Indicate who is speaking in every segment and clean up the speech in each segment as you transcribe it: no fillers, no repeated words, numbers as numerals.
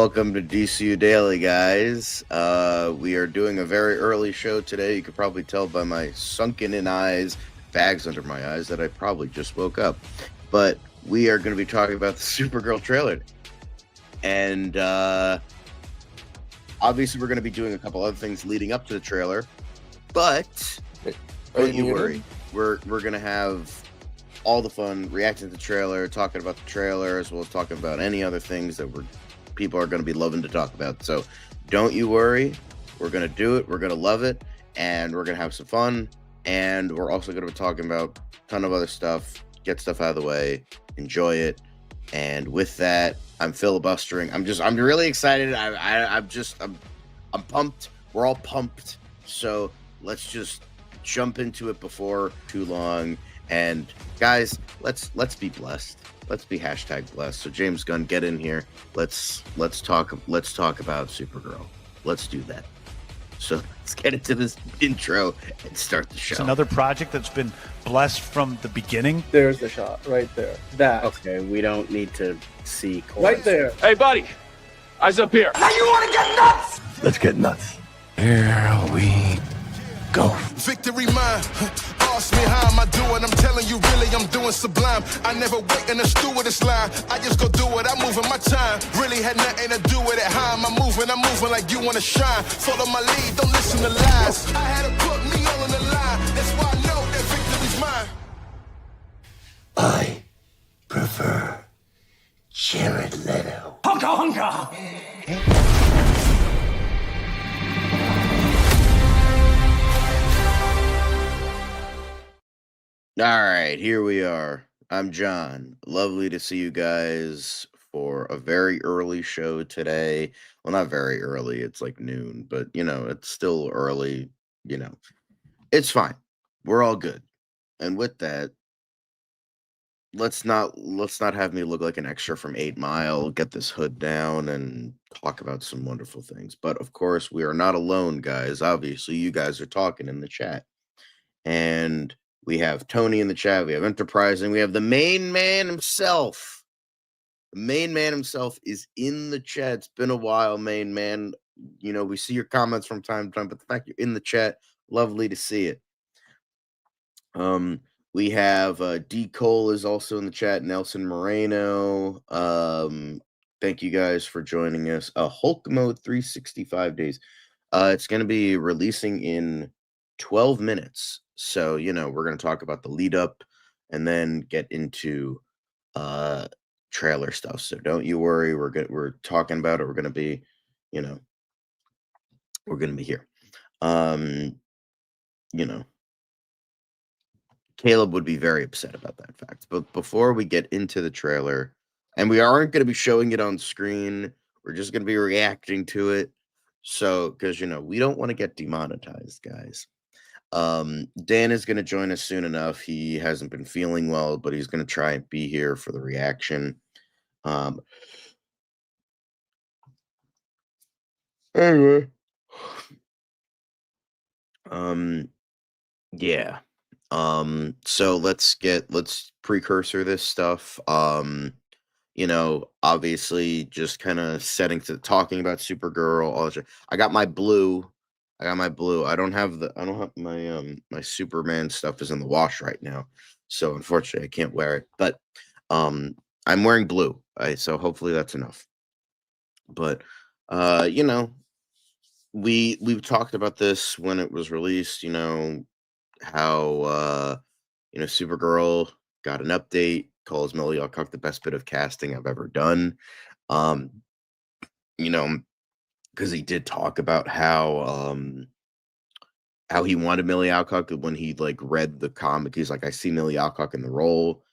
Speaker 1: welcome to DCU Daily, guys. We are doing a very early show today. You could probably tell by my sunken-in eyes, bags under my eyes, that I probably just woke up. But we are going to be talking about the Supergirl trailer. And obviously we're going to be doing a couple other things leading up to the trailer. But don't you worry. We're going to have all the fun reacting to the trailer, talking about the trailer, as well as talking about any other things that people are going to be loving to talk about. So don't you worry. We're going to do it. We're going to love it. And we're going to have some fun. And we're also going to be talking about a ton of other stuff, get stuff out of the way, enjoy it. And with that, I'm filibustering. I'm really excited. I'm pumped. We're all pumped. So let's just jump into it before too long. And guys, let's be blessed. Let's be #blessed. So James Gunn, get in here. Let's talk about Supergirl. Let's do that. So let's get into this intro and start the show.
Speaker 2: It's another project that's been blessed from the beginning.
Speaker 3: There's the shot right there. That.
Speaker 4: Okay, we don't need to see chorus.
Speaker 3: Right there.
Speaker 5: Hey, buddy. Eyes up here.
Speaker 6: Now you want to get nuts?
Speaker 7: Let's get nuts. Here we go.
Speaker 8: Victory mine. Ask me how am I doing? I'm telling you really I'm doing sublime. I never wait in a stewardess line. I just go do it. I'm moving my time. Really had nothing to do with it. How am I moving? I'm moving like you want to shine. Follow my lead. Don't listen to lies. I had to put me all on the line. That's why I know that victory's mine.
Speaker 7: I prefer Jared Leto.
Speaker 6: Hunka hunka!
Speaker 1: All right, here we are. I'm John. Lovely to see you guys for a very early show today. Well, not very early. It's like noon, but it's still early. It's fine. We're all good. And with that, let's not have me look like an extra from 8 Mile. Get this hood down and talk about some wonderful things. But of course, we are not alone, guys. Obviously, you guys are talking in the chat, and we have Tony in the chat. We have Enterprising. We have the main man himself. The main man himself is in the chat. It's been a while, main man. We see your comments from time to time, but the fact you're in the chat, lovely to see it. We have D. Cole is also in the chat. Nelson Moreno. Thank you guys for joining us. Hulk Mode 365 days. It's going to be releasing in 12 minutes. So, we're going to talk about the lead up and then get into trailer stuff. So don't you worry. We're talking about it. We're going to be, we're going to be here. Caleb would be very upset about that fact. But before we get into the trailer, and we aren't going to be showing it on screen, we're just going to be reacting to it. So, because, we don't want to get demonetized, guys. Dan is going to join us soon enough. He hasn't been feeling well, but he's going to try and be here for the reaction. Anyway. Yeah. So let's precursor this stuff. Obviously just kind of talking about Supergirl, all that. I got my blue. I don't have my Superman stuff is in the wash right now. So unfortunately I can't wear it. But I'm wearing blue. So hopefully that's enough. But we've talked about this when it was released, how Supergirl got an update, calls Millie Alcock the best bit of casting I've ever done. Because he did talk about how he wanted Millie Alcock when he read the comic. He's like, I see Millie Alcock in the role,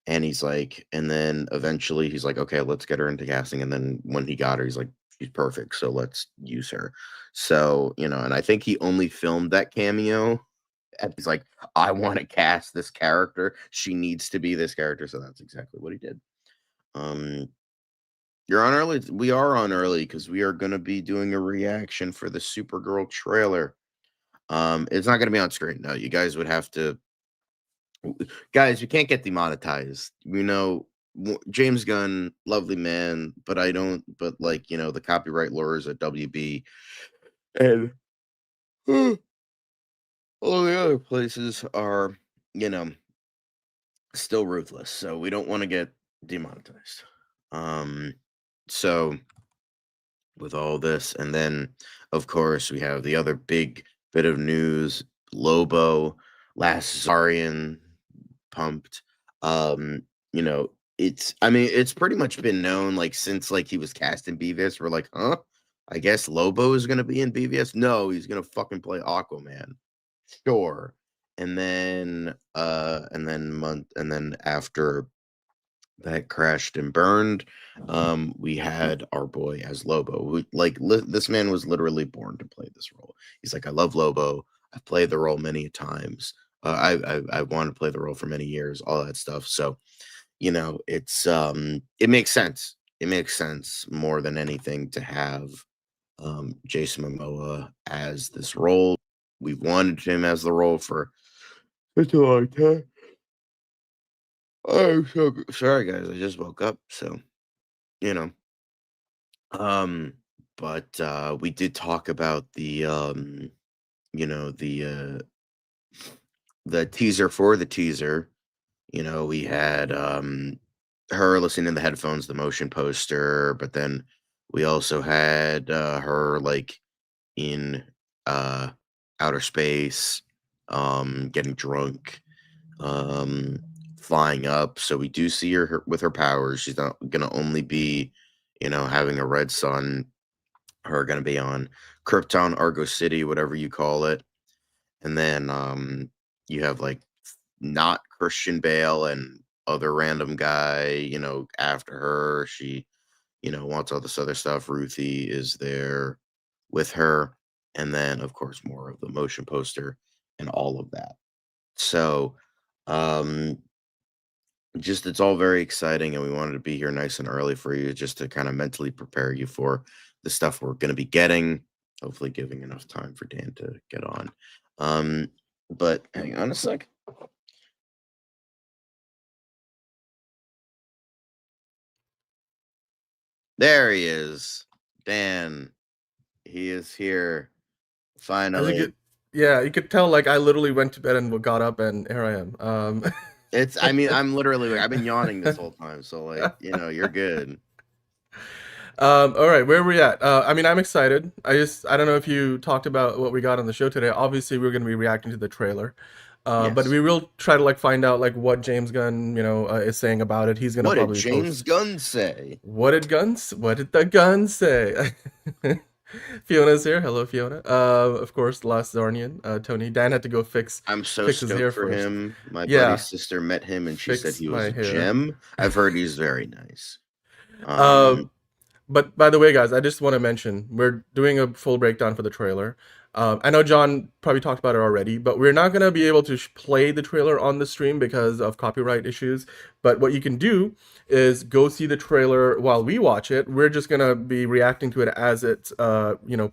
Speaker 1: and he's like, and then eventually he's like, okay, let's get her into casting. And then when he got her, he's like, she's perfect, so let's use her. So and I think he only filmed that cameo. And he's like, I want to cast this character. She needs to be this character. So that's exactly what he did. You're on early. We are on early because we are going to be doing a reaction for the Supergirl trailer. It's not going to be on screen. No, you guys would have to. Guys, you can't get demonetized. James Gunn, lovely man, but I don't. But like, the copyright lawyers at WB and all the other places are, still ruthless. So we don't want to get demonetized. So with all this, and then of course we have the other big bit of news: Lobo, Last Zarian, pumped. It's pretty much been known like since like he was cast in BVS. We're like, huh? I guess Lobo is gonna be in BVS. No, he's gonna fucking play Aquaman. Sure. And then after that crashed and burned, we had our boy as Lobo. This man was literally born to play this role. He's like, I love Lobo. I've played the role many times. I wanted to play the role for many years, all that stuff. So, it makes sense. It makes sense more than anything to have Jason Momoa as this role. We wanted him as the role for such a long time. I'm so sorry, guys. I just woke up, so you know. But we did talk about the the teaser for the teaser. We had her listening in the headphones, the motion poster, but then we also had her like in outer space, getting drunk, flying up. So we do see her with her powers. She's not gonna only be, having a red sun. Her gonna be on Krypton, Argo City, whatever you call it. And then you have like not Christian Bale and other random guy, after her. She, wants all this other stuff. Ruthie is there with her. And then, of course, more of the motion poster and all of that. So, just it's all very exciting, and we wanted to be here nice and early for you just to kind of mentally prepare you for the stuff we're going to be getting. Hopefully, giving enough time for Dan to get on. But hang on a sec. There he is, Dan. He is here finally.
Speaker 3: You could tell. Like I literally went to bed and got up, and here I am.
Speaker 1: I'm literally. I've been yawning this whole time, so like, you're good.
Speaker 3: All right, where are we at? I'm excited. I don't know if you talked about what we got on the show today. Obviously, we're going to be reacting to the trailer. But
Speaker 1: Yes.
Speaker 3: we will try to find out what James Gunn, is saying about it. He's going to
Speaker 1: What did
Speaker 3: probably
Speaker 1: James Gunn say?
Speaker 3: What did the Gunn say? Fiona's here. Hello, Fiona. Of course, Last Zarnian, Tony. Dan had to go fix.
Speaker 1: I'm so
Speaker 3: fix his hair
Speaker 1: stoked for
Speaker 3: first.
Speaker 1: him. My
Speaker 3: Yeah.
Speaker 1: buddy's sister met him, and she said
Speaker 3: Fix
Speaker 1: he was
Speaker 3: my
Speaker 1: a
Speaker 3: hair.
Speaker 1: gem. I've heard he's very nice.
Speaker 3: But by the way, guys, I just want to mention we're doing a full breakdown for the trailer. I know John probably talked about it already, but we're not going to be able to play the trailer on the stream because of copyright issues. But what you can do is go see the trailer while we watch it. We're just going to be reacting to it as it's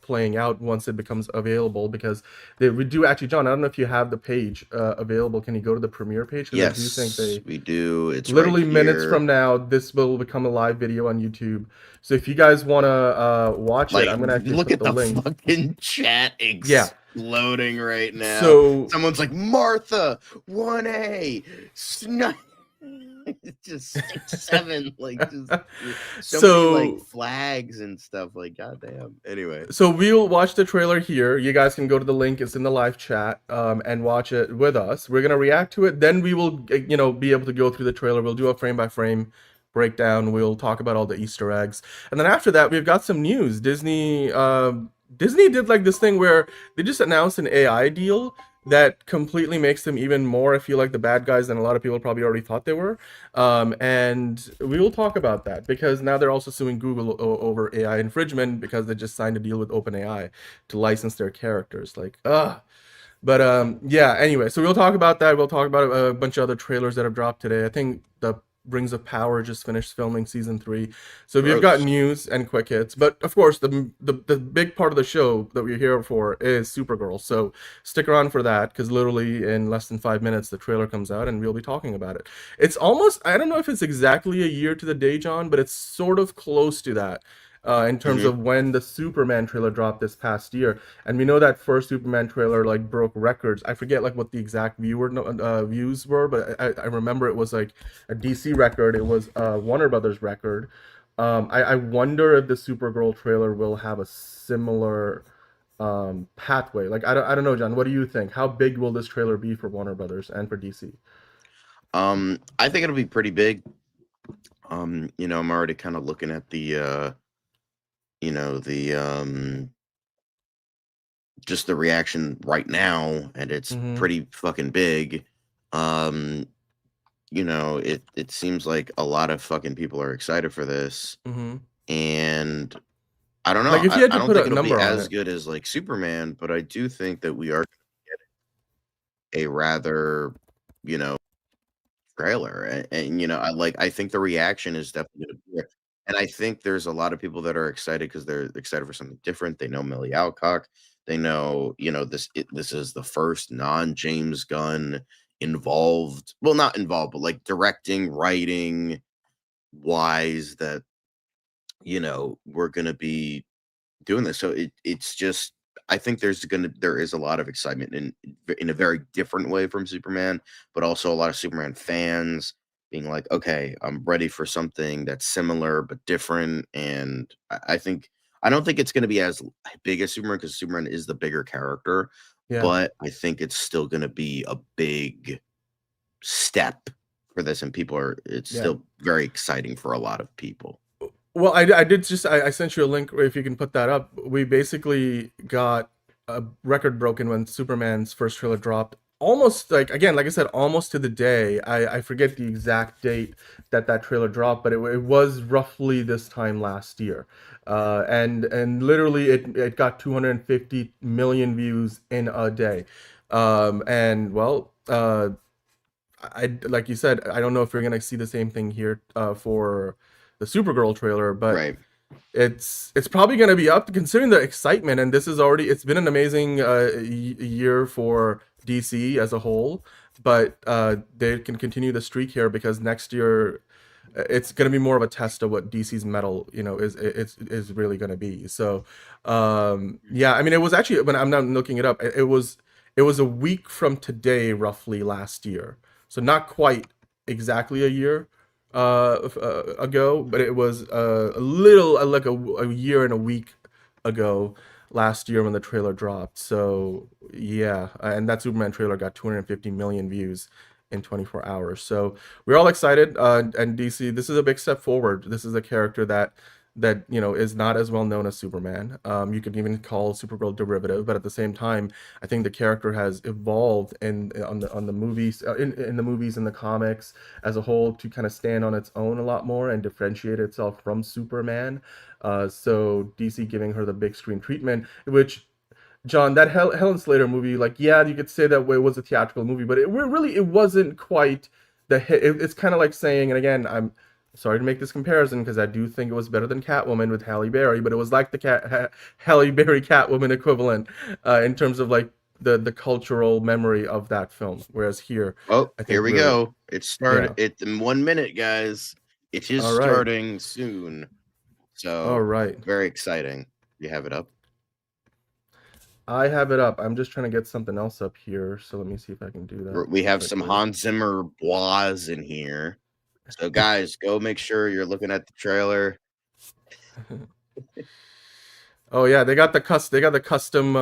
Speaker 3: playing out once it becomes available, because we do actually, John, I don't know if you have the page available. Can you go to the premiere page? 'Cause
Speaker 1: Yes,
Speaker 3: I do think
Speaker 1: we do. It's
Speaker 3: literally
Speaker 1: right
Speaker 3: minutes
Speaker 1: here.
Speaker 3: from now, this will become a live video on YouTube. So if you guys want to watch it, I'm gonna actually
Speaker 1: look
Speaker 3: put
Speaker 1: at the
Speaker 3: link.
Speaker 1: fucking chat exploding right now.
Speaker 3: So
Speaker 1: someone's like, Martha 1A just 6-7, like just so many like flags and stuff. Like, goddamn. Anyway,
Speaker 3: so we'll watch the trailer here. You guys can go to the link. It's in the live chat, and watch it with us. We're gonna react to it. Then we will, be able to go through the trailer. We'll do a frame by frame breakdown. We'll talk about all the Easter eggs, and then after that, we've got some news. Disney did this thing where they just announced an AI deal that completely makes them even more, I feel like, the bad guys than a lot of people probably already thought they were. And we will talk about that because now they're also suing Google over AI infringement because they just signed a deal with OpenAI to license their characters. But anyway, so we'll talk about that. We'll talk about a bunch of other trailers that have dropped today. I think the Rings of Power just finished filming season 3. So we've got
Speaker 1: Gross.
Speaker 3: news and quick hits, but of course the big part of the show that we're here for is Supergirl. So stick around for that, because literally in less than 5 minutes the trailer comes out and we'll be talking about it. It's almost, I don't know if it's exactly a year to the day, John, but it's sort of close to that. In terms of when the Superman trailer dropped this past year, and we know that first Superman trailer like broke records. I forget like what the exact views were, but I remember it was like a DC record. It was a Warner Brothers record. I wonder if the Supergirl trailer will have a similar pathway. Like I don't know, John. What do you think? How big will this trailer be for Warner Brothers and for DC?
Speaker 1: I think it'll be pretty big. I'm already kind of looking at the just the reaction right now, and it's pretty fucking big. It seems like a lot of fucking people are excited for this, and I don't know.
Speaker 3: Like if you had to
Speaker 1: I don't
Speaker 3: put
Speaker 1: think
Speaker 3: a
Speaker 1: it'll be
Speaker 3: number on
Speaker 1: as
Speaker 3: it.
Speaker 1: good as like Superman, but I do think that we are getting a rather, trailer, and I think the reaction is definitely gonna be there. And I think there's a lot of people that are excited because they're excited for something different. They know Millie Alcock. They know, this is the first non-James Gunn involved, well, not involved, but like directing, writing wise, that we're gonna be doing this. So it's just, I think there is a lot of excitement in a very different way from Superman, but also a lot of Superman fans being like, okay, I'm ready for something that's similar but different. And I don't think it's going to be as big as Superman, because Superman is the bigger character,
Speaker 3: Yeah.
Speaker 1: but I think it's still going to be a big step for this, and it's still very exciting for a lot of people.
Speaker 3: Well, I did just I sent you a link if you can put that up. We basically got a record broken when Superman's first trailer dropped. Almost like, again, like I said, almost to the day. I forget the exact date that trailer dropped, but it was roughly this time last year. And literally it got 250 million views in a day. And well, I like you said, I don't know if you're gonna see the same thing here for the Supergirl trailer, but
Speaker 1: Right.
Speaker 3: it's probably going to be up, considering the excitement. And this is already, it's been an amazing year for DC as a whole, but they can continue the streak here, because next year it's going to be more of a test of what DC's metal is really going to be. So yeah, I mean, it was actually, when I'm not looking it up, it was a week from today roughly last year, so not quite exactly a year ago, but it was a little like a year and a week ago last year when the trailer dropped. So yeah, and that Superman trailer got 250 million views in 24 hours. So we're all excited. And DC, this is a big step forward. This is a character that is not as well known as Superman. You could even call Supergirl derivative, but at the same time, I think the character has evolved on the movies, in the movies and the comics as a whole, to kind of stand on its own a lot more and differentiate itself from Superman. So DC giving her the big screen treatment, which, John, that Helen Slater movie, like, yeah, you could say that it was a theatrical movie, but it wasn't quite the hit. It's kind of like saying, and again, I'm sorry to make this comparison, because I do think it was better than Catwoman with Halle Berry, but it was like the Halle Berry Catwoman equivalent in terms of like the cultural memory of that film. Whereas here,
Speaker 1: Oh,
Speaker 3: I think
Speaker 1: here we go. It started. It's in 1 minute, guys. It is starting soon. So,
Speaker 3: all right,
Speaker 1: very exciting. You have it up?
Speaker 3: I have it up. I'm just trying to get something else up here. So let me see if I can do that.
Speaker 1: We have some Hans Zimmer blahs in here. So guys, go make sure you're looking at the trailer.
Speaker 3: Oh yeah, they got the custom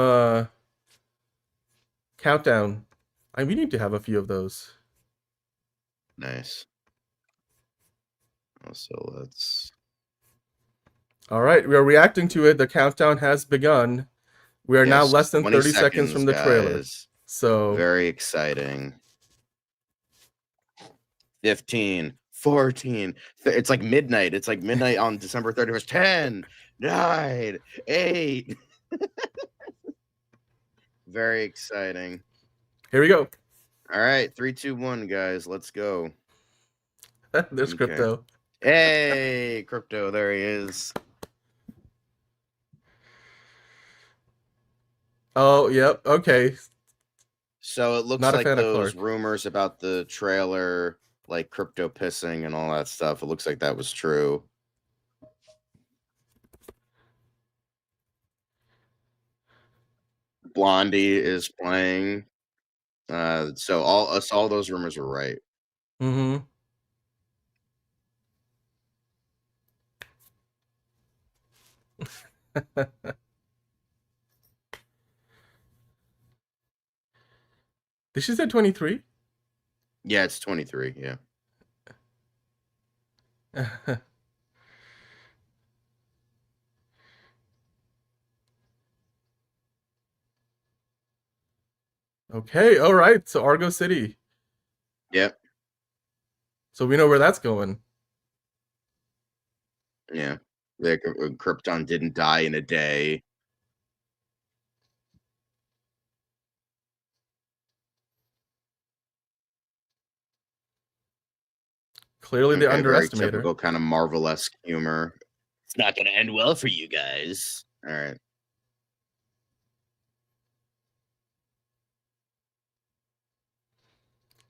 Speaker 3: countdown. We need to have a few of those.
Speaker 1: Nice. So let's.
Speaker 3: All right, we are reacting to it. The countdown has begun. We are now less than 30 seconds from the trailer. So
Speaker 1: very exciting. 15, 14. It's like midnight. It's like midnight on December 31st. 10, 9, 8. Very exciting.
Speaker 3: Here we go.
Speaker 1: All right, 3, 2, 1, guys. Let's go.
Speaker 3: There's
Speaker 1: Okay.
Speaker 3: Crypto.
Speaker 1: Hey, Crypto, there he is.
Speaker 3: Oh, yep. Okay.
Speaker 1: So it looks
Speaker 3: Not a
Speaker 1: like
Speaker 3: fan of
Speaker 1: those
Speaker 3: Clark.
Speaker 1: rumors about the trailer, like Crypto pissing and all that stuff. It looks like that was true. Blondie is playing. So all those rumors were right.
Speaker 3: Mm-hmm. Did she say 23?
Speaker 1: Yeah, it's 23. Yeah.
Speaker 3: Okay, all right. So Argo City.
Speaker 1: Yep.
Speaker 3: So we know where that's going.
Speaker 1: Yeah. Krypton didn't die in a day.
Speaker 3: Clearly they
Speaker 1: Okay, very
Speaker 3: underestimate her.
Speaker 1: typical kind of Marvel-esque humor. It's not going to end well for you guys. All right.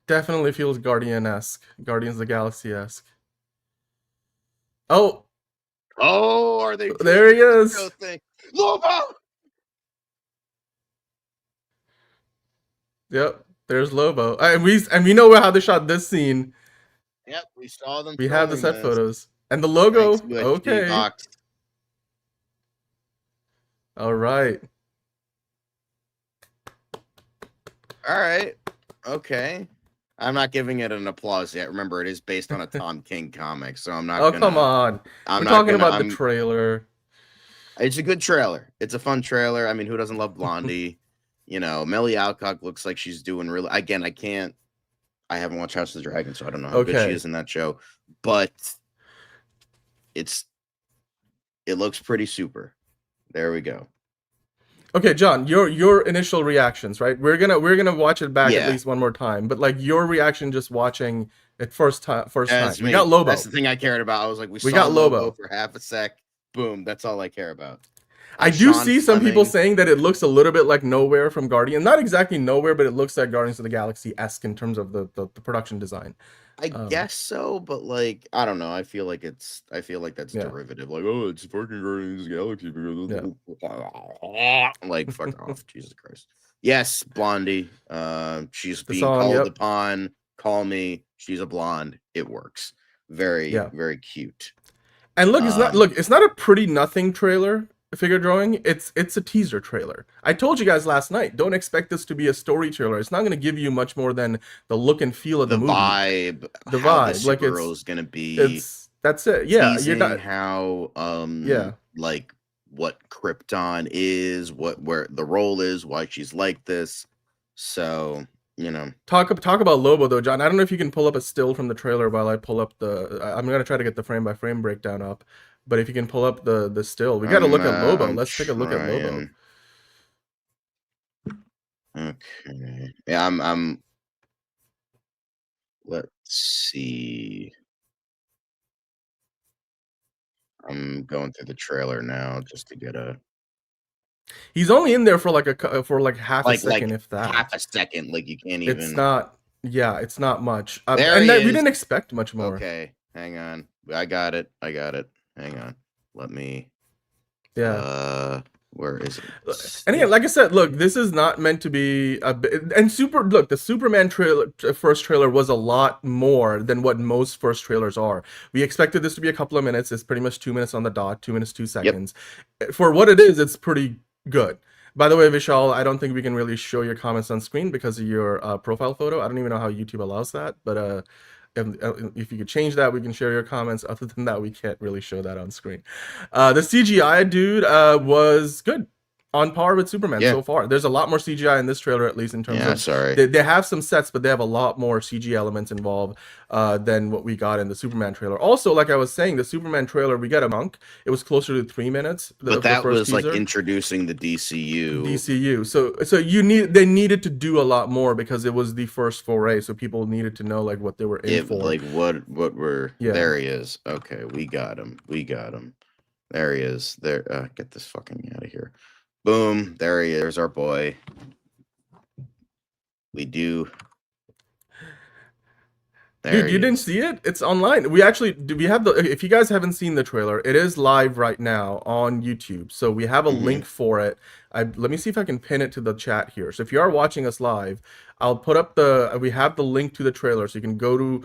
Speaker 3: Definitely feels Guardian-esque. Guardians of the Galaxy-esque. Oh,
Speaker 1: Oh, are they?
Speaker 3: there he is.
Speaker 1: Thing? Lobo!
Speaker 3: Yep, there's Lobo. And we know how they shot this scene.
Speaker 1: Yep, we saw them.
Speaker 3: We have the set
Speaker 1: this.
Speaker 3: photos. And the logo.
Speaker 1: Thanks, UHD
Speaker 3: Okay.
Speaker 1: Box.
Speaker 3: All right.
Speaker 1: All right. Okay. I'm not giving it an applause yet. Remember, it is based on a Tom King comic, so I'm not.
Speaker 3: Oh, come on. We're talking about the trailer.
Speaker 1: It's a good trailer. It's a fun trailer. I mean, who doesn't love Blondie? You know, Melly Alcock looks like she's doing really. Again, I haven't watched House of the Dragon, so I don't know how good she is in that show. But it looks pretty super. There we go.
Speaker 3: Okay, John, your initial reactions, right? We're gonna watch it back at least one more time, but like your reaction just watching it first time. We got Lobo.
Speaker 1: That's the thing I cared about. I was like, we saw
Speaker 3: got Lobo
Speaker 1: for half a sec. Boom. That's all I care about.
Speaker 3: I do see some people saying that it looks a little bit like Nowhere from Guardian. Not exactly Nowhere, but it looks like Guardians of the Galaxy-esque in terms of the production design.
Speaker 1: I guess so, but like I don't know. I feel like that's derivative. Like, oh, it's fucking Guardians of the Galaxy because like fuck off, Jesus Christ. Yes, Blondie. She's being called upon. Call me. She's a blonde. It works. Very, very cute.
Speaker 3: And look, it's not a pretty nothing trailer. Figure drawing, it's a teaser trailer. I told you guys last night, don't expect this to be a story trailer. It's not going to give you much more than the look and feel of the movie. The vibe, like
Speaker 1: it's going to be.
Speaker 3: That's it. Yeah,
Speaker 1: you're not how like what Krypton is, where the role is, why she's like this. So you know,
Speaker 3: talk about Lobo though, John. I don't know if you can pull up a still from the trailer while I pull up I'm gonna try to get the frame by frame breakdown up. But if you can pull up the still, we got to look at Lobo. Let's take a look at Lobo.
Speaker 1: Okay. Yeah, I'm. Let's see. I'm going through the trailer now just to get a.
Speaker 3: He's only in there for like half a second, if that.
Speaker 1: Half a second, like you can't even.
Speaker 3: It's not. Yeah, it's not much.
Speaker 1: We
Speaker 3: didn't expect much more.
Speaker 1: Okay, hang on. I got it. Hang on. Let me.
Speaker 3: Yeah.
Speaker 1: Where is it?
Speaker 3: And again, like I said, look, this is not meant to be the Superman first trailer was a lot more than what most first trailers are. We expected this to be a couple of minutes. It's pretty much 2 minutes on the dot, 2 minutes, 2 seconds. Yep. For what it is, it's pretty good. By the way, Vishal, I don't think we can really show your comments on screen because of your profile photo. I don't even know how YouTube allows that, but if you could change that, we can share your comments. Other than that, we can't really show that on screen. The CGI, dude, was good. on par with Superman so far. There's a lot more CGI in this trailer, at least in terms of.
Speaker 1: Sorry.
Speaker 3: They have some sets, but they have a lot more CG elements involved than what we got in the Superman trailer. Also, like I was saying, the Superman trailer, we got a monk. It was closer to 3 minutes.
Speaker 1: But that was teaser. Like introducing the DCU.
Speaker 3: DCU. So they needed to do a lot more because it was the first foray. So people needed to know like what they were in for.
Speaker 1: Like what were. Yeah. There he is. Okay, we got him. There he is. There. Get this fucking out of here. Boom. There he is. There's our boy. Dude,
Speaker 3: you didn't see it? It's online. We have if you guys haven't seen the trailer, it is live right now on YouTube. So we have a link for it. Let me see if I can pin it to the chat here. So if you are watching us live, I'll put up we have the link to the trailer so you can go to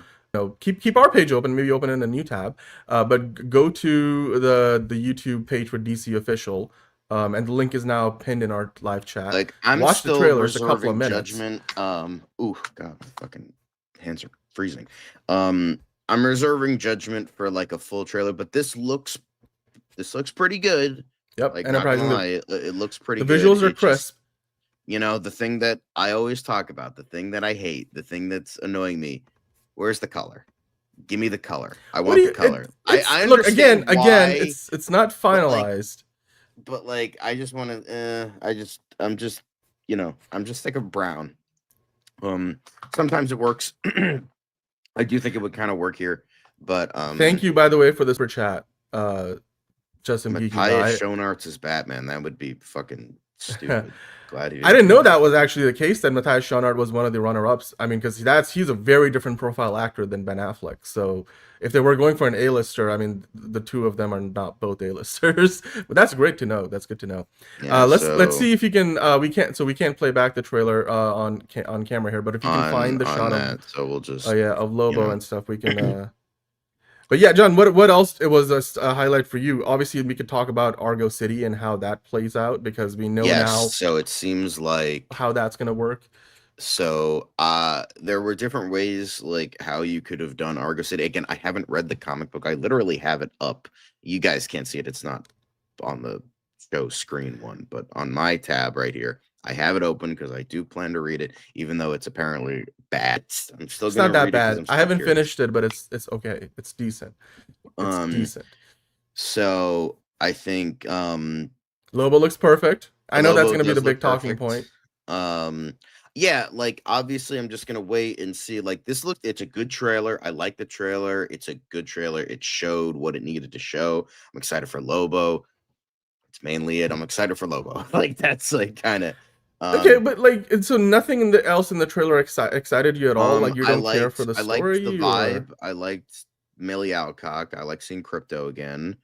Speaker 3: keep our page open, maybe open in a new tab, but go to the YouTube page for DC Official, and the link is now pinned in our live chat.
Speaker 1: Like I'm
Speaker 3: watch
Speaker 1: still
Speaker 3: the trailer. It's a couple of minutes.
Speaker 1: Judgment. Ooh, God, my fucking hands are freezing. I'm reserving judgment for like a full trailer, but this looks pretty good.
Speaker 3: Yep,
Speaker 1: like
Speaker 3: enterprising.
Speaker 1: It looks pretty.
Speaker 3: The visuals are crisp.
Speaker 1: Just, the thing that I always talk about, the thing that I hate, the thing that's annoying me. Where's the color? Give me the color. I want the color. I
Speaker 3: look again.
Speaker 1: Why,
Speaker 3: it's not finalized.
Speaker 1: But like, I just want to. I'm just sick of brown. Sometimes it works. I do think it would kind of work here, but
Speaker 3: thank you, by the way, for this super chat. Justin
Speaker 1: Matthias Schoenaerts as Batman. That would be fucking stupid. Glad he
Speaker 3: I didn't know that was actually the case. That Matthias Schoenaerts was one of the runner-ups. I mean, because he's a very different profile actor than Ben Affleck. So if they were going for an A-lister, I mean, the two of them are not both A-listers. But that's great to know. That's good to know. Yeah, let's see if you can. We can't play back the trailer on camera here. But if you can find the shot of,
Speaker 1: so we'll just
Speaker 3: of Lobo and stuff, we can. But yeah, John, what else? It was a highlight for you. Obviously, we could talk about Argo City and how that plays out because we know now.
Speaker 1: So it seems like
Speaker 3: how that's gonna work.
Speaker 1: So there were different ways like how you could have done Argo City. Again, I haven't read the comic book. I literally have it up. You guys can't see it. It's not on the show screen one, but on my tab right here, I have it open because I do plan to read it, even though it's apparently bad. I'm still
Speaker 3: it's not that bad. I haven't finished it, but it's okay. It's decent. It's decent.
Speaker 1: So I think
Speaker 3: Lobo looks perfect. I know that's gonna be the big talking point.
Speaker 1: Yeah, like obviously I'm just gonna wait and see. Like it's a good trailer. I like the trailer. It's a good trailer. It showed what it needed to show. I'm excited for Lobo. It's mainly it. I'm excited for Lobo. Like that's like kind of
Speaker 3: okay, but like so nothing else in the trailer excited you at all. Like you don't care for the story.
Speaker 1: I liked the vibe. I liked Millie Alcock. I like seeing Crypto again.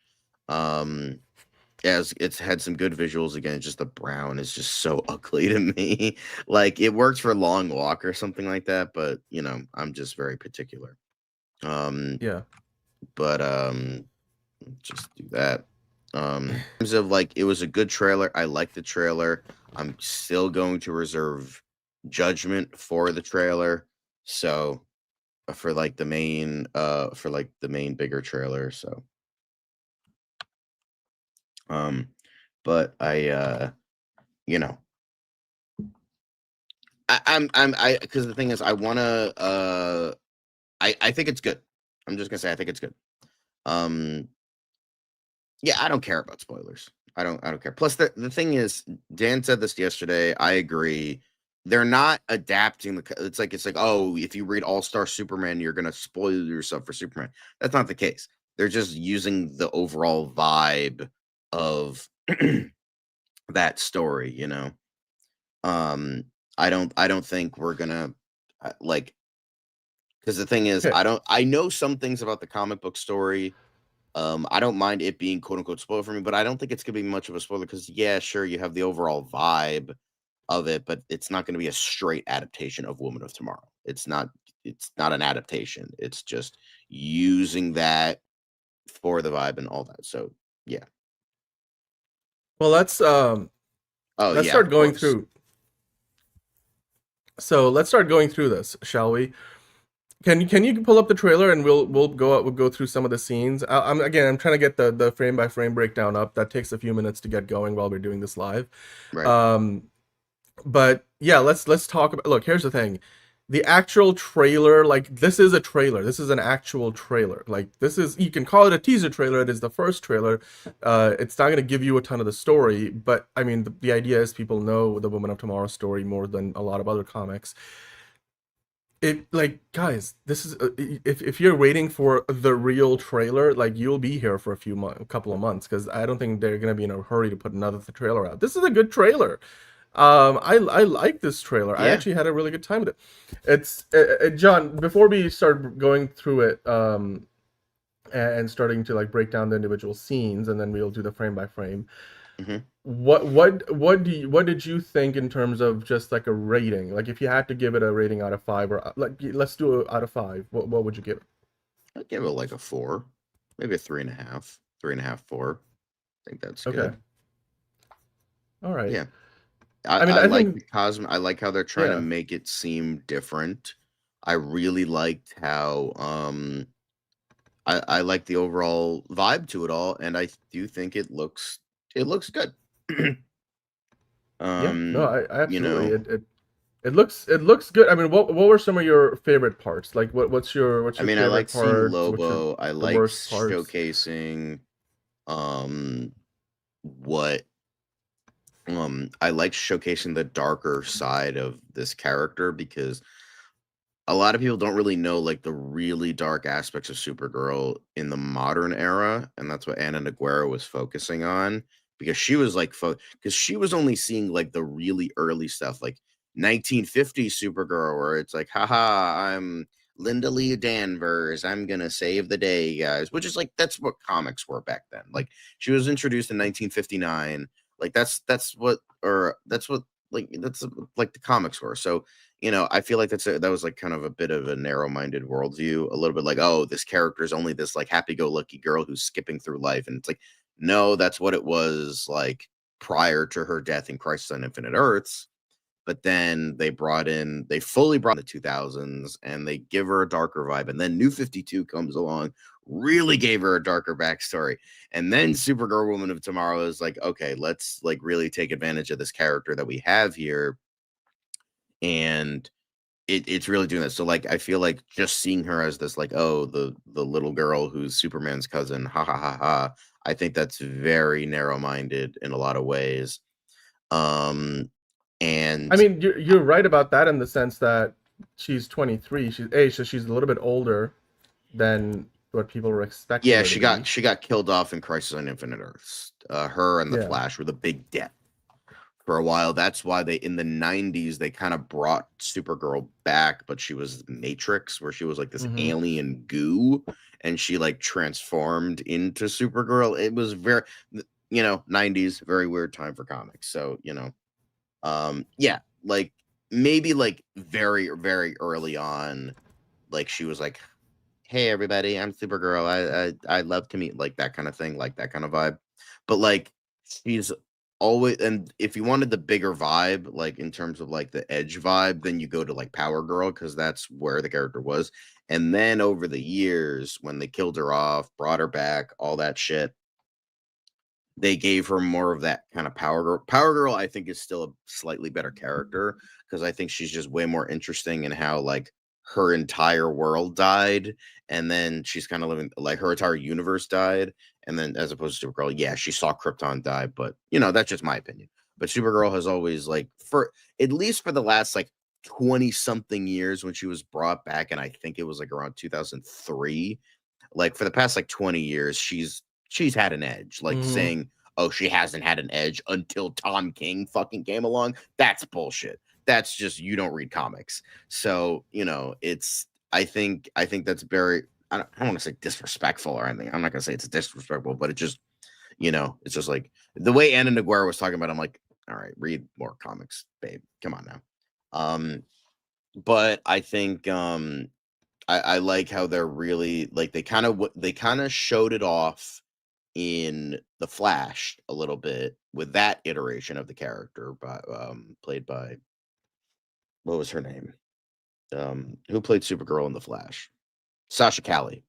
Speaker 1: As it's had some good visuals again. Just the brown is just so ugly to me. Like it works for Long Walk or something like that, but I'm just very particular.
Speaker 3: Yeah.
Speaker 1: But just do that. In terms of like it was a good trailer. I like the trailer. I'm still going to reserve judgment for the trailer. So for like the main bigger trailer. So but I because the thing is I think it's good. I'm just gonna say I think it's good. Yeah, I don't care about spoilers. I don't care. Plus, the thing is, Dan said this yesterday. I agree. They're not adapting it's like oh, if you read All-Star Superman, you're gonna spoil yourself for Superman. That's not the case. They're just using the overall vibe of that story. I don't think we're gonna like because the thing is, I know some things about the comic book story. I don't mind it being quote unquote spoiled for me, but I don't think it's gonna be much of a spoiler because yeah, sure, you have the overall vibe of it, but it's not gonna be a straight adaptation of Woman of Tomorrow. It's not an adaptation. It's just using that for the vibe and all that. So yeah.
Speaker 3: Well, let's start going through. So let's start going through this, shall we? Can you pull up the trailer and we'll go through some of the scenes. I'm trying to get the frame by frame breakdown up. That takes a few minutes to get going while we're doing this live.
Speaker 1: Right.
Speaker 3: But yeah, let's talk about. Look, here's the thing. The actual trailer, like this is a trailer. This is an actual trailer. Like this is, you can call it a teaser trailer. It is the first trailer. It's not going to give you a ton of the story, but I mean the idea is people know the Woman of Tomorrow story more than a lot of other comics. It, like, guys, this is if you're waiting for the real trailer, like you'll be here for a couple of months, because I don't think they're gonna be in a hurry to put another trailer out. This is a good trailer. I like this trailer. I
Speaker 1: Yeah.
Speaker 3: actually had a really good time with it. It's John. Before we start going through it, and starting to like break down the individual scenes, and then we'll do the frame by frame.
Speaker 1: Mhm.
Speaker 3: What did you think in terms of just like a rating? Like if you had to give it a rating out of 5, or like let's do it out of 5. What would you give it?
Speaker 1: I'd give it like a 4, maybe a 3.5, 3.5, 4. I think that's
Speaker 3: Okay.
Speaker 1: good.
Speaker 3: All right.
Speaker 1: Yeah.
Speaker 3: I mean,
Speaker 1: I
Speaker 3: I
Speaker 1: like
Speaker 3: think,
Speaker 1: the cosm. I like how they're trying to
Speaker 3: yeah.
Speaker 1: make it seem different. I really liked how I like the overall vibe to it all, and I do think it looks good.
Speaker 3: Yeah. No, I
Speaker 1: You
Speaker 3: absolutely.
Speaker 1: know,
Speaker 3: It looks good. I mean, what were some of your favorite parts? Like what's your
Speaker 1: I mean, I
Speaker 3: favorite
Speaker 1: like seeing
Speaker 3: parts? What's your
Speaker 1: Lobo. I
Speaker 3: the
Speaker 1: like
Speaker 3: worst parts?
Speaker 1: showcasing um what I like showcasing the darker side of this character, because a lot of people don't really know like the really dark aspects of Supergirl in the modern era, and that's what Anna Naguera was focusing on, because she was like because she was only seeing like the really early stuff, like 1950s Supergirl, where it's like, haha, I'm Linda Lee Danvers, I'm gonna save the day, guys, which is like that's what comics were back then. Like she was introduced in 1959, like that's what that's like the comics were. So I feel like that was like kind of a bit of a narrow-minded worldview, a little bit like, oh, this character is only this like happy-go-lucky girl who's skipping through life, and it's like, no, that's what it was like prior to her death in Crisis on Infinite Earths. But then they fully brought in the 2000s, and they give her a darker vibe, and then New 52 comes along, really gave her a darker backstory, and then Supergirl Woman of Tomorrow is like, okay, let's like really take advantage of this character that we have here, and it's really doing that. So like I feel like just seeing her as this like, oh, the little girl who's Superman's cousin, ha ha ha ha. I think that's very narrow-minded in a lot of ways. Um
Speaker 3: I
Speaker 1: and
Speaker 3: mean, you're right about that in the sense that she's 23. So she's a little bit older than what people were expecting
Speaker 1: yeah,
Speaker 3: her to be.
Speaker 1: she got killed off in Crisis on Infinite Earths. Her and the
Speaker 3: Yeah.
Speaker 1: Flash were the big death for a while. That's why they in the 90s they kind of brought Supergirl back, but she was Matrix, where she was like this
Speaker 3: Hmm.
Speaker 1: alien goo, and she like transformed into Supergirl. It was very 90s, very weird time for comics. So, yeah, like maybe like very, very early on, like she was like, hey everybody, I'm Supergirl. I love to meet, like that kind of thing, like that kind of vibe. But like she's always, and if you wanted the bigger vibe, like in terms of like the edge vibe, then you go to like Power Girl, because that's where the character was. And then over the years, when they killed her off, brought her back, all that shit, they gave her more of that kind of Power Girl. Power Girl, I think, is still a slightly better character, because I think she's just way more interesting in how like her entire world died, and then she's kind of living like her entire universe died, and then as opposed to Supergirl, yeah, she saw Krypton die, but that's just my opinion. But Supergirl has always like, for at least for the last like 20 something years, when she was brought back, and I think it was like around 2003, like for the past like 20 years, she's had an edge. Like
Speaker 3: Hmm.
Speaker 1: saying, oh, she hasn't had an edge until Tom King fucking came along, that's bullshit. That's just, you don't read comics. So it's, I think that's very, I don't want to say disrespectful or anything. I'm not gonna say it's disrespectful, but it just, it's just like the way Anna Naguera was talking about. I'm like, all right, read more comics, babe, come on now. But I think I like how they're really like, they kind of showed it off in the Flash a little bit with that iteration of the character, by played by, what was her name? who played Supergirl in The Flash? Sasha Calle.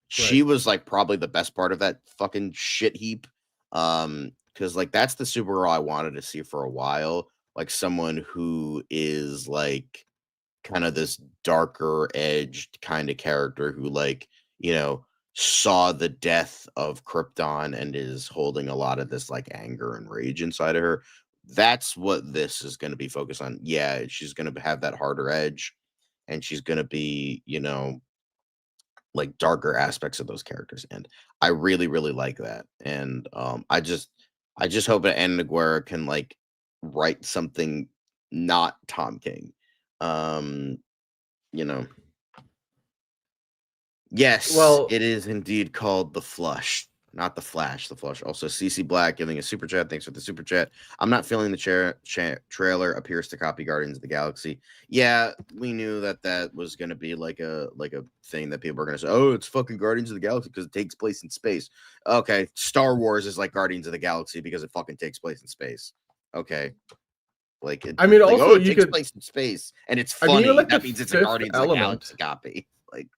Speaker 1: She
Speaker 3: Right.
Speaker 1: was like probably the best part of that fucking shit heap. Because like that's the Supergirl I wanted to see for a while. Like someone who is like kind of this darker edged kind of character who like, saw the death of Krypton and is holding a lot of this like anger and rage inside of her. That's what this is going to be focused on. Yeah, she's going to have that harder edge and she's going to be, like darker aspects of those characters. And I really, really like that. And I just hope that Anna Naguera can like write something not Tom King. Um, you know. Yes,
Speaker 3: Well,
Speaker 1: it is indeed called The Flush, not The Flash, The Flush. Also, CC Black giving a super chat. Thanks for the super chat. I'm not feeling the trailer appears to copy Guardians of the Galaxy. Yeah, we knew that was going to be like a thing that people are going to say, oh, it's fucking Guardians of the Galaxy because it takes place in space. Okay, Star Wars is like Guardians of the Galaxy because it fucking takes place in space. Okay. Like
Speaker 3: I mean,
Speaker 1: like,
Speaker 3: also
Speaker 1: it
Speaker 3: you
Speaker 1: takes
Speaker 3: could.
Speaker 1: place in space and it's
Speaker 3: I mean,
Speaker 1: funny.
Speaker 3: even like the
Speaker 1: That means it's a
Speaker 3: Fifth
Speaker 1: Guardians of the
Speaker 3: Element,
Speaker 1: Galaxy copy. Like,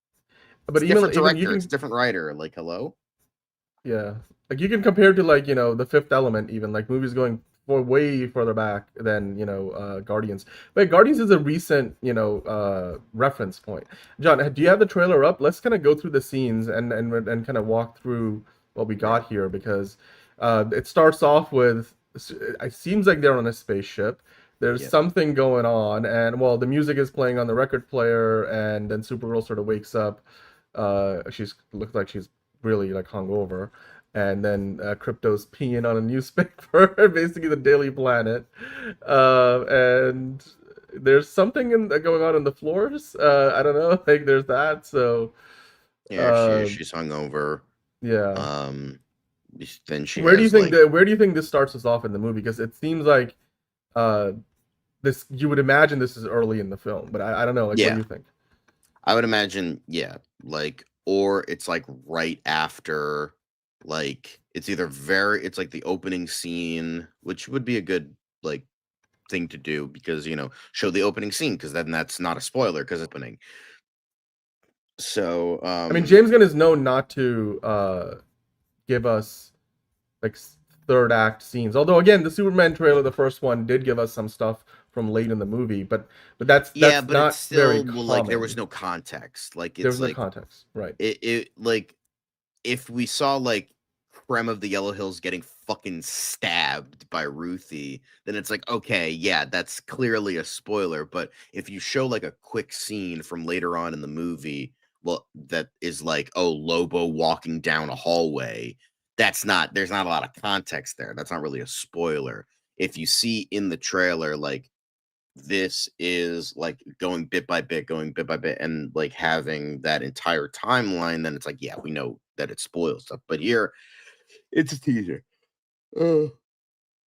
Speaker 3: but
Speaker 1: it's different
Speaker 3: even you
Speaker 1: director, it's
Speaker 3: can,
Speaker 1: different writer. Like, hello?
Speaker 3: yeah, like you can compare to like the Fifth Element, even like movies going for way further back than Guardians. But Guardians is a recent reference point. John, do you have the trailer up? Let's kind of go through the scenes and kind of walk through what we got here because it starts off with it seems like they're on a spaceship. There's
Speaker 1: Yep.
Speaker 3: something going on, and well, the music is playing on the record player, and then Supergirl sort of wakes up. She's looks like she's really like hungover, and then Crypto's peeing on a newspaper, basically the Daily Planet, and there's something going on the floors. I don't know, like there's that. So
Speaker 1: Yeah,
Speaker 3: uh,
Speaker 1: she's hungover.
Speaker 3: yeah,
Speaker 1: Then she
Speaker 3: where do you
Speaker 1: has
Speaker 3: think
Speaker 1: like
Speaker 3: where do you think this starts us off in the movie? Because it seems like uh, this you would imagine this is early in the film, but I don't know. Like, what do
Speaker 1: yeah,
Speaker 3: you think?
Speaker 1: I would imagine like or it's like right after like it's like the opening scene, which would be a good like thing to do because show the opening scene because then that's not a spoiler because it's opening. So
Speaker 3: I mean, James Gunn is known not to give us like third act scenes. Although again, the Superman trailer, the first one, did give us some stuff from late in the movie, but that's
Speaker 1: but it's
Speaker 3: not very
Speaker 1: still like there was
Speaker 3: common.
Speaker 1: no context. Like
Speaker 3: There
Speaker 1: it's
Speaker 3: was no
Speaker 1: like
Speaker 3: context, right?
Speaker 1: it like if we saw like Krem of the Yellow Hills getting fucking stabbed by Ruthie, then it's like, okay, yeah, that's clearly a spoiler. But if you show like a quick scene from later on in the movie, well, that is like, oh, Lobo walking down a hallway, there's not a lot of context there. That's not really a spoiler. If you see in the trailer, like, this is like going bit by bit, and like having that entire timeline, then it's like, yeah, we know that it spoils stuff. But here, it's a teaser.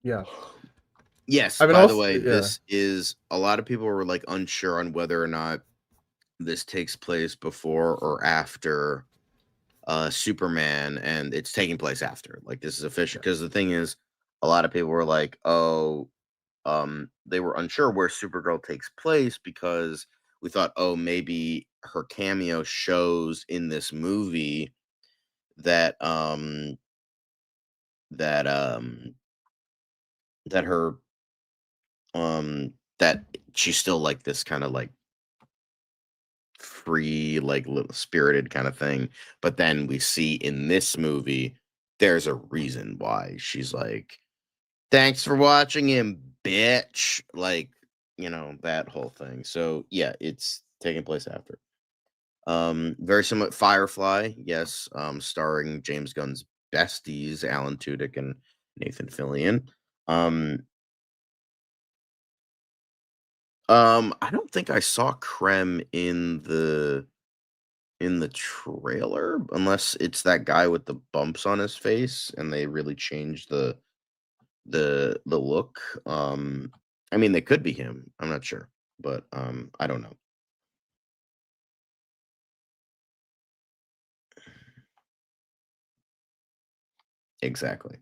Speaker 3: Yeah.
Speaker 1: Yes,
Speaker 3: I mean,
Speaker 1: by the
Speaker 3: also,
Speaker 1: way,
Speaker 3: yeah,
Speaker 1: this is a lot of people were like unsure on whether or not this takes place before or after Superman, and it's taking place after. Like this is official because the thing is, a lot of people were like, oh, they were unsure where Supergirl takes place because we thought, oh, maybe her cameo shows in this movie that that that her that she's still like this kind of like free, like little spirited kind of thing. But then we see in this movie, there's a reason why she's like, thanks for watching him, bitch. Like, that whole thing. So yeah, it's taking place after. Very similar Firefly, yes, starring James Gunn's besties, Alan Tudyk and Nathan Fillion. I don't think I saw Krem in the trailer, unless it's that guy with the bumps on his face and they really changed the look. I mean, they could be him. I'm not sure, but I don't know. Exactly.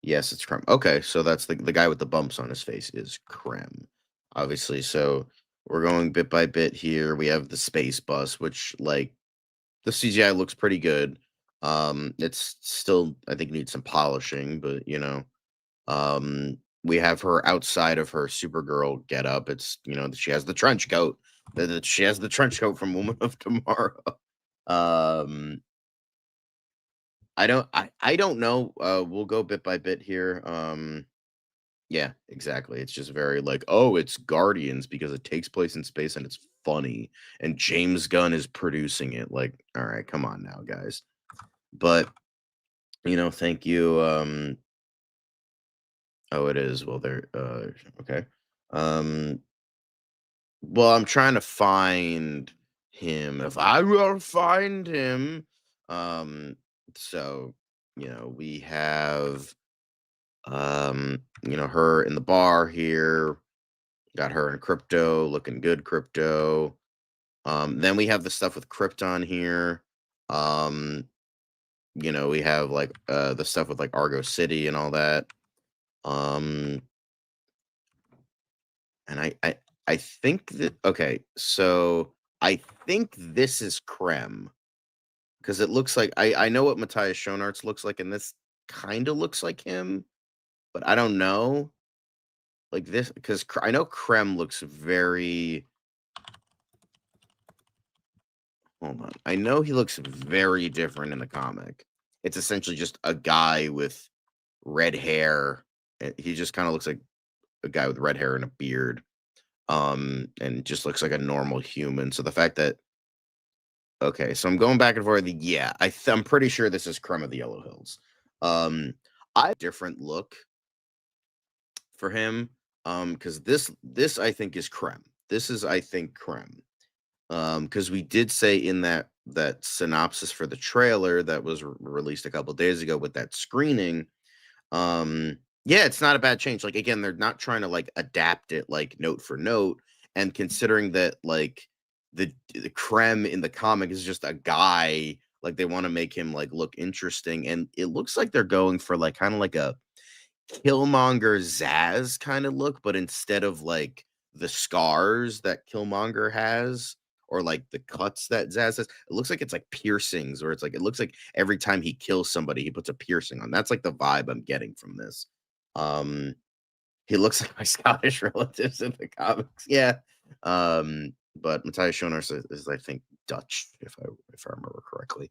Speaker 1: Yes, it's Krem. Okay, so that's the guy with the bumps on his face is Krem, obviously. So we're going bit by bit here. We have the space bus, which like the CGI looks pretty good. It's still, I think, needs some polishing, but you know, we have her outside of her Supergirl getup. It's, you know, she has the trench coat. She has the trench coat from Woman of Tomorrow. I don't know. We'll go bit by bit here. Yeah, exactly. It's just very like, oh, it's Guardians because it takes place in space and it's funny. And James Gunn is producing it. Like, all right, come on now, guys. But you know, thank you. Oh, it is. Well, there. Okay. Well, I'm trying to find him. If I will find him. So you know, we have you know, her in the bar here. Got her in Crypto, looking good, Crypto. Then we have the stuff with Krypton here. You know, we have like the stuff with like Argo City and all that. And I think that okay, so I think this is Krem because it looks like I know what Matthias Schoenaerts looks like, and this kind of looks like him, but I don't know. Like this, because I know Krem looks very. Hold on, I know he looks very different in the comic. It's essentially just a guy with red hair. He just kind of looks like a guy with red hair and a beard, and just looks like a normal human. So the fact that okay, so I'm going back and forth. Yeah, I'm pretty sure this is Krem of the Yellow Hills. I different look for him. Because this I think is Krem. This is I think Krem. Because we did say in that synopsis for the trailer that was released a couple days ago with that screening. Yeah, it's not a bad change. Like again, they're not trying to like adapt it like note for note. And considering that like the Krem in the comic is just a guy, like they want to make him like look interesting, and it looks like they're going for like kind of like a Killmonger Zaz kind of look, but instead of like the scars that Killmonger has or like the cuts that Zaz has, it looks like it's like piercings, or it's like it looks like every time he kills somebody, he puts a piercing on. That's like the vibe I'm getting from this. He looks like my Scottish relatives in the comics, yeah. But Matthias Schoenaerts is I think Dutch, if I remember correctly.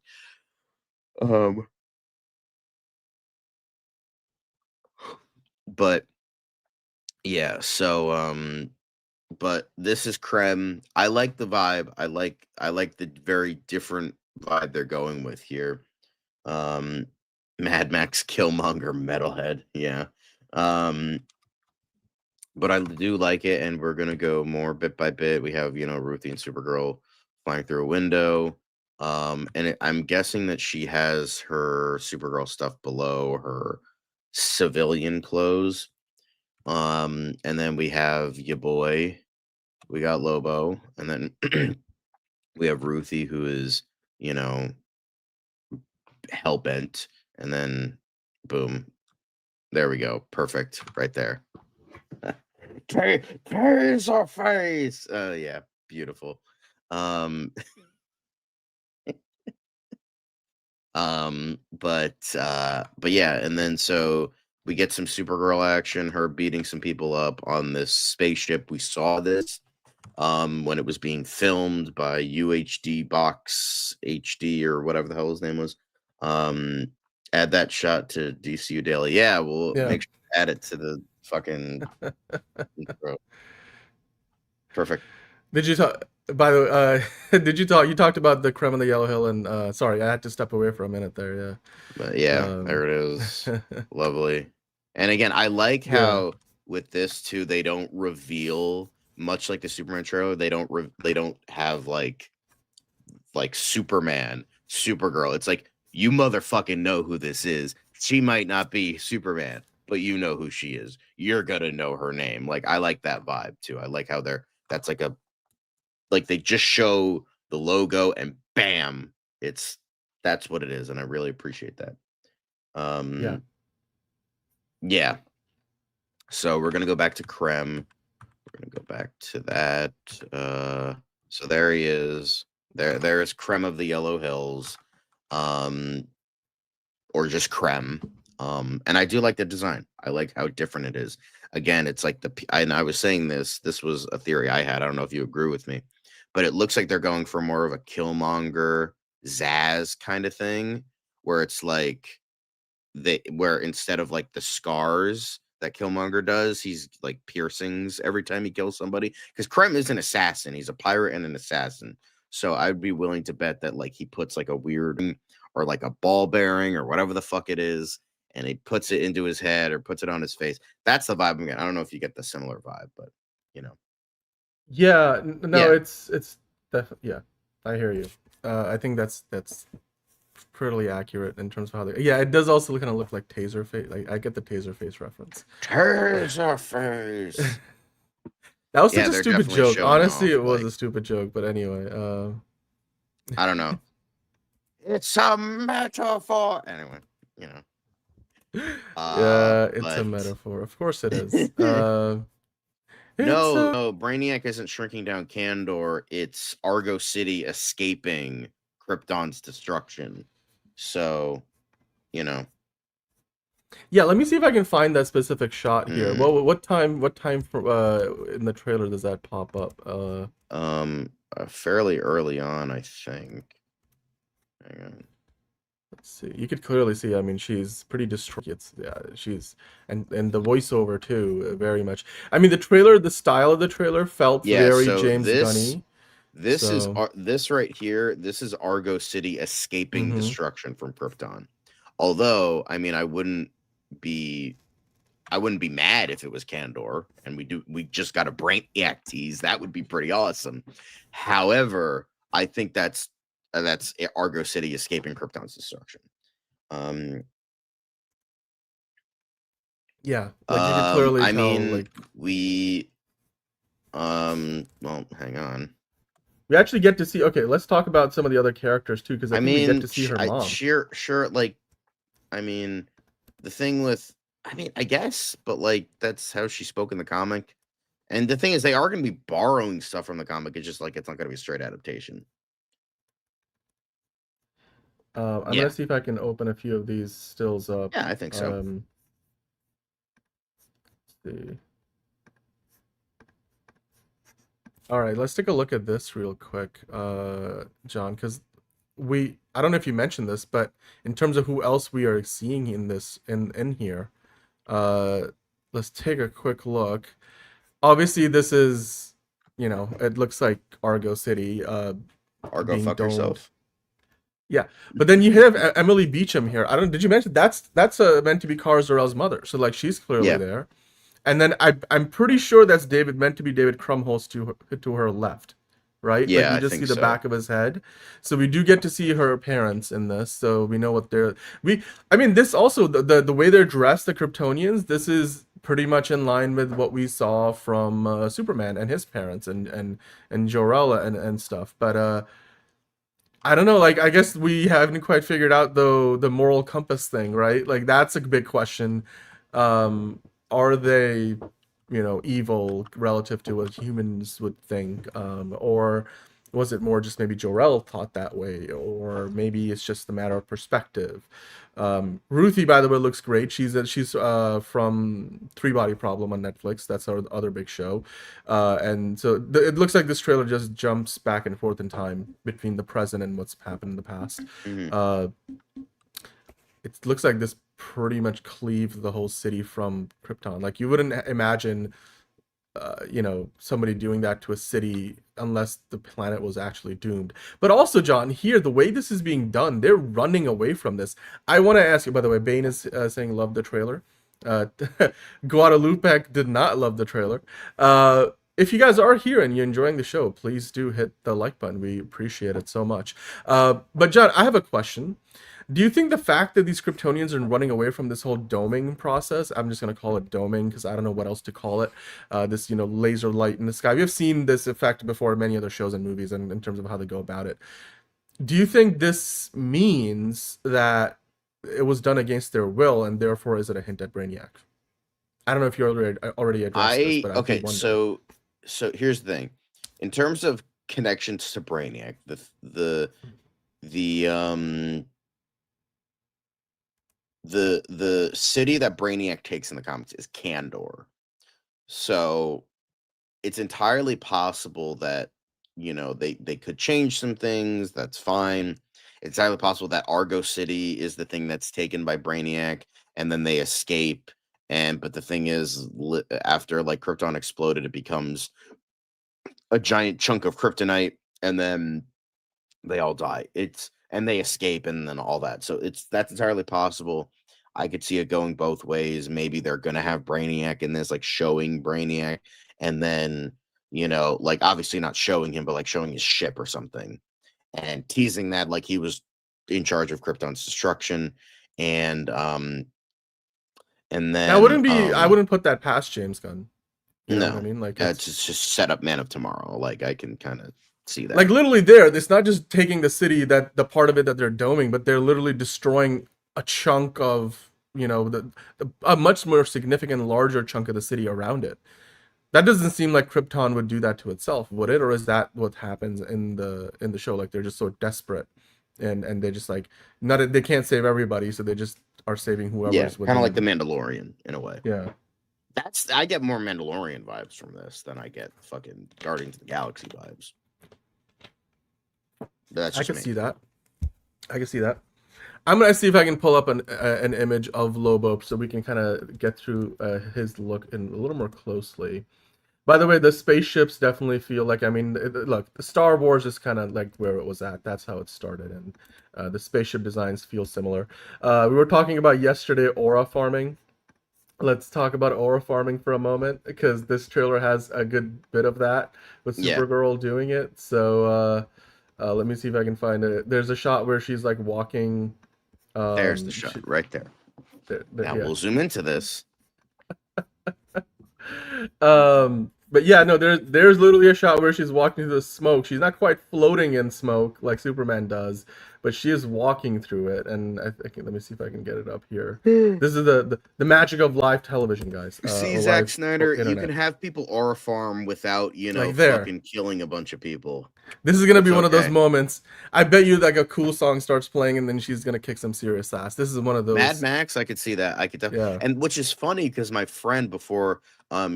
Speaker 1: But yeah, so but this is Krem. I like the vibe. I like the very different vibe they're going with here. Mad Max Killmonger Metalhead. Yeah. But I do like it, and we're gonna go more bit by bit. We have, you know, Ruthie and Supergirl flying through a window. And I'm guessing that she has her Supergirl stuff below her civilian clothes. And then we have your boy. We got Lobo, and then we have Ruthie, who is, you know, hellbent, and then boom, there we go, perfect, right there. Taser face. Yeah, beautiful. But yeah, and then so we get some Supergirl action, her beating some people up on this spaceship. We saw this when it was being filmed by UHD Box HD or whatever the hell his name was. Add that shot to DCU Daily. Yeah, we'll make sure to add it to the fucking intro. Perfect.
Speaker 3: Did you talk? By the way, did you talk? You talked about the Krem of the Yellow Hill, and sorry, I had to step away for a minute there. Yeah,
Speaker 1: but yeah, there it is. Lovely. And again, I like how with this too, they don't reveal much like the Superman trailer. They don't have like Superman, Supergirl. It's like, you motherfucking know who this is. She might not be Superman, but you know who she is. You're gonna know her name. Like, I like that vibe too. I like how that's like they just show the logo and bam, that's what it is, and I really appreciate that. Yeah. So we're gonna go back to Krem. We're gonna go back to that. So there he is. There's Krem of the Yellow Hills, or just Krem. And I do like the design. I like how different it is. Again, it's like and I was saying this was a theory I had. I don't know if you agree with me, but it looks like they're going for more of a Killmonger, Zaz kind of thing, where it's like where instead of like the scars that Killmonger does, he's like piercings every time he kills somebody. Because Krem is an assassin. He's a pirate and an assassin. So I'd be willing to bet that like he puts like a weird or like a ball bearing or whatever the fuck it is, and he puts it into his head or puts it on his face. That's the vibe I'm getting. I don't know if you get the similar vibe, but you know.
Speaker 3: Yeah, no,
Speaker 1: Yeah.
Speaker 3: it's definitely, yeah, I hear you. I think that's pretty accurate in terms of how they. Yeah, it does also kind of look like Taserface. Like I get the Taserface reference.
Speaker 1: Taserface.
Speaker 3: That was
Speaker 1: Yeah,
Speaker 3: such a
Speaker 1: they're
Speaker 3: stupid
Speaker 1: definitely
Speaker 3: joke.
Speaker 1: showing
Speaker 3: Honestly,
Speaker 1: off,
Speaker 3: it was
Speaker 1: like-
Speaker 3: a stupid joke. But anyway,
Speaker 1: I don't know. It's a metaphor. Anyway, you know.
Speaker 3: yeah, it's a
Speaker 1: but-
Speaker 3: metaphor. Of course it is.
Speaker 1: No, Brainiac isn't shrinking down Kandor. It's Argo City escaping Krypton's destruction. So, you know.
Speaker 3: Yeah, let me see if I can find that specific shot here.
Speaker 1: Mm.
Speaker 3: Well, what time in the trailer does that pop up?
Speaker 1: Fairly early on, I think. Hang on.
Speaker 3: Let's see. You could clearly see. I mean, she's pretty distraught. She's and the voiceover too, very much. I mean, the style of the trailer felt very
Speaker 1: so
Speaker 3: James Gunny.
Speaker 1: This is
Speaker 3: So-
Speaker 1: this right here. This is Argo City escaping
Speaker 3: Mhm.
Speaker 1: destruction from Krypton. Although, I mean, I wouldn't be mad if it was Kandor, and we just got a Brainiac tease. That would be pretty awesome. However, I think that's Argo City escaping Krypton's destruction.
Speaker 3: Yeah, like you could clearly
Speaker 1: I
Speaker 3: tell.
Speaker 1: mean,
Speaker 3: Like
Speaker 1: well, hang on.
Speaker 3: we actually get to see. Okay, let's talk about some of the other characters too, because I think we get to see her mom.
Speaker 1: Sure. Like, I mean, the thing with, I guess, but like that's how she spoke in the comic. And the thing is, they are going to be borrowing stuff from the comic. It's just like it's not going to be a straight adaptation.
Speaker 3: I'm
Speaker 1: Yeah.
Speaker 3: gonna see if I can open a few of these stills up.
Speaker 1: Yeah, I think so.
Speaker 3: Let's see. All right, let's take a look at this real quick, John, because I don't know if you mentioned this, but in terms of who else we are seeing in this in here, let's take a quick look. Obviously, this is, it looks like Argo City.
Speaker 1: Argo,
Speaker 3: being
Speaker 1: fuck
Speaker 3: domed.
Speaker 1: yourself.
Speaker 3: Yeah, but then you have Emily Beecham here. Did you mention that's meant to be Kara Zor-El's mother? So like she's clearly there, and then I'm pretty sure that's meant to be David Krumholtz to her left, right?
Speaker 1: Yeah,
Speaker 3: like you
Speaker 1: I
Speaker 3: just
Speaker 1: think
Speaker 3: see the
Speaker 1: so.
Speaker 3: back of his head. So we do get to see her parents in this, so we know what they're. This also the way they're dressed, the Kryptonians. This is pretty much in line with what we saw from Superman and his parents and Jor-El and stuff, but I don't know, like, I guess we haven't quite figured out, though, the moral compass thing, right? Like, that's a big question. Are they, evil relative to what humans would think? Or was it more just maybe Jor-El thought that way? Or maybe it's just a matter of perspective. Ruthie, by the way, looks great. She's from Three Body Problem on Netflix. That's our other big show. And so it looks like this trailer just jumps back and forth in time between the present and what's happened in the past.
Speaker 1: Mhm.
Speaker 3: It looks like this pretty much cleaves the whole city from Krypton. Like, you wouldn't imagine somebody doing that to a city unless the planet was actually doomed. But also, John, here, the way this is being done, they're running away from this. I want to ask you, by the way, Bane is saying love the trailer. Guadalupe did not love the trailer. If you guys are here and you're enjoying the show, please do hit the like button. We appreciate it so much. But John, I have a question. Do you think the fact that these Kryptonians are running away from this whole doming process, I'm just going to call it doming because I don't know what else to call it, this, laser light in the sky. We have seen this effect before in many other shows and movies and in terms of how they go about it. Do you think this means that it was done against their will and therefore is it a hint at Brainiac? I don't know if you already addressed this, but I do
Speaker 1: Okay,
Speaker 3: wonder.
Speaker 1: so here's the thing. In terms of connections to Brainiac, the the city that Brainiac takes in the comics is Kandor. So it's entirely possible that, you know, they could change some things. That's fine. It's entirely possible that Argo City is the thing that's taken by Brainiac, and then they escape. And but the thing is, after like Krypton exploded, it becomes a giant chunk of kryptonite, and then they all die. It's and they escape, and then all that. So that's entirely possible. I could see it going both ways. Maybe they're gonna have Brainiac in this, like showing Brainiac, and then, you know, like obviously not showing him, but like showing his ship or something, and teasing that like he was in charge of Krypton's destruction, and and
Speaker 3: That
Speaker 1: then
Speaker 3: wouldn't be. I wouldn't put that past James Gunn. You know what I
Speaker 1: no,
Speaker 3: mean? Like
Speaker 1: it's just set up Man of Tomorrow. Like I can kind of see that.
Speaker 3: like literally there. It's not just taking the city, that the part of it that they're doming, but they're literally destroying a chunk of, you know, a much more significant, larger chunk of the city around it. That doesn't seem like Krypton would do that to itself, would it? Or is that what happens in the show? Like they're just so desperate, and they just like not they can't save everybody, so they just are saving
Speaker 1: Yeah,
Speaker 3: whoever's
Speaker 1: kind of like the
Speaker 3: within.
Speaker 1: Mandalorian in a way.
Speaker 3: Yeah,
Speaker 1: I get more Mandalorian vibes from this than I get fucking Guardians of the Galaxy vibes. But that's
Speaker 3: I
Speaker 1: just
Speaker 3: can
Speaker 1: me.
Speaker 3: see that. I can see that. I'm gonna see if I can pull up an image of Lobo so we can kind of get through his look in a little more closely. By the way, the spaceships definitely feel like, I mean, look, the Star Wars is kind of like where it was at. That's how it started, and the spaceship designs feel similar. We were talking about yesterday aura farming. Let's talk about aura farming for a moment, because this trailer has a good bit of that with
Speaker 1: Yeah.
Speaker 3: Supergirl doing it. So let me see if I can find it. There's a shot where she's like walking.
Speaker 1: There's the shot right there. Now
Speaker 3: Yeah.
Speaker 1: we'll zoom into this.
Speaker 3: But yeah, no, there's literally a shot where she's walking through the smoke. She's not quite floating in smoke like Superman does, but she is walking through it. And I think, let me see if I can get it up here. This is the magic of live television, guys.
Speaker 1: See,
Speaker 3: or
Speaker 1: Zack
Speaker 3: live
Speaker 1: Snyder, you
Speaker 3: internet.
Speaker 1: can have people aura farm without, you know,
Speaker 3: Like there.
Speaker 1: fucking killing a bunch of people.
Speaker 3: This is gonna be
Speaker 1: It's
Speaker 3: one of those
Speaker 1: okay.
Speaker 3: moments. I bet you like a cool song starts playing and then she's gonna kick some serious ass. This is one of those.
Speaker 1: Mad Max, I could see that. I could definitely,
Speaker 3: Yeah.
Speaker 1: and which is funny because my friend before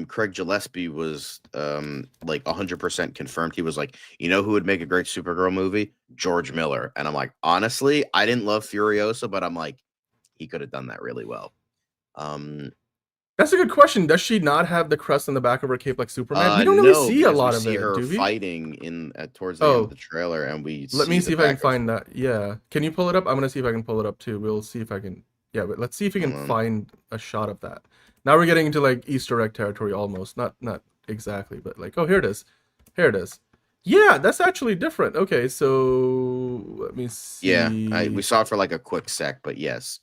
Speaker 1: Craig Gillespie was like 100% confirmed, he was like, you know who would make a great Supergirl movie? George Miller. And I'm like, honestly, I didn't love Furiosa, but I'm like, he could have done that really well.
Speaker 3: That's a good question. Does she not have the crest on the back of her cape like Superman? We don't really see a lot of it,
Speaker 1: her
Speaker 3: do we?
Speaker 1: fighting towards the end of the trailer, and we
Speaker 3: let me see if I can
Speaker 1: back of-
Speaker 3: find that. Yeah, can you pull it up? I'm gonna see if I can pull it up too. We'll see if I can. Yeah, but let's see if we can find a shot of that. Now we're getting into like Easter egg territory almost. Not exactly, but like, oh, here it is. Here it is. Yeah, that's actually different. Okay, so let me see.
Speaker 1: Yeah, we saw it for like a quick sec, but yes.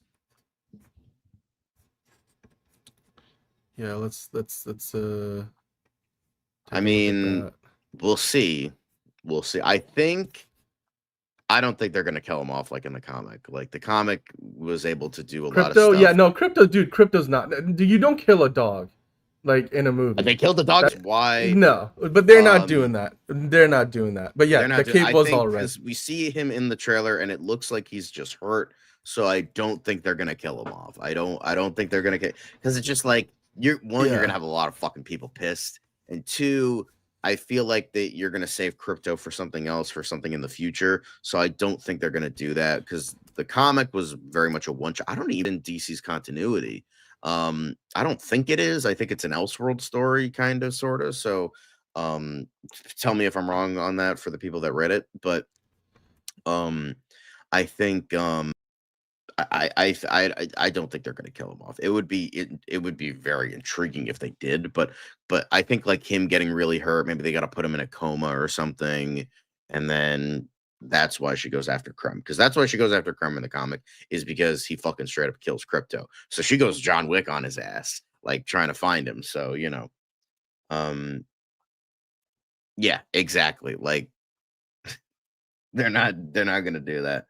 Speaker 3: Yeah, let's
Speaker 1: I mean, we'll see. We'll see. I don't think they're gonna kill him off like in the comic. Like the comic was able to do a lot of stuff.
Speaker 3: Yeah, no, Crypto's not. You don't kill a dog like in a movie.
Speaker 1: They killed the dogs. Why?
Speaker 3: No, but they're not doing that. They're not doing that. But yeah, the cape was all red.
Speaker 1: We see him in the trailer, and it looks like he's just hurt. So I don't think they're gonna kill him off. I don't think they're gonna get, because it's just like you're gonna have a lot of fucking people pissed, and two, I feel like that you're gonna save Crypto for something else, for something in the future. So I don't think they're gonna do that, because the comic was very much a one shot. I don't even DC's continuity. I don't think it is. I think it's an Elseworld story, kind of, sort of. So tell me if I'm wrong on that for the people that read it, but I think I don't think they're going to kill him off. It would be very intriguing if they did, but I think like him getting really hurt, maybe they got to put him in a coma or something, and then that's why she goes after Krem. Because that's why she goes after Krem in the comic, is because he fucking straight up kills Crypto. So she goes John Wick on his ass, like trying to find him. So, you know, yeah, exactly. Like they're not going to do that.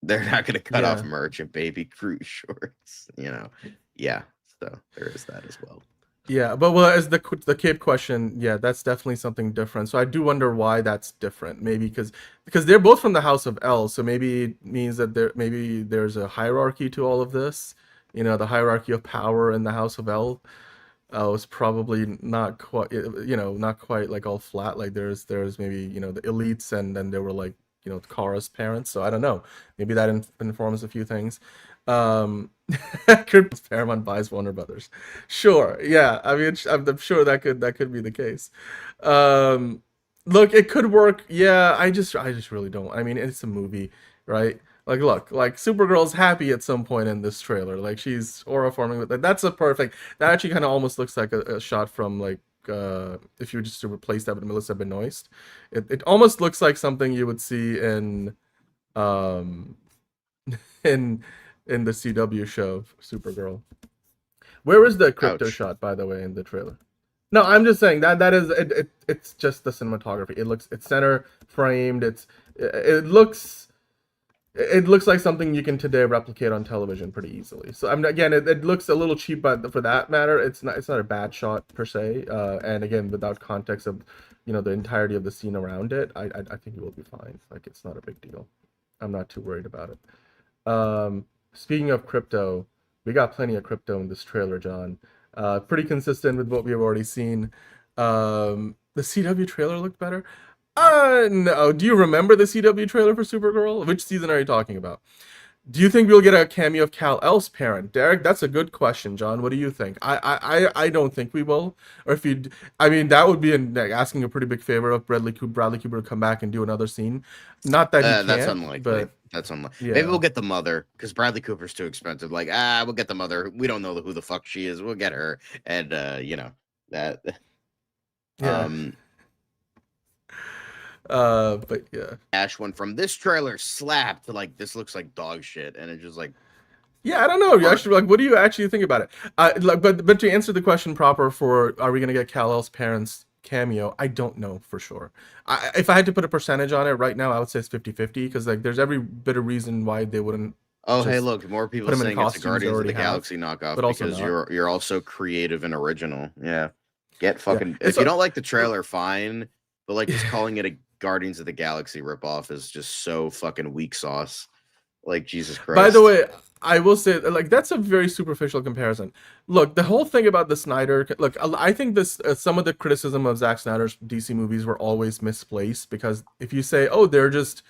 Speaker 1: They're not going to cut
Speaker 3: Yeah.
Speaker 1: off merchant baby cruise shorts, Yeah, so there is that as well.
Speaker 3: Yeah, but well, as the Cape question, yeah, that's definitely something different. So I do wonder why that's different. Maybe because they're both from the House of L, so maybe it means that there's a hierarchy to all of this. The hierarchy of power in the House of L was probably not quite, not quite like all flat. Like there's maybe the elites, and then there were like Kara's parents. So I don't know. Maybe that informs a few things. Paramount buys Warner Brothers. Sure, yeah. I mean, I'm sure that could be the case. Look, it could work. Yeah, I just really don't. I mean, it's a movie, right? Like, look, like Supergirl's happy at some point in this trailer. Like she's aura forming with that. That's a perfect. That actually kind of almost looks like a shot from like if you were just to replace that with Melissa Benoist. It almost looks like something you would see in in the CW show Supergirl. Where is the crypto
Speaker 1: Ouch.
Speaker 3: shot, by the way, in the trailer? No, I'm just saying that is it's just the cinematography. It's center framed. It looks like something you can today replicate on television pretty easily. So again, it looks a little cheap, but for that matter, it's not a bad shot per se. And again, without context of the entirety of the scene around it, I think it will be fine. Like it's not a big deal. I'm not too worried about it. Speaking of crypto, we got plenty of crypto in this trailer, John. Pretty consistent with what we've already seen. The CW trailer looked better. No. Do you remember the CW trailer for Supergirl? Which season are you talking about? Do you think we'll get a cameo of Kal-El's parent? Derek, that's a good question, John. What do you think? I don't think we will. Or if you, I mean, that would be asking a pretty big favor of Bradley Cooper to come back and do another scene. Not that he can't,
Speaker 1: that's unlikely.
Speaker 3: but
Speaker 1: That's unlikely.
Speaker 3: yeah.
Speaker 1: Maybe we'll get the mother because Bradley Cooper's too expensive. Like, we'll get the mother. We don't know who the fuck she is. We'll get her, and that.
Speaker 3: Yeah. But yeah.
Speaker 1: Ash went from this trailer slap to like this looks like dog shit, and it's just like.
Speaker 3: Yeah, I don't know. You actually like, what do you actually think about it? But to answer the question proper for, are we gonna get Kal-El's parents cameo? I don't know for sure. If I had to put a percentage on it right now, I would say it's 50-50 because like there's every bit of reason why they wouldn't.
Speaker 1: Oh, hey, look, more people
Speaker 3: put 'em in
Speaker 1: saying it's a
Speaker 3: costumes
Speaker 1: Guardians of
Speaker 3: already
Speaker 1: the
Speaker 3: have,
Speaker 1: Galaxy knockoff
Speaker 3: but also
Speaker 1: because
Speaker 3: not.
Speaker 1: you're also creative and original. Yeah, get fucking.
Speaker 3: Yeah.
Speaker 1: If you don't like the trailer, fine, but like just calling it a Guardians of the Galaxy ripoff is just so fucking weak sauce. Like Jesus Christ.
Speaker 3: By the way, I will say like that's a very superficial comparison. Look, the whole thing about the Snyder, look, I think this some of the criticism of Zack Snyder's DC movies were always misplaced because if you say, oh, they're just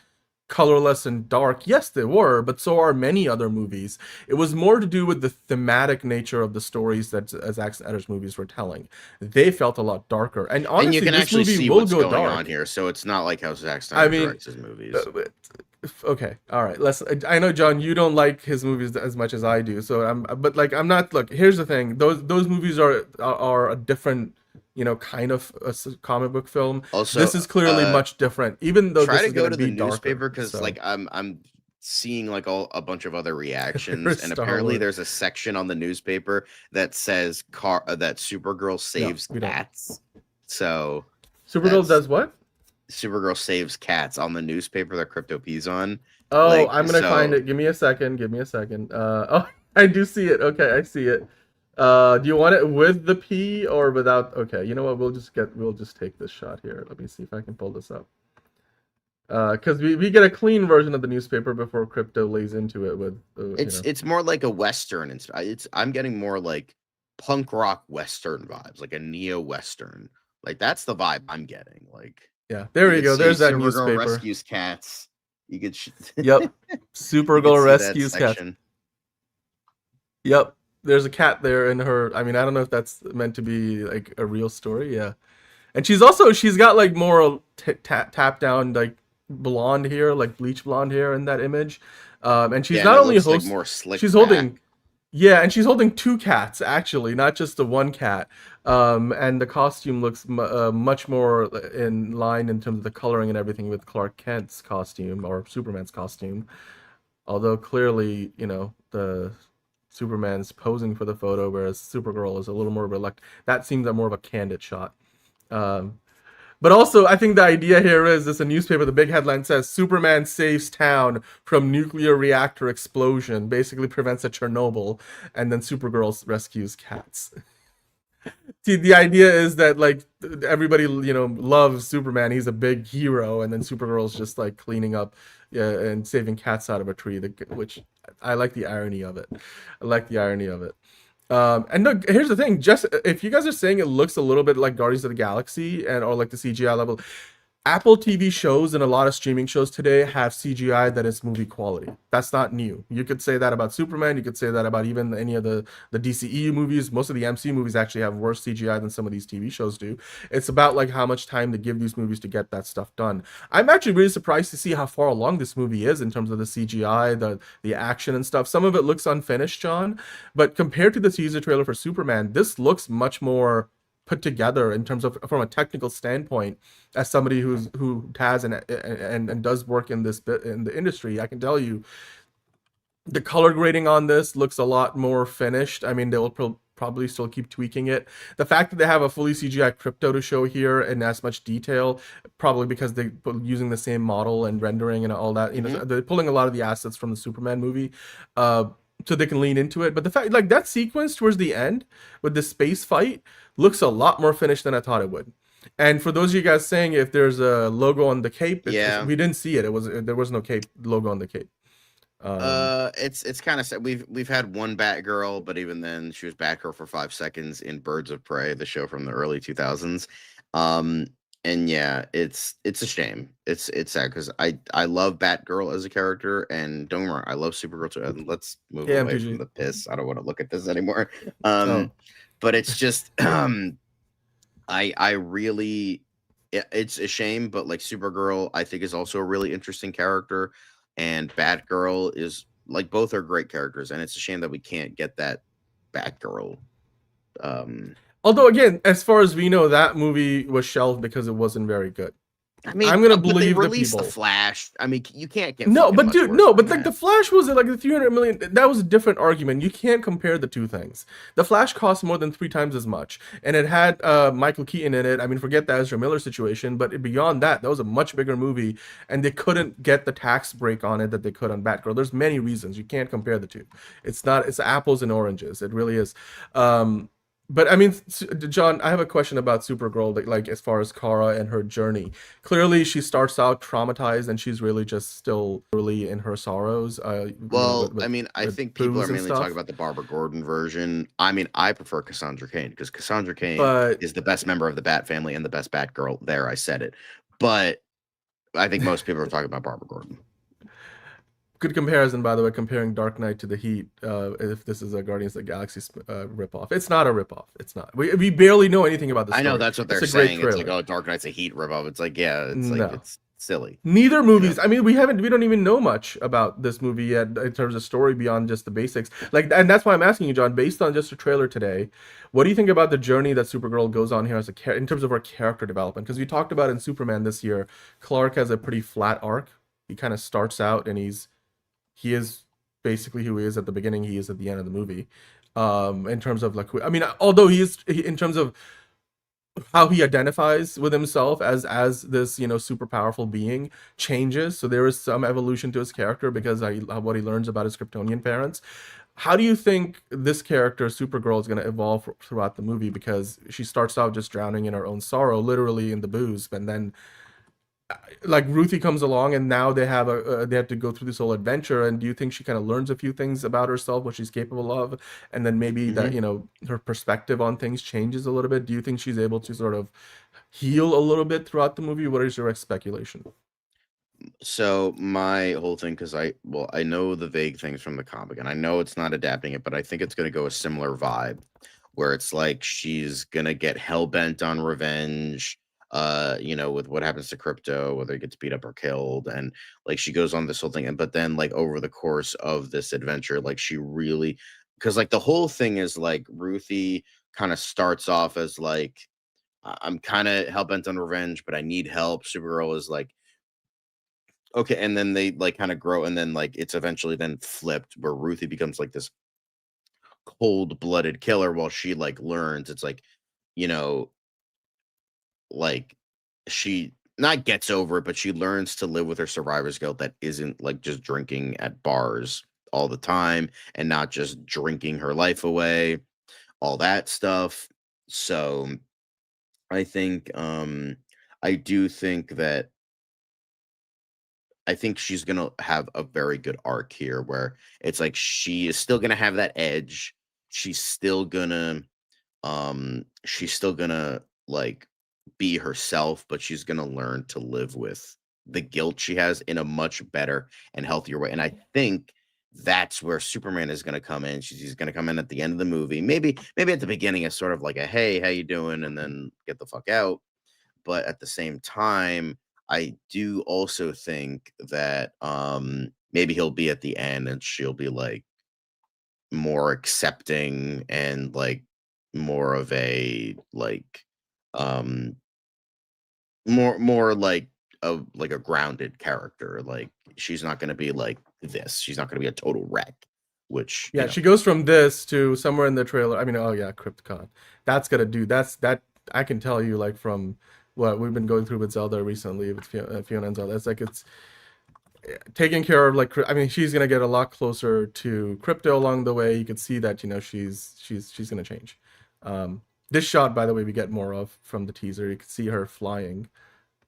Speaker 3: colorless and dark, yes, they were, but so are many other movies. It was more to do with the thematic nature of the stories that Zack Snyder's movies were telling. They felt a lot darker, and honestly,
Speaker 1: and you can
Speaker 3: this
Speaker 1: actually
Speaker 3: movie
Speaker 1: see
Speaker 3: will
Speaker 1: what's
Speaker 3: go
Speaker 1: going
Speaker 3: dark
Speaker 1: on here, so it's not like how Zack Snyder directs his movies.
Speaker 3: Okay, all right. I know, John, you don't like his movies as much as I do, so but like I'm not. Look, here's the thing: those movies are a different, kind of a comic book film.
Speaker 1: Also,
Speaker 3: this is clearly much different, even though
Speaker 1: try
Speaker 3: this
Speaker 1: to
Speaker 3: is
Speaker 1: go
Speaker 3: gonna
Speaker 1: to
Speaker 3: be
Speaker 1: the
Speaker 3: darker,
Speaker 1: newspaper because
Speaker 3: so.
Speaker 1: like I'm seeing like a bunch of other reactions, and apparently there's a section on the newspaper that says that Supergirl saves cats. So
Speaker 3: Supergirl does what?
Speaker 1: Supergirl saves cats on the newspaper that Crypto P's on.
Speaker 3: Oh,
Speaker 1: like,
Speaker 3: I'm gonna find it. Give me a second. Oh, I do see it. Okay, I see it. Do you want it with the P or without? Okay, you know what? We'll just take this shot here. Let me see if I can pull this up. Because we get a clean version of the newspaper before Crypto lays into it with.
Speaker 1: It's more like a Western. I'm getting more like punk rock Western vibes, like a neo Western. Like that's the vibe I'm getting. Like.
Speaker 3: Yeah, there you go. There's that
Speaker 1: Supergirl
Speaker 3: newspaper.
Speaker 1: rescues cats. You could.
Speaker 3: Yep. Supergirl rescues cats. Yep. There's a cat there in her. I mean, I don't know if that's meant to be like a real story. Yeah. And she's got like more tap down like blonde hair, like bleach blonde hair in that image. And she's not only
Speaker 1: like more slick.
Speaker 3: She's holding. Yeah, and she's holding two cats actually, not just the one cat. And the costume looks much more in line in terms of the coloring and everything with Clark Kent's costume or Superman's costume. Although clearly, the Superman's posing for the photo, whereas Supergirl is a little more reluctant. That seems more of a candid shot. But also, I think the idea here is this: a newspaper, the big headline says Superman saves town from nuclear reactor explosion, basically prevents a Chernobyl, and then Supergirl rescues cats. See, the idea is that like everybody, loves Superman. He's a big hero, and then Supergirl's just like cleaning up, and saving cats out of a tree. Which I like the irony of it. I like the irony of it. And look, here's the thing: just if you guys are saying it looks a little bit like Guardians of the Galaxy or like the CGI level, Apple TV shows and a lot of streaming shows today have CGI that is movie quality. That's not new. You could say that about Superman. You could say that about even any of the DCEU movies. Most of the MCU movies actually have worse CGI than some of these TV shows do. It's about like how much time to give these movies to get that stuff done. I'm actually really surprised to see how far along this movie is in terms of the CGI, the action and stuff. Some of it looks unfinished, John, but compared to the teaser trailer for Superman, this looks much more put together in terms of from a technical standpoint. As somebody who has and does work in the industry, I can tell you the color grading on this looks a lot more finished. I mean, they'll probably still keep tweaking it. The fact that they have a fully CGI crypto to show here in as much detail, probably because they're using the same model and rendering and all that. They're pulling a lot of the assets from the Superman movie. So they can lean into it. But the fact, like, that sequence towards the end with the space fight looks a lot more finished than I thought it would. And for those of you guys saying if there's a logo on the cape, we didn't see it. There was no cape logo on the cape.
Speaker 1: It's kind of sad. We've had one Batgirl, but even then, she was Batgirl for 5 seconds in Birds of Prey, the show from the early 2000s. And yeah, it's a shame. It's sad because I love Batgirl as a character, and don't get me wrong, I love Supergirl too. And let's move away from the piss. I don't want to look at this anymore. But it's just I really, it's a shame. But like Supergirl, I think is also a really interesting character, and Batgirl is like, both are great characters, and it's a shame that we can't get that Batgirl.
Speaker 3: Although, again, as far as we know, that movie was shelved because it wasn't very good.
Speaker 1: I mean,
Speaker 3: I'm gonna believe
Speaker 1: they
Speaker 3: the
Speaker 1: released
Speaker 3: people.
Speaker 1: The Flash. I mean, you can't get
Speaker 3: no, but dude, no, but like
Speaker 1: that.
Speaker 3: the Flash was like the 300 million. That was a different argument. You can't compare the two things. The Flash cost more than 3 times as much, and it had Michael Keaton in it. I mean, forget the Ezra Miller situation, but beyond that, that was a much bigger movie, and they couldn't get the tax break on it that they could on Batgirl. There's many reasons you can't compare the two. It's apples and oranges. It really is. But I mean, John, I have a question about Supergirl, like as far as Kara and her journey. Clearly, she starts out traumatized, and she's really just still early in her sorrows.
Speaker 1: I mean, I think people are mainly talking about the Barbara Gordon version. I mean, I prefer Cassandra Cain because Cassandra Cain is the best member of the Bat family and the best Batgirl. There, I said it. But I think most people are talking about Barbara Gordon.
Speaker 3: Good comparison, by the way, comparing Dark Knight to The Heat. If this is a Guardians of the Galaxy ripoff, it's not a ripoff. It's not. We barely know anything about this.
Speaker 1: I know that's what they're saying. It's like, oh, Dark Knight's a Heat ripoff. It's like, yeah, it's silly.
Speaker 3: Neither movies. I mean, we don't even know much about this movie yet in terms of story beyond just the basics. Like, and that's why I'm asking you, John, based on just a trailer today, what do you think about the journey that Supergirl goes on here as in terms of her character development? Because we talked about in Superman this year, Clark has a pretty flat arc. He kind of starts out and he is basically who he is at the beginning, he is at the end of the movie. In terms of like, I mean, although in terms of how he identifies with himself as this, super powerful being changes. So there is some evolution to his character because what he learns about his Kryptonian parents. How do you think this character, Supergirl, is going to evolve throughout the movie? Because she starts out just drowning in her own sorrow, literally in the booze, and then like Ruthie comes along and now they have to go through this whole adventure. And do you think she kind of learns a few things about herself, what she's capable of, and then maybe that her perspective on things changes a little bit? Do you think she's able to sort of heal a little bit throughout the movie? What is your speculation?
Speaker 1: So my whole thing, because I know the vague things from the comic, and I know it's not adapting it, but I think it's going to go a similar vibe where it's like she's gonna get hell-bent on revenge, with what happens to Crypto, whether he gets beat up or killed, and like she goes on this whole thing, but then like over the course of this adventure, like she really, because like the whole thing is like Ruthie kind of starts off as like, I'm kind of hell-bent on revenge, but I need help. Supergirl is like, okay, and then they like kind of grow, and then like it's eventually then flipped where Ruthie becomes like this cold-blooded killer while she like learns it's like, like she not gets over it, but she learns to live with her survivor's guilt that isn't like just drinking at bars all the time and not just drinking her life away, all that stuff. So I think I do think that I think she's gonna have a very good arc here where it's like she is still gonna have that edge. She's still gonna like be herself, but she's gonna learn to live with the guilt she has in a much better and healthier way. And I think that's where Superman is gonna come in. He's gonna come in at the end of the movie. Maybe at the beginning as sort of like a hey, how you doing? And then get the fuck out. But at the same time, I do also think that maybe he'll be at the end and she'll be like more accepting and like more of a like um more like a grounded character. Like she's not gonna be like this. She's not gonna be a total wreck. Which
Speaker 3: Yeah, she goes from this to somewhere in the trailer. I mean, oh yeah, Krypton. That I can tell you like from what we've been going through with Zelda recently with Fiona and Zelda. It's like it's taking care of like I mean she's gonna get a lot closer to crypto along the way. You could see that she's gonna change. This shot, by the way, we get more of from the teaser. You can see her flying.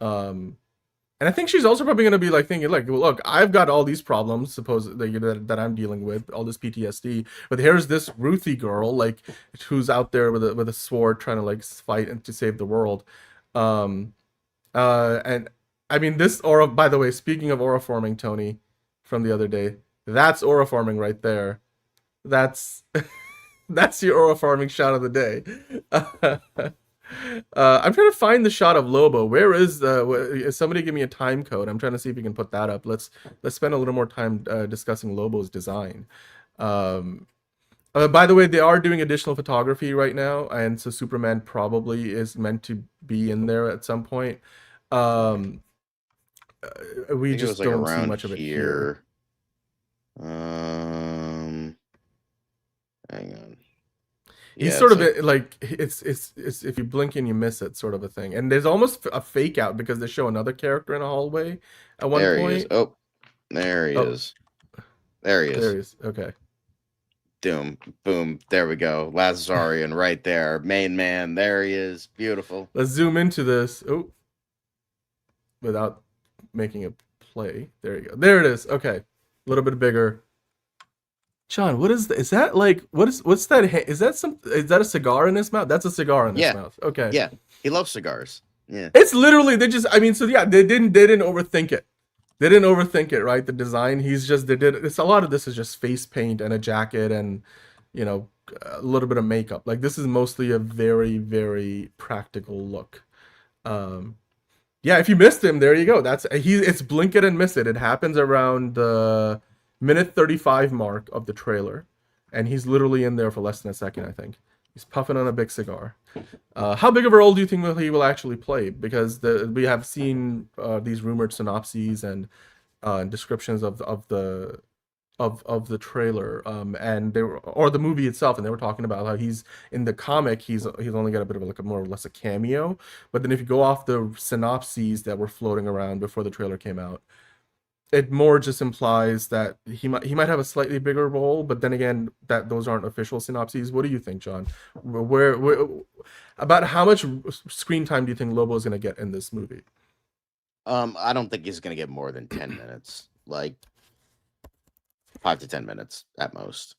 Speaker 3: And I think she's also probably gonna be like thinking like, look, I've got all these problems supposedly that I'm dealing with, all this PTSD, but here's this Ruthie girl like who's out there with a sword trying to like fight and to save the world. And I mean this aura, by the way, speaking of aura forming, Tony, from the other day, that's aura forming right there. That's that's your aura farming shot of the day. I'm trying to find the shot of Lobo. Where is somebody give me a time code? I'm trying to see if we can put that up. Let's spend a little more time discussing Lobo's design. By the way, they are doing additional photography right now, and so Superman probably is meant to be in there at some point. We just
Speaker 1: like
Speaker 3: don't see much of it here.
Speaker 1: Hang on.
Speaker 3: He's sort of like it's if you blink and you miss it sort of a thing. And there's almost a fake out because they show another character in a hallway at one point.
Speaker 1: He is. Oh, there he is. There he is.
Speaker 3: There he is. Okay.
Speaker 1: Boom. There we go. Lazarian right there. Main man. There he is. Beautiful.
Speaker 3: Let's zoom into this. Oh. Without making a play. There you go. There it is. Okay. A little bit bigger. John, what is that like? What's that? Is that a cigar in his mouth? That's a cigar in his mouth. Okay.
Speaker 1: Yeah, he loves cigars. Yeah.
Speaker 3: It's literally they didn't overthink it. They didn't overthink it, right? The design. It's a lot of this is just face paint and a jacket and a little bit of makeup. Like this is mostly a very, very practical look. Yeah, if you missed him, there you go. It's blink it and miss it. It happens around the minute 35 mark of the trailer, and he's literally in there for less than a second. I think he's puffing on a big cigar. How big of a role do you think he will actually play? Because we have seen these rumored synopses and descriptions of the trailer and or the movie itself, and they were talking about how he's in the comic he's only got a bit of like a more or less a cameo, but then if you go off the synopses that were floating around before the trailer came out, it more just implies that he might have a slightly bigger role, but then again, that those aren't official synopses. What do you think, John? Where about how much screen time do you think Lobo is going to get in this movie?
Speaker 1: I don't think he's going to get more than 10 minutes, like 5 to 10 minutes at most.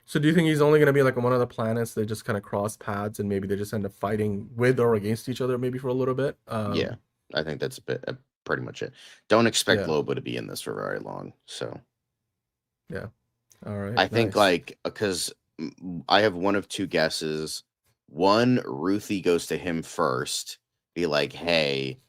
Speaker 3: So do you think he's only going to be like on one of the planets? They just kind of cross paths and maybe they just end up fighting with or against each other maybe for a little bit?
Speaker 1: Yeah, I think that's pretty much it. Don't expect Lobo to be in this for very long. So
Speaker 3: yeah, all right.
Speaker 1: I think like because I have one of two guesses. One, Ruthie goes to him first, be like, "Hey,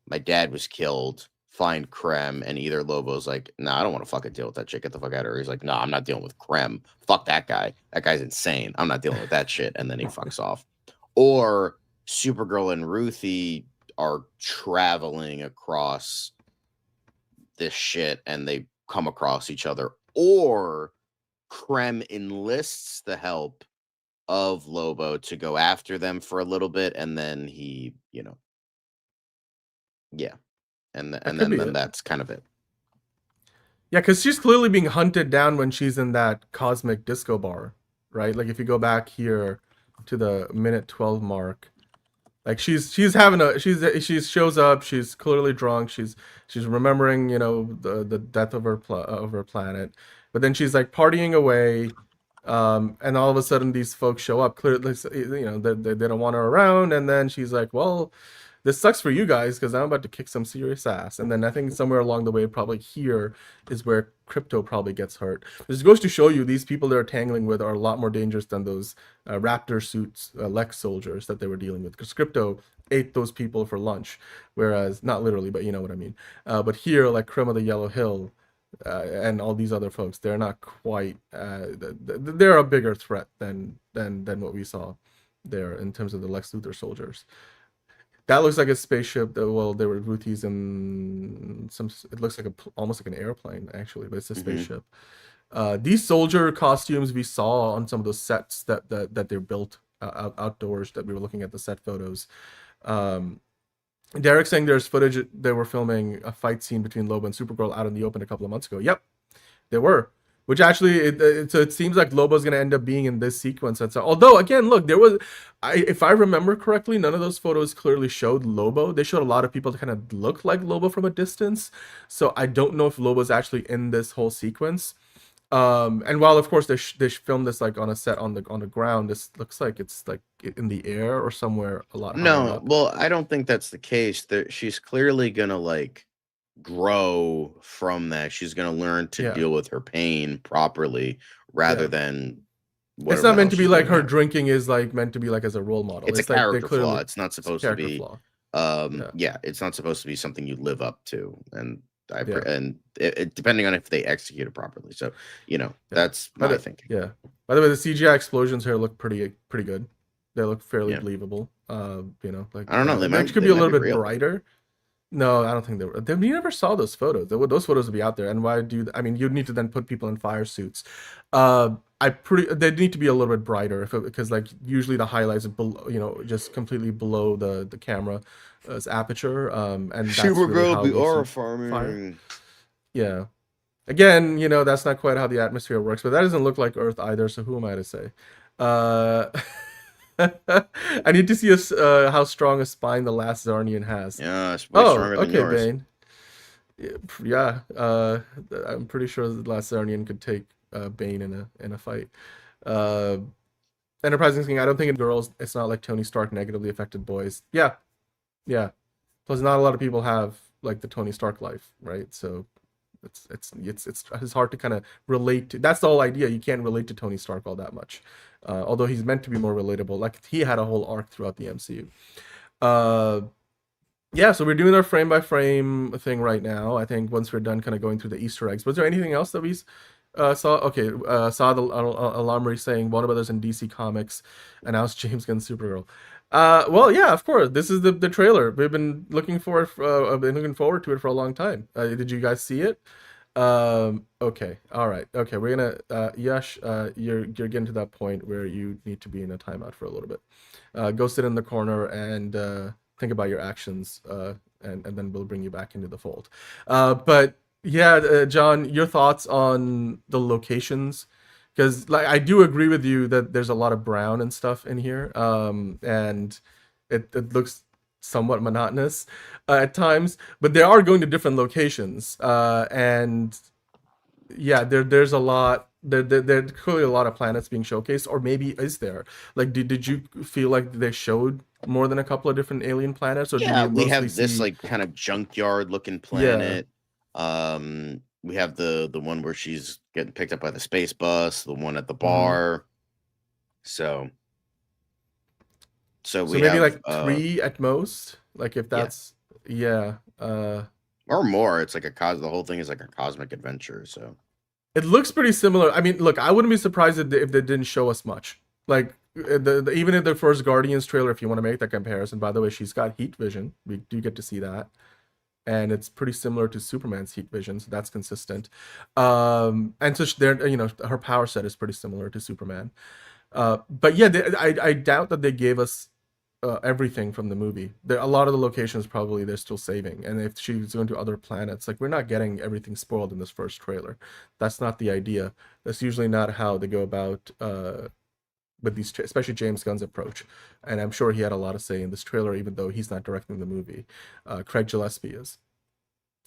Speaker 1: my dad was killed. Find Krem." And either Lobo's like, "Nah, I don't want to fucking deal with that shit. Get the fuck out of here." He's like, "Nah, I'm not dealing with Krem. Fuck that guy. That guy's insane. I'm not dealing with that shit." And then he fucks off. Or Supergirl and Ruthie are traveling across this shit and they come across each other, or Krem enlists the help of Lobo to go after them for a little bit, and then he Yeah, and
Speaker 3: That could be
Speaker 1: then
Speaker 3: it.
Speaker 1: that's kind of it.
Speaker 3: Yeah, because she's clearly being hunted down when she's in that cosmic disco bar, right? Like if you go back here to the minute 12 mark, like she's having a she shows up, she's clearly drunk, she's remembering, you know, the death of her planet, but then she's like partying away, and all of a sudden these folks show up, clearly, you know, they don't want her around, and then she's like, well, this sucks for you guys because I'm about to kick some serious ass. And then I think somewhere along the way, probably here is where Crypto probably gets hurt. This goes to show you these people they're tangling with are a lot more dangerous than those Raptor suits, Lex soldiers that they were dealing with. Because Crypto ate those people for lunch, whereas not literally, but you know what I mean. But here, like Crim of the Yellow Hill, and all these other folks, they're not quite. They're a bigger threat than what we saw there in terms of the Lex Luthor soldiers. That looks like a spaceship. Well, there were Ruthis and some. It looks like almost like an airplane, actually, but it's a spaceship. These soldier costumes we saw on some of those sets that they're built outdoors that we were looking at the set photos. Derek saying there's footage they were filming a fight scene between Lobo and Supergirl out in the open a couple of months ago. Yep, there were. Which actually, it seems like Lobo's going to end up being in this sequence. Although, again, look, there was, if I remember correctly, none of those photos clearly showed Lobo. They showed a lot of people that kind of look like Lobo from a distance. So I don't know if Lobo's actually in this whole sequence. And while, of course, they filmed this like on a set on the ground, this looks like it's like in the air or somewhere a lot higher up.
Speaker 1: Well, I don't think that's the case. She's clearly going to like grow from that. She's going to learn to deal with her pain properly rather than
Speaker 3: it's not meant to be like her drinking is like meant to be like as a role model.
Speaker 1: It's a
Speaker 3: like
Speaker 1: character flaw. It's not supposed to be
Speaker 3: flaw.
Speaker 1: It's not supposed to be something you live up to, and it depending on if they execute it properly. So you know, that's my thinking.
Speaker 3: By the way, the CGI explosions here look pretty good. They look fairly believable. You know, like
Speaker 1: I don't know,
Speaker 3: they could be a little bit brighter. No, I don't think they were. You never saw those photos. Those photos would be out there. And why do? I mean, you'd need to then put people in fire suits. They need to be a little bit brighter because like usually the highlights are below, you know, just completely below the camera's aperture. And that's
Speaker 1: Supergirl
Speaker 3: really
Speaker 1: be horrifying.
Speaker 3: Yeah. Again, you know, that's not quite how the atmosphere works, but that doesn't look like Earth either. So who am I to say? I need to see how strong a spine the last Zarnian has.
Speaker 1: Yeah, it's way stronger than yours.
Speaker 3: Bane. Yeah, I'm pretty sure the last Zarnian could take Bane in a fight. Enterprising thing, I don't think in girls, it's not like Tony Stark negatively affected boys. Yeah. Plus, not a lot of people have like the Tony Stark life, right? So it's hard to kind of relate to. That's the whole idea. You can't relate to Tony Stark all that much, although he's meant to be more relatable. Like he had a whole arc throughout the MCU. So we're doing our frame by frame thing right now. I think once we're done kind of going through the Easter eggs. Was there anything else that we saw? Okay, saw the Alarmory saying Warner Brothers and DC Comics announced James Gunn's Supergirl. Well, yeah, of course. This is the trailer. We've been looking forward to it for a long time. Did you guys see it? Okay, all right. Okay, we're gonna Yash, you're getting to that point where you need to be in a timeout for a little bit. Go sit in the corner and think about your actions, and then we'll bring you back into the fold. But yeah, John, your thoughts on the locations? Because like I do agree with you that there's a lot of brown and stuff in here, and it looks somewhat monotonous at times, but they are going to different locations, and yeah, there's a lot. There's clearly a lot of planets being showcased, or maybe is there? Like, did you feel like they showed more than a couple of different alien planets? Or
Speaker 1: we have this like kind of junkyard looking planet. We have the one where she's getting picked up by the space bus, the one at the bar. So we
Speaker 3: maybe
Speaker 1: have,
Speaker 3: like 3 at most. Like if that's
Speaker 1: or more. It's like the whole thing is like a cosmic adventure. So
Speaker 3: it looks pretty similar. I mean, look, I wouldn't be surprised if they didn't show us much. Like even in the first Guardians trailer, if you want to make that comparison. By the way, she's got heat vision. We do get to see that. And it's pretty similar to Superman's heat vision, so that's consistent. And so her power set is pretty similar to Superman. But yeah, I doubt that they gave us everything from the movie. A lot of the locations probably they're still saving, and if she's going to other planets, like we're not getting everything spoiled in this first trailer. That's not the idea. That's usually not how they go about with these, especially James Gunn's approach. And I'm sure he had a lot of say in this trailer, even though he's not directing the movie. Craig Gillespie is.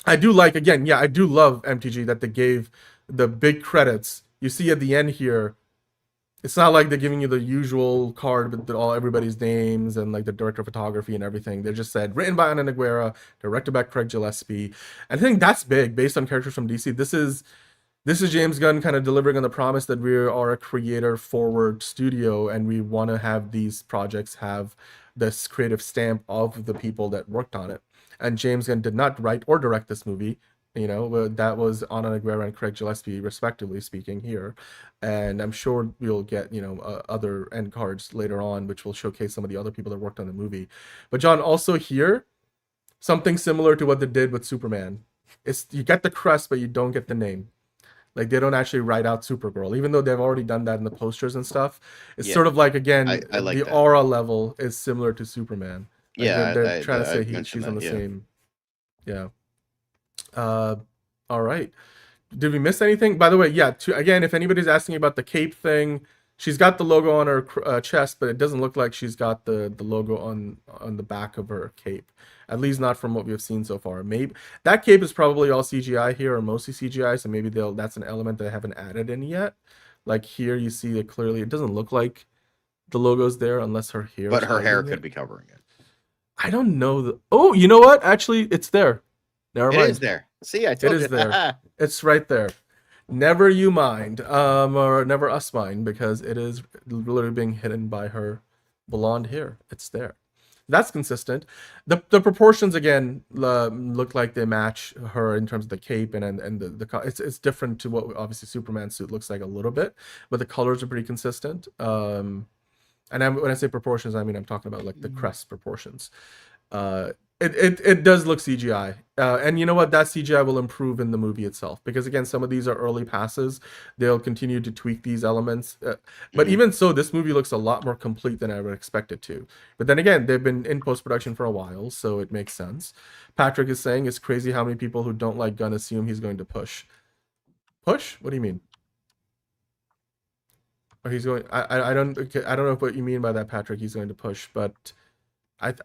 Speaker 3: I do like, again, yeah, I do love MTG that they gave the big credits. You see at the end here, it's not like they're giving you the usual card with all everybody's names and like the director of photography and everything. They just said written by Ana Nogueira, directed by Craig Gillespie. And I think that's big based on characters from DC. This is James Gunn kind of delivering on the promise that we are a creator forward studio and we want to have these projects have this creative stamp of the people that worked on it. And James Gunn did not write or direct this movie. You know, that was Ana Nogueira and Craig Gillespie, respectively speaking, here. And I'm sure we'll get, you know, other end cards later on, which will showcase some of the other people that worked on the movie. But John, also here, something similar to what they did with Superman. It's you get the crest, but you don't get the name. Like, they don't actually write out Supergirl, even though they've already done that in the posters and stuff. It's sort of like, again,
Speaker 1: I like
Speaker 3: the
Speaker 1: that.
Speaker 3: aura level is similar to Superman. Like they're trying to say she's on the same. Yeah. All right. Did we miss anything? By the way, yeah, again, if anybody's asking about the cape thing, she's got the logo on her chest, but it doesn't look like she's got the logo on the back of her cape. At least not from what we've seen so far. Maybe that cape is probably all CGI here, or mostly CGI, so maybe that's an element they haven't added in yet. Like here, you see it clearly. It doesn't look like the logo's there unless her hair.
Speaker 1: But her hair could be covering it.
Speaker 3: I don't know. Oh, you know what? Actually, it's there. Never mind.
Speaker 1: It is there. See, I told you.
Speaker 3: It is there. It's right there. Never you mind, or never us mind, because it is literally being hidden by her blonde hair. It's there. That's consistent. The proportions again look like they match her in terms of the cape and the it's different to what obviously Superman's suit looks like a little bit, but the colors are pretty consistent. And when I say proportions, I mean I'm talking about like the crest proportions. It does look CGI, and you know what? That CGI will improve in the movie itself, because again, some of these are early passes. They'll continue to tweak these elements, but even so, this movie looks a lot more complete than I would expect it to. But then again, they've been in post-production for a while, so it makes sense. Patrick is saying it's crazy how many people who don't like Gunn assume he's going to push. Push? What do you mean? Or he's going? I don't know what you mean by that, Patrick. He's going to push, but.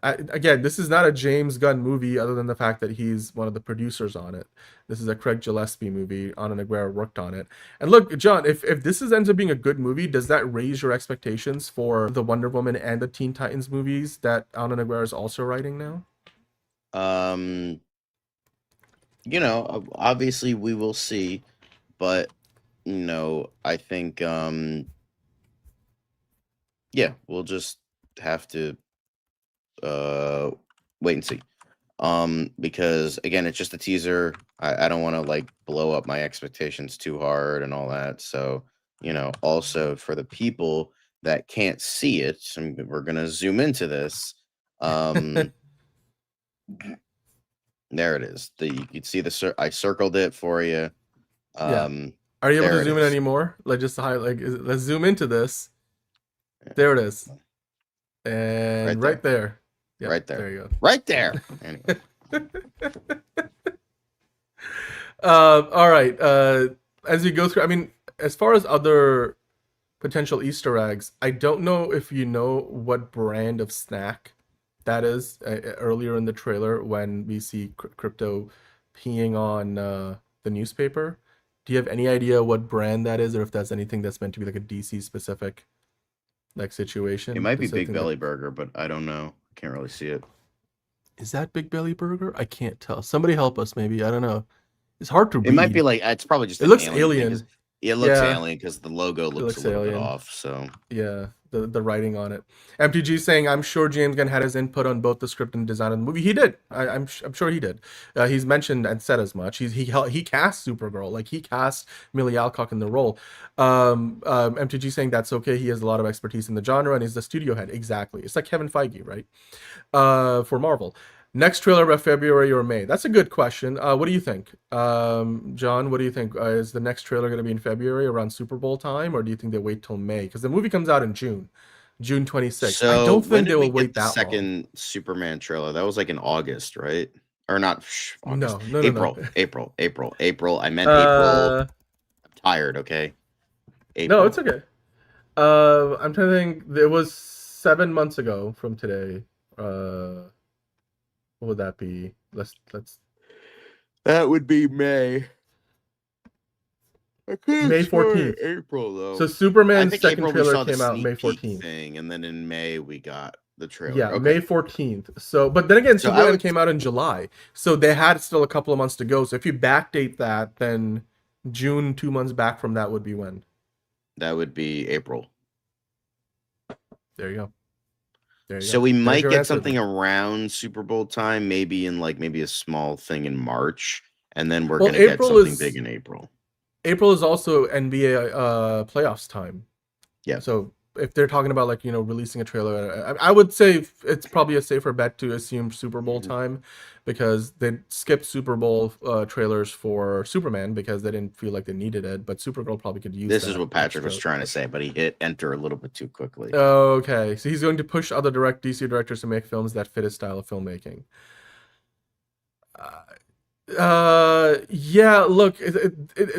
Speaker 3: Again, this is not a James Gunn movie other than the fact that he's one of the producers on it. This is a Craig Gillespie movie. Ana Nogueira worked on it. And look, John, if this ends up being a good movie, does that raise your expectations for the Wonder Woman and the Teen Titans movies that Ana Nogueira is also writing now?
Speaker 1: You know, obviously we will see, but you know, I think yeah, we'll just have to wait and see, because again, it's just a teaser. I don't want to like blow up my expectations too hard and all that, so you know, also for the people that can't see it, we're gonna zoom into this. There it is. You can see I circled it for you.
Speaker 3: Are you able to zoom in anymore? Like just to highlight, let's zoom into this. There it is, and right there. Yep,
Speaker 1: right there.
Speaker 3: There you go.
Speaker 1: Right there. Anyway.
Speaker 3: All right. As we go through, I mean, as far as other potential Easter eggs, I don't know if you know what brand of snack that is. Earlier in the trailer, when we see Crypto peeing on the newspaper, do you have any idea what brand that is, or if that's anything that's meant to be like a DC specific like situation?
Speaker 1: It might be Big Belly Burger, but I don't know. Can't really see it.
Speaker 3: Is that Big Belly Burger? I can't tell. Somebody help us, maybe. I don't know. It's hard to read.
Speaker 1: It might be like, it's probably just
Speaker 3: it looks alien.
Speaker 1: It looks alien because the logo looks a little bit off. So
Speaker 3: yeah, the writing on it. MTG saying, I'm sure James Gunn had his input on both the script and design of the movie. He did. I'm sure he did. He's mentioned and said as much. He cast Supergirl, like he cast Millie Alcock in the role. MTG saying that's okay. He has a lot of expertise in the genre and he's the studio head. Exactly. It's like Kevin Feige, right? For Marvel. Next trailer by February or May? That's a good question. What do you think? John, what do you think? Is the next trailer going to be in February around Super Bowl time, or do you think they wait till May? Because the movie comes out in June. June 26th. I
Speaker 1: So
Speaker 3: don't
Speaker 1: when
Speaker 3: think
Speaker 1: did
Speaker 3: they
Speaker 1: we
Speaker 3: will wait
Speaker 1: get the
Speaker 3: that long.
Speaker 1: second Superman trailer? That was like in August, right? Or not August.
Speaker 3: No.
Speaker 1: April. I meant April. I'm tired, okay? April.
Speaker 3: No, it's okay. I'm trying to think. It was 7 months ago from today. What would that be? Let's.
Speaker 1: That would be May. I could've
Speaker 3: May
Speaker 1: sworn
Speaker 3: 14th.
Speaker 1: April though.
Speaker 3: So
Speaker 1: I
Speaker 3: Superman's
Speaker 1: think
Speaker 3: second
Speaker 1: April we
Speaker 3: trailer
Speaker 1: saw the
Speaker 3: came out
Speaker 1: sneak
Speaker 3: May
Speaker 1: peek
Speaker 3: 14th.
Speaker 1: thing, and then in May we got the trailer.
Speaker 3: Yeah,
Speaker 1: Okay.
Speaker 3: May 14th. So, but then again,
Speaker 1: So
Speaker 3: Superman came out in July, so they had still a couple of months to go. So if you backdate that, then June, 2 months back from that would be when?
Speaker 1: That would be April.
Speaker 3: There you go.
Speaker 1: So we might get something around Super Bowl time, maybe a small thing in March, and then we're gonna get something big in April.
Speaker 3: April is also NBA playoffs time.
Speaker 1: Yeah.
Speaker 3: So if they're talking about like releasing a trailer, I would say it's probably a safer bet to assume Super Bowl time, because they skipped Super Bowl trailers for Superman because they didn't feel like they needed it. But Supergirl probably could use.
Speaker 1: This is what Patrick was trying to say, but he hit enter a little bit too quickly.
Speaker 3: Okay, so he's going to push other DC directors to make films that fit his style of filmmaking. Yeah, look,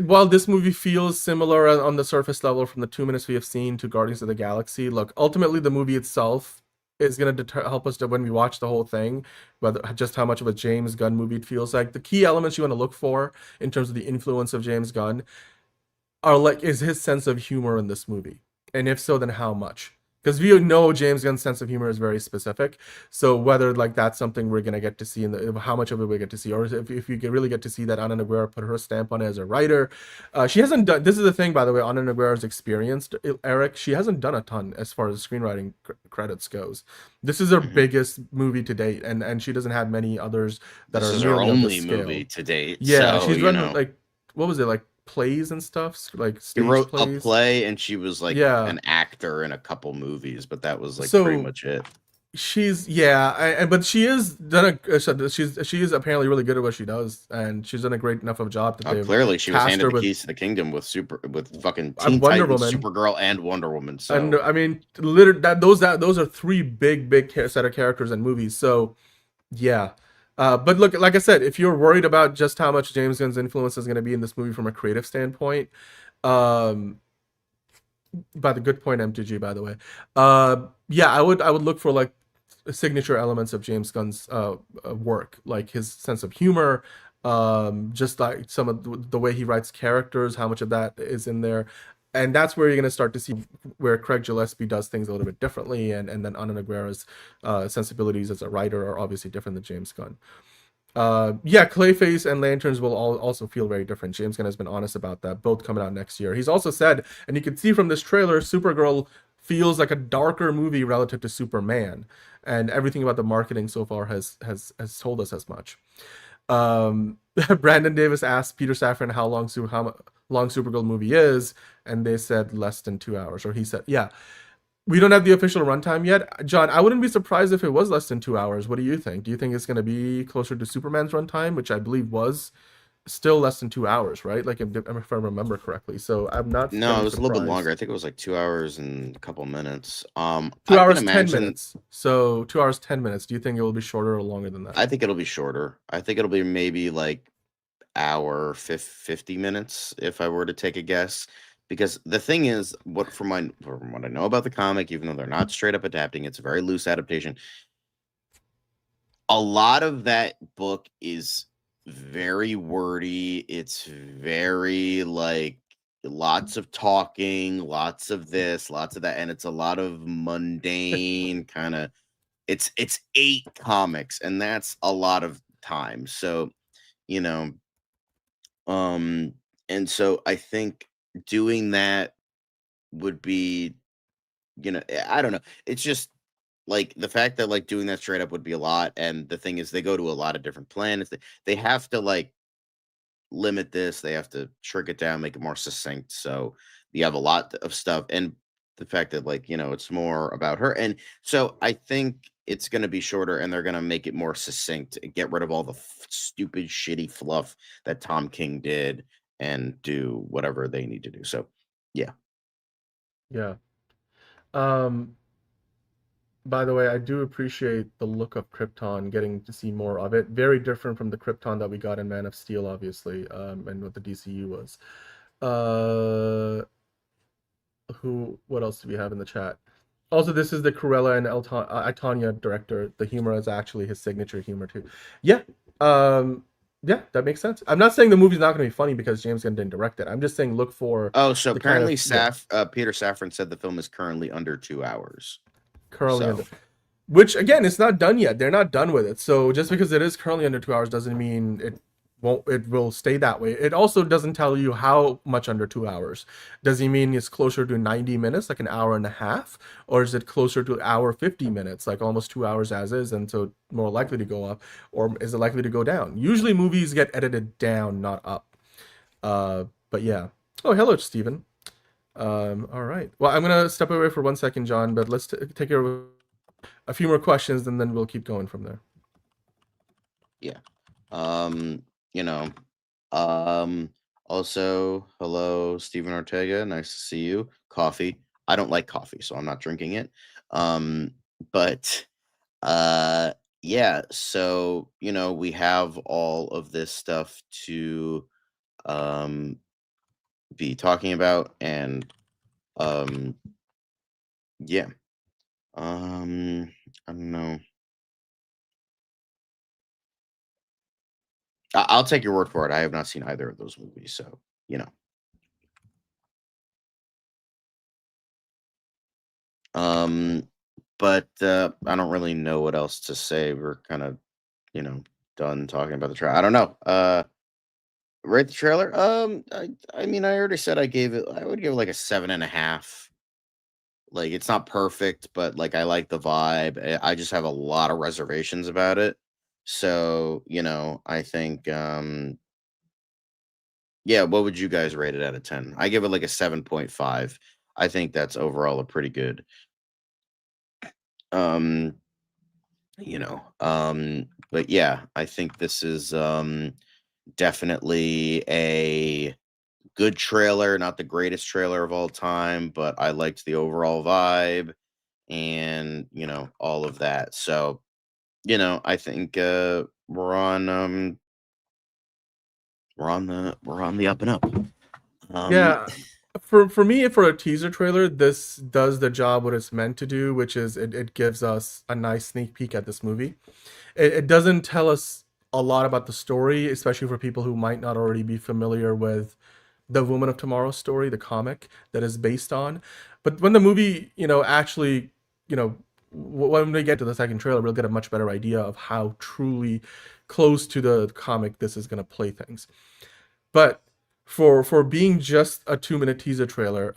Speaker 3: while this movie feels similar on the surface level from the 2 minutes we have seen to Guardians of the Galaxy, look, ultimately the movie itself is going to help us when we watch the whole thing, whether just how much of a James Gunn movie it feels like. The key elements you want to look for in terms of the influence of James Gunn are is his sense of humor in this movie, and if so, then how much? Because we know James Gunn's sense of humor is very specific. So whether that's something we're gonna get to see how much of it we get to see, or if you really get to see that Ana Naguera put her stamp on it as a writer. She hasn't done. This is the thing, by the way. Ana Naguera's experienced, Eric. She hasn't done a ton as far as screenwriting credits goes. This is her biggest movie to date, and she doesn't have many others that are.
Speaker 1: This is her only movie to date.
Speaker 3: Yeah,
Speaker 1: so,
Speaker 3: she's done like what was it like? Plays and stuff, like stage
Speaker 1: she wrote
Speaker 3: plays.
Speaker 1: A play, and she was like an actor in a couple movies, but that was like pretty much it.
Speaker 3: She's but she is done she is apparently really good at what she does, and she's done a great enough of a job that
Speaker 1: clearly she was handed the keys to the kingdom with fucking Teen
Speaker 3: Wonder
Speaker 1: Titans,
Speaker 3: Woman,
Speaker 1: Supergirl, and Wonder Woman. So
Speaker 3: and I mean, literally those are three big set of characters and movies. So yeah. But look, like I said, if you're worried about just how much James Gunn's influence is going to be in this movie from a creative standpoint, by the good point, MTG, by the way, I would look for like signature elements of James Gunn's work, like his sense of humor, just like some of the way he writes characters, how much of that is in there. And that's where you're going to start to see where Craig Gillespie does things a little bit differently, and then Ana Naguera's sensibilities as a writer are obviously different than James Gunn. Clayface and Lanterns will also feel very different. James Gunn has been honest about that, both coming out next year. He's also said, and you can see from this trailer, Supergirl feels like a darker movie relative to Superman, and everything about the marketing so far has told us as much. Brandon Davis asked Peter Safran how long Supergirl movie is, and they said less than 2 hours, or he said, we don't have the official runtime yet. John, I wouldn't be surprised if it was less than 2 hours. What do you think? Do you think it's going to be closer to Superman's runtime, which I believe was still less than 2 hours, right? Like if I remember correctly. So I'm not.
Speaker 1: No, it was a little bit longer. I think it was like 2 hours and a couple minutes.
Speaker 3: 2 hours 10 minutes. So 2 hours 10 minutes. Do you think it will be shorter or longer than that?
Speaker 1: I think it'll be shorter. I think it'll be maybe like hour 50 minutes if I were to take a guess. Because the thing is, from what I know about the comic, even though they're not straight up adapting, it's a very loose adaptation. A lot of that book is very wordy. It's very like lots of talking, lots of this, lots of that, and it's a lot of mundane kind of. It's 8 comics, and that's a lot of time. So, and so I think doing that would be, I don't know. It's just like the fact that like doing that straight up would be a lot. And the thing is, they go to a lot of different planets. They have to like limit this. They have to shrink it down, make it more succinct. So you have a lot of stuff. And the fact that like, it's more about her. And so I think it's going to be shorter, and they're going to make it more succinct, get rid of all the stupid, shitty fluff that Tom King did, and do whatever they need to do. So, yeah.
Speaker 3: Yeah. By the way, I do appreciate the look of Krypton, getting to see more of it. Very different from the Krypton that we got in Man of Steel, obviously, and what the DCU was. Uh, what else do we have in the chat? Also, this is the Cruella and Itanya director. The humor is actually his signature humor too. Yeah, yeah, that makes sense. I'm not saying the movie's not going to be funny because James Gunn didn't direct it. I'm just saying look for.
Speaker 1: Oh, so apparently,
Speaker 3: yeah.
Speaker 1: Peter Safran said the film is currently under 2 hours.
Speaker 3: Currently under, which again, it's not done yet. They're not done with it. So just because it is currently under 2 hours doesn't mean it will stay that way. It also doesn't tell you how much under 2 hours. Does he mean it's closer to 90 minutes, like an hour and a half, or is it closer to hour 50 minutes, like almost 2 hours as is, and so more likely to go up, or is it likely to go down? Usually movies get edited down, not up. But yeah. Oh, hello, Stephen. All right. Well, I'm gonna step away for 1 second, John, but let's take care of a few more questions, and then we'll keep going from there.
Speaker 1: Yeah. Also, hello, Stephen Ortega. Nice to see you. Coffee. I don't like coffee, so I'm not drinking it. But yeah, so we have all of this stuff to be talking about, and yeah. I don't know. I'll take your word for it. I have not seen either of those movies, so But I don't really know what else to say. We're kind of, done talking about the trailer. I don't know. Rate the trailer. I mean, I already said I would give it like a 7.5. Like, it's not perfect, but like I like the vibe. I just have a lot of reservations about it. So, I think yeah, what would you guys rate it out of 10? I give it like a 7.5. I think that's overall a pretty good um but yeah, I think this is definitely a good trailer, not the greatest trailer of all time, but I liked the overall vibe and all of that. So, I think we're on the up and up.
Speaker 3: Yeah, for me, for a teaser trailer, this does the job what it's meant to do, which is it gives us a nice sneak peek at this movie. It doesn't tell us a lot about the story, especially for people who might not already be familiar with the Woman of Tomorrow story, the comic that is based on. But when the movie, actually, when we get to the second trailer, we'll get a much better idea of how truly close to the comic this is going to play things. But for being just a 2-minute teaser trailer,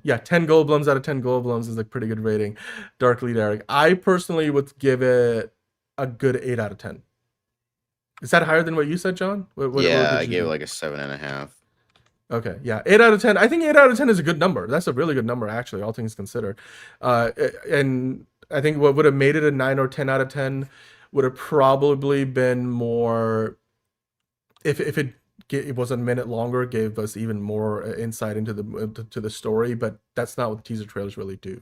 Speaker 3: yeah, 10 Goldblums out of 10 Goldblums is a pretty good rating. Darkly Derek, I personally would give it a good 8 out of 10. Is that higher than what you said, John?
Speaker 1: Yeah, I gave it like a 7.5.
Speaker 3: Okay, yeah, 8 out of 10. I think 8 out of 10 is a good number. That's a really good number, actually, all things considered. And I think what would have made it a 9 or 10 out of 10 would have probably been more if it was a minute longer, gave us even more insight into the story. But that's not what teaser trailers really do.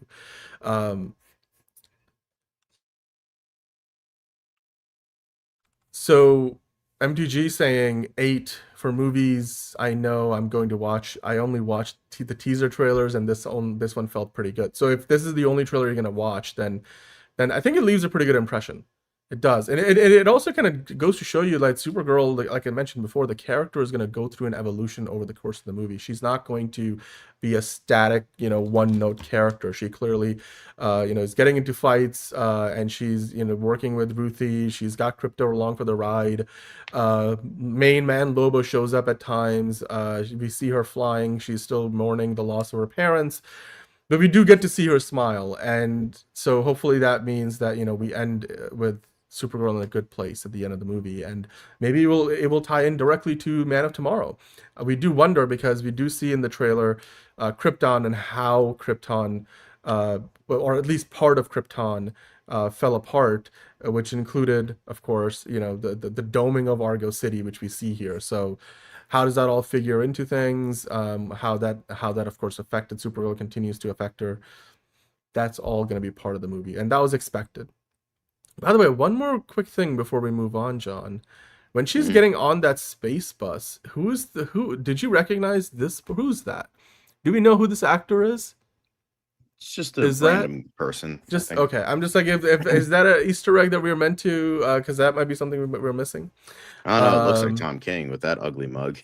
Speaker 3: So MTG saying 8 for movies. I know I'm going to watch. I only watched the teaser trailers, and this one felt pretty good. So if this is the only trailer you're gonna watch, then I think it leaves a pretty good impression. It does, and it also kind of goes to show you, like Supergirl, like I mentioned before, the character is going to go through an evolution over the course of the movie. She's not going to be a static, one-note character. She clearly, is getting into fights, and she's, working with Ruthie. She's got Crypto along for the ride. Main man Lobo shows up at times. We see her flying. She's still mourning the loss of her parents. But we do get to see her smile, and so hopefully that means that we end with Supergirl in a good place at the end of the movie, and maybe it will tie in directly to Man of Tomorrow. We do wonder because we do see in the trailer Krypton and how Krypton, or at least part of Krypton, fell apart, which included, of course, the doming of Argo City, which we see here. So how does that all figure into things? How that of course affected Supergirl, continues to affect her. That's all going to be part of the movie, and that was expected. By the way, one more quick thing before we move on, John. When she's getting on that space bus, who did you recognize this? Who's that? Do we know who this actor is?
Speaker 1: It's just a random person.
Speaker 3: Just okay. I'm just like, if is that an Easter egg that we were meant to? Because that might be something we're missing.
Speaker 1: I don't know. It looks like Tom King with that ugly mug.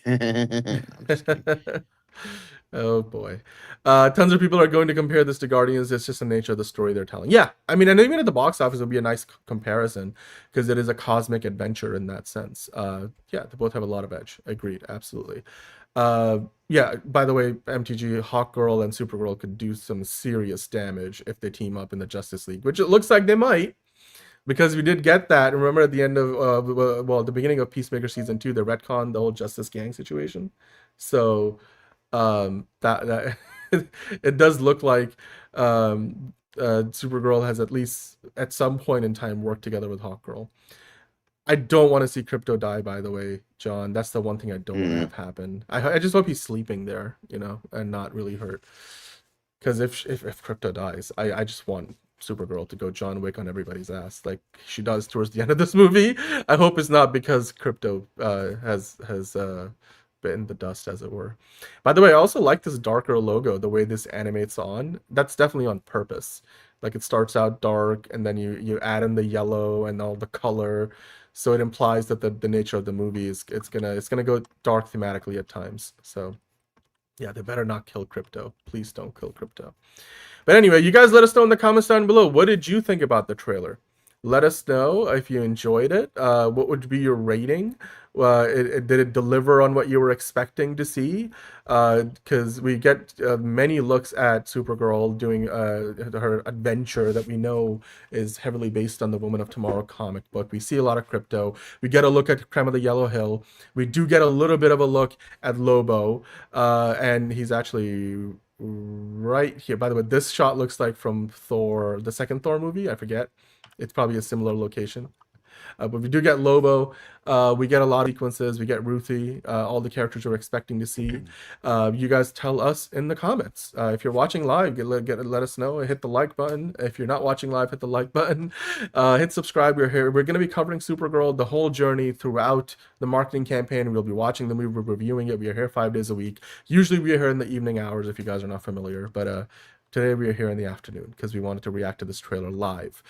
Speaker 3: Oh boy. Tons of people are going to compare this to Guardians. It's just the nature of the story they're telling. Yeah, I mean, and even at the box office, it'll be a nice comparison because it is a cosmic adventure in that sense. Yeah, they both have a lot of edge. Agreed, absolutely. Yeah, by the way, MTG, Hawkgirl and Supergirl could do some serious damage if they team up in the Justice League, which it looks like they might. Because we did get that. Remember at the end of, the beginning of Peacemaker Season 2, they retconned the whole Justice Gang situation. So, that it does look like Supergirl has at least at some point in time worked together with Hawkgirl. I don't want to see Crypto die, by the way, John. That's the one thing I don't want to have happen. I just hope he's sleeping there, and not really hurt. Because if Crypto dies, I just want Supergirl to go John Wick on everybody's ass like she does towards the end of this movie. I hope it's not because Crypto has bitten the dust, as it were. By the way, I also like this darker logo, the way this animates on. That's definitely on purpose. Like it starts out dark and then you add in the yellow and all the color, so it implies that the nature of the movie is it's gonna go dark thematically at times. So yeah, they better not kill Crypto. Please don't kill Crypto. But anyway, you guys let us know in the comments down below. What did you think about the trailer? Let us know if you enjoyed it. What would be your rating? Did it deliver on what you were expecting to see? Because we get many looks at Supergirl doing her adventure that we know is heavily based on the Woman of Tomorrow comic book. We see a lot of Crypto. We get a look at Creme of the Yellow Hill. We do get a little bit of a look at Lobo. And he's actually right here. By the way, this shot looks like from Thor, the second Thor movie. I forget. It's probably a similar location. But we do get Lobo. We get a lot of sequences. We get Ruthie. All the characters we're expecting to see. You guys tell us in the comments. If you're watching live, let us know. Hit the like button. If you're not watching live, hit the like button. Hit subscribe. We're here. We're going to be covering Supergirl the whole journey throughout the marketing campaign. We'll be watching the movie. We're reviewing it. We are here 5 days a week. Usually we are here in the evening hours if you guys are not familiar. But today we are here in the afternoon because we wanted to react to this trailer live.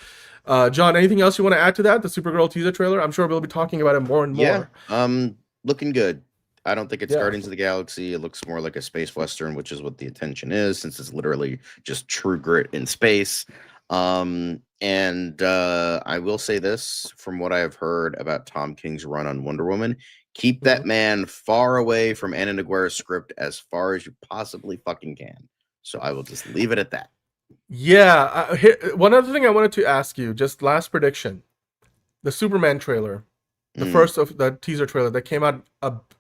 Speaker 3: John, anything else you want to add to that? The Supergirl teaser trailer? I'm sure we'll be talking about it more and more.
Speaker 1: Yeah, looking good. I don't think it's Guardians of the Galaxy. It looks more like a space western, which is what the attention is, since it's literally just true grit in space. And I will say this, from what I've heard about Tom King's run on Wonder Woman, keep that man far away from Anna Naguera's script as far as you possibly fucking can. So I will just leave it at that.
Speaker 3: Yeah. One other thing I wanted to ask you, just last prediction. The Superman trailer, the first of the teaser trailer that came out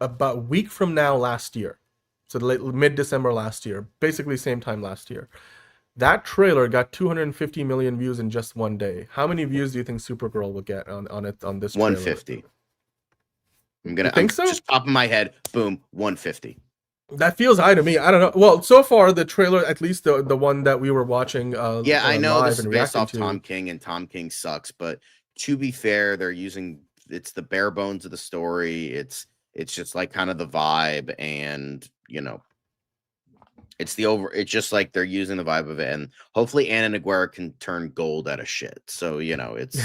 Speaker 3: about a week from now last year. So mid-December last year, basically same time last year. That trailer got 250 million views in just one day. How many views do you think Supergirl will get on this trailer?
Speaker 1: 150. I'm so? Just top of my head, boom, 150.
Speaker 3: That feels high to me. I don't know. Well, so far the trailer, at least the one that we were watching.
Speaker 1: Yeah, I know this is based off Tom King, and Tom King sucks. But to be fair, it's the bare bones of the story. It's just like kind of the vibe, and it's just like they're using the vibe of it, and hopefully Anna Naguera can turn gold out of shit. So it's.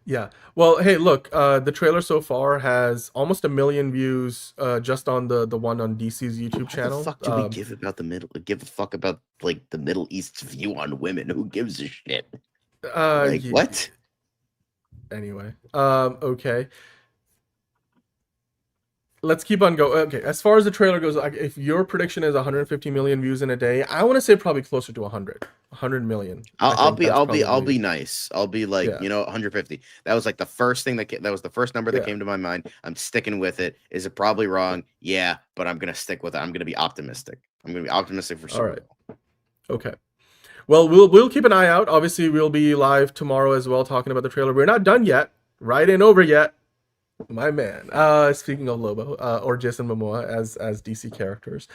Speaker 3: Yeah. Well, hey, look, the trailer so far has almost 1 million views just on the one on DC's YouTube channel.
Speaker 1: What the fuck do we give about the middle? Give a fuck about like the Middle East's view on women? Who gives a shit? What?
Speaker 3: Anyway, okay. Let's keep on going. Okay, as far as the trailer goes, if your prediction is 150 million views in a day, I want to say probably closer to 100 million.
Speaker 1: I'll be nice. I'll be like, 150. That was like the first thing that was the first number that came to my mind. I'm sticking with it. Is it probably wrong? Yeah, but I'm gonna stick with it. I'm gonna be optimistic. I'm gonna be optimistic for sure.
Speaker 3: All right. Okay. Well, we'll keep an eye out. Obviously, we'll be live tomorrow as well, talking about the trailer. We're not done yet. Right ain't over yet. My man. Speaking of Lobo, or Jason Momoa as DC characters.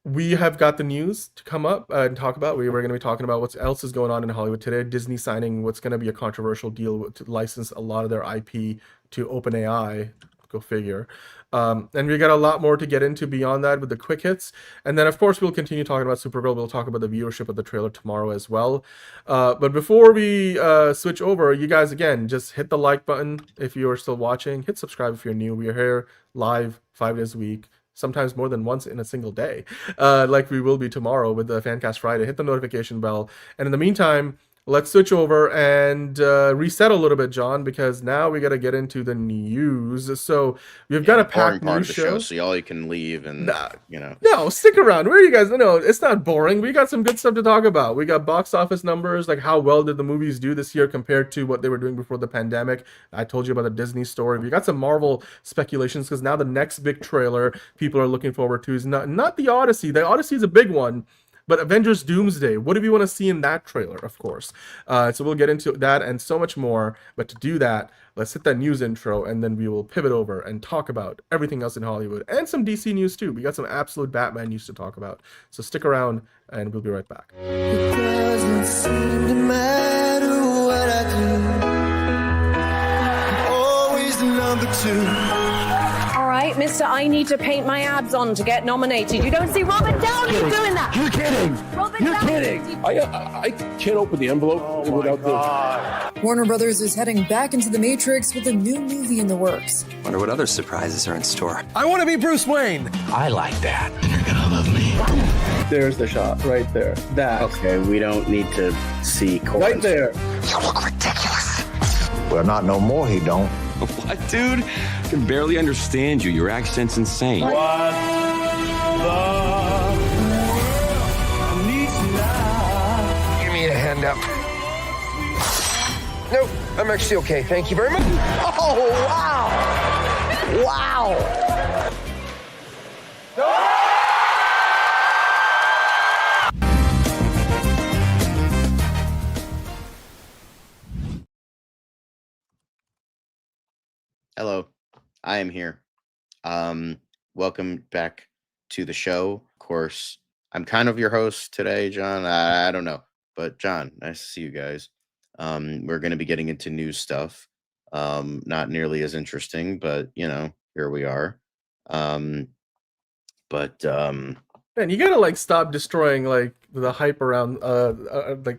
Speaker 3: we have got the news to come up and talk about. We were going to be talking about what else is going on in Hollywood today. Disney signing what's going to be a controversial deal to license a lot of their IP to OpenAI. Go figure. And we got a lot more to get into beyond that with the quick hits. And then, of course, we'll continue talking about Supergirl. We'll talk about the viewership of the trailer tomorrow as well. But before we switch over, you guys, again, just hit the like button if you are still watching. Hit subscribe if you're new. We are here live 5 days a week, sometimes more than once in a single day, like we will be tomorrow with the Fancast Friday. Hit the notification bell. And in the meantime, let's switch over and reset a little bit, John, because now we got to get into the news. So we've got a packed news show.
Speaker 1: So y'all can leave and,
Speaker 3: No, stick around. Where are you guys? No, it's not boring. We got some good stuff to talk about. We got box office numbers, like how well did the movies do this year compared to what they were doing before the pandemic. I told you about the Disney story. We got some Marvel speculations because now the next big trailer people are looking forward to is not the Odyssey. The Odyssey is a big one. But Avengers Doomsday, what do we want to see in that trailer, of course? So we'll get into that and so much more. But to do that, let's hit that news intro, and then we will pivot over and talk about everything else in Hollywood and some DC news, too. We got some absolute Batman news to talk about. So stick around, and we'll be right back.
Speaker 9: It doesn't seem to matter what I do. I'm always the number 2.
Speaker 10: All right, mister, I need to paint my abs on to get nominated. You don't see Robert Downey doing that.
Speaker 7: You're kidding. You're kidding.
Speaker 5: I can't open the envelope without the...
Speaker 11: Warner Brothers is heading back into the Matrix with a new movie in the works.
Speaker 12: Wonder what other surprises are in store.
Speaker 7: I want to be Bruce Wayne. I like that. You're gonna love me.
Speaker 3: There's the shot right there. That.
Speaker 4: Okay, we don't need to see Cole's.
Speaker 3: Right there.
Speaker 7: You look ridiculous.
Speaker 13: Well, not no more, he don't.
Speaker 14: What, dude? I can barely understand you. Your accent's insane.
Speaker 2: What the needs now?
Speaker 7: Give me a hand up. Nope, I'm actually okay. Thank you very much. Oh, wow. Wow.
Speaker 1: Hello, I am here. Welcome back to the show. Of course, I'm kind of your host today, John. I don't know, but John, nice to see you guys. We're going to be getting into news stuff. Not nearly as interesting, but here we are.
Speaker 3: Man, you gotta stop destroying the hype around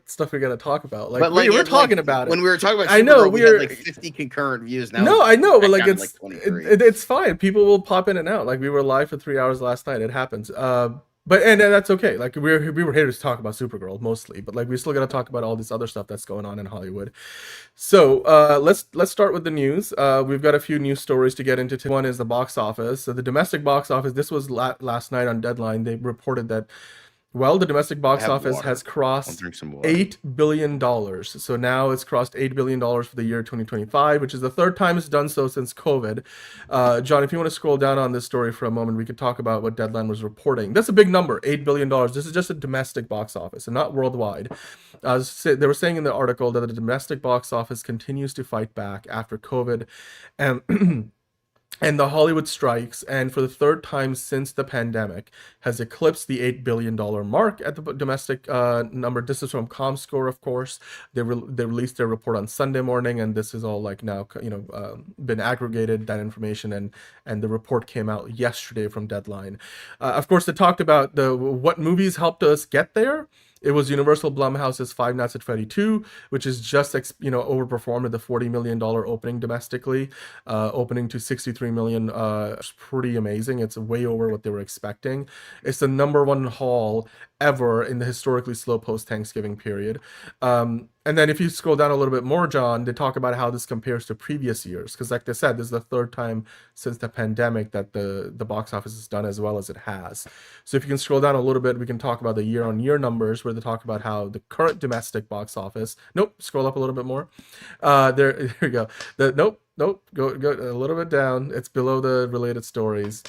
Speaker 3: stuff we're gonna talk about. We were talking about it
Speaker 1: when we were talking about.
Speaker 3: I know
Speaker 1: we had 50 concurrent views now.
Speaker 3: No, I know, but it's fine. People will pop in and out. We were live for 3 hours last night. It happens. But that's okay. We were here to talk about Supergirl mostly, but we still got to talk about all this other stuff that's going on in Hollywood. So let's start with the news. We've got a few news stories to get into. One is the box office. So the domestic box office. This was last night on Deadline. They reported that. Well, the domestic box office has crossed $8 billion. So now it's crossed $8 billion for the year 2025, which is the third time it's done so since COVID. John, if you want to scroll down on this story for a moment, we could talk about what Deadline was reporting. That's a big number, $8 billion. This is just a domestic box office and not worldwide. They were saying in the article that the domestic box office continues to fight back after COVID and the Hollywood strikes, and for the third time since the pandemic, has eclipsed the $8 billion mark at the domestic number. This is from ComScore, of course. They released their report on Sunday morning, and this is all now been aggregated, that information, and the report came out yesterday from Deadline. Of course, they talked about what movies helped us get there. It was Universal Blumhouse's Five Nights at Freddy 2, which is just overperformed at the $40 million opening domestically, opening to $63 million. It's pretty amazing. It's way over what they were expecting. It's the number one haul ever in the historically slow post-Thanksgiving period. And then if you scroll down a little bit more, John, they talk about how this compares to previous years. Because like they said, this is the third time since the pandemic that the box office has done as well as it has. So if you can scroll down a little bit, we can talk about the year-on-year numbers where they talk about how the current domestic box office... Nope, scroll up a little bit more. There you go. Nope, go a little bit down. It's below the related stories.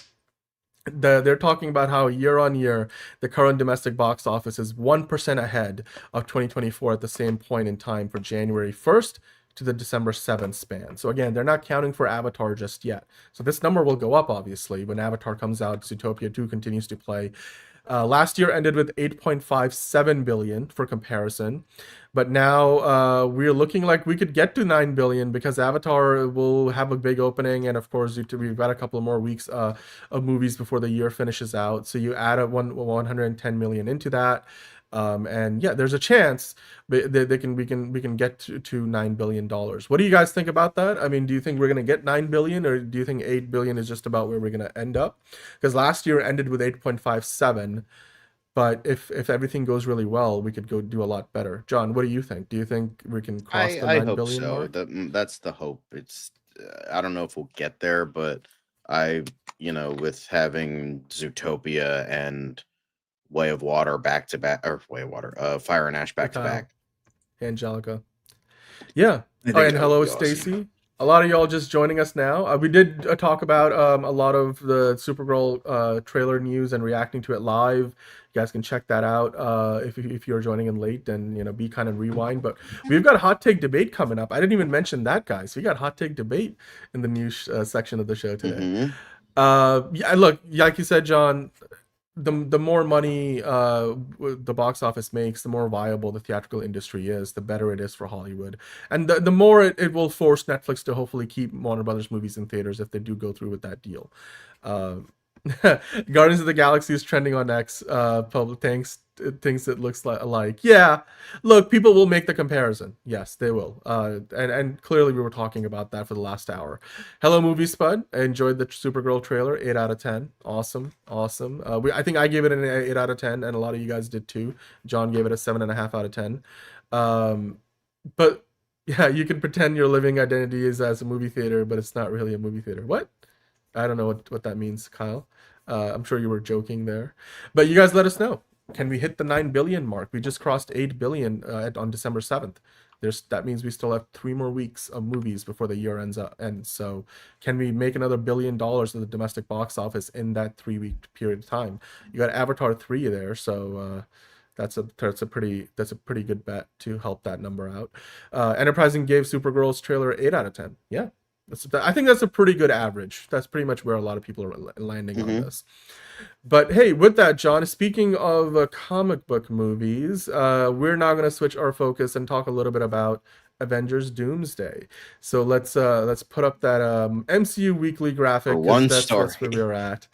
Speaker 3: They're talking about how year on year, the current domestic box office is 1% ahead of 2024 at the same point in time for January 1st to the December 7th span. So again, they're not counting for Avatar just yet. So this number will go up, obviously, when Avatar comes out, Zootopia 2 continues to play. Last year ended with 8.57 billion for comparison, but now we're looking like we could get to 9 billion because Avatar will have a big opening, and of course we've got a couple of more weeks of movies before the year finishes out. So you add a 110 million into that. And yeah, there's a chance we can get to $9 billion. What do you guys think about that? I mean, do you think we're gonna get 9 billion, or do you think 8 billion is just about where we're gonna end up? Because last year ended with 8.57, but if everything goes really well, we could go do a lot better. John, what do you think? Do you think we can cross the
Speaker 1: I
Speaker 3: 9
Speaker 1: hope
Speaker 3: billion
Speaker 1: so.
Speaker 3: mark?
Speaker 1: That's the hope. It's I don't know if we'll get there, but with having Zootopia and Way of Water back to back, or Way of Water, Fire and Ash back to back.
Speaker 3: Angelica. Yeah.
Speaker 1: I
Speaker 3: Oh,
Speaker 1: think
Speaker 3: and
Speaker 1: that
Speaker 3: hello,
Speaker 1: would be awesome.
Speaker 3: Stacy. A lot of y'all just joining us now. We did talk about a lot of the Supergirl trailer news and reacting to it live. You guys can check that out if you're joining in late, and be kind of rewind. But we've got hot take debate coming up. I didn't even mention that, guys. We got hot take debate in the news section of the show today. Yeah, look, like you said, John, the more money the box office makes, the more viable the theatrical industry is, the better it is for Hollywood, and the more it will force Netflix to hopefully keep Warner Brothers movies in theaters if they do go through with that deal. Guardians of the Galaxy is trending on X. Public thinks it looks like. Yeah, look, people will make the comparison. Yes, they will. And clearly we were talking about that for the last hour. Hello, Movie Spud. I enjoyed the Supergirl trailer. 8 out of 10. Awesome. I think I gave it an 8 out of 10, and a lot of you guys did too. John gave it a 7.5 out of 10. But yeah, you can pretend your living identity is as a movie theater, but it's not really a movie theater. What? I don't know what that means, Kyle. I'm sure you were joking there. But you guys let us know. Can we hit the 9 billion mark? We just crossed 8 billion on December 7th. That means we still have 3 more weeks of movies before the year ends. And so can we make another $1 billion in the domestic box office in that 3-week period of time? You got Avatar 3 there, so that's a pretty good bet to help that number out. Enterprising gave Supergirl's trailer 8 out of 10. Yeah. I think that's a pretty good average. That's pretty much where a lot of people are landing on this. But hey, with that, John, speaking of comic book movies, we're now going to switch our focus and talk a little bit about Avengers Doomsday. So let's put up that MCU Weekly graphic.
Speaker 1: For one
Speaker 3: that's
Speaker 1: story.
Speaker 3: where we're at.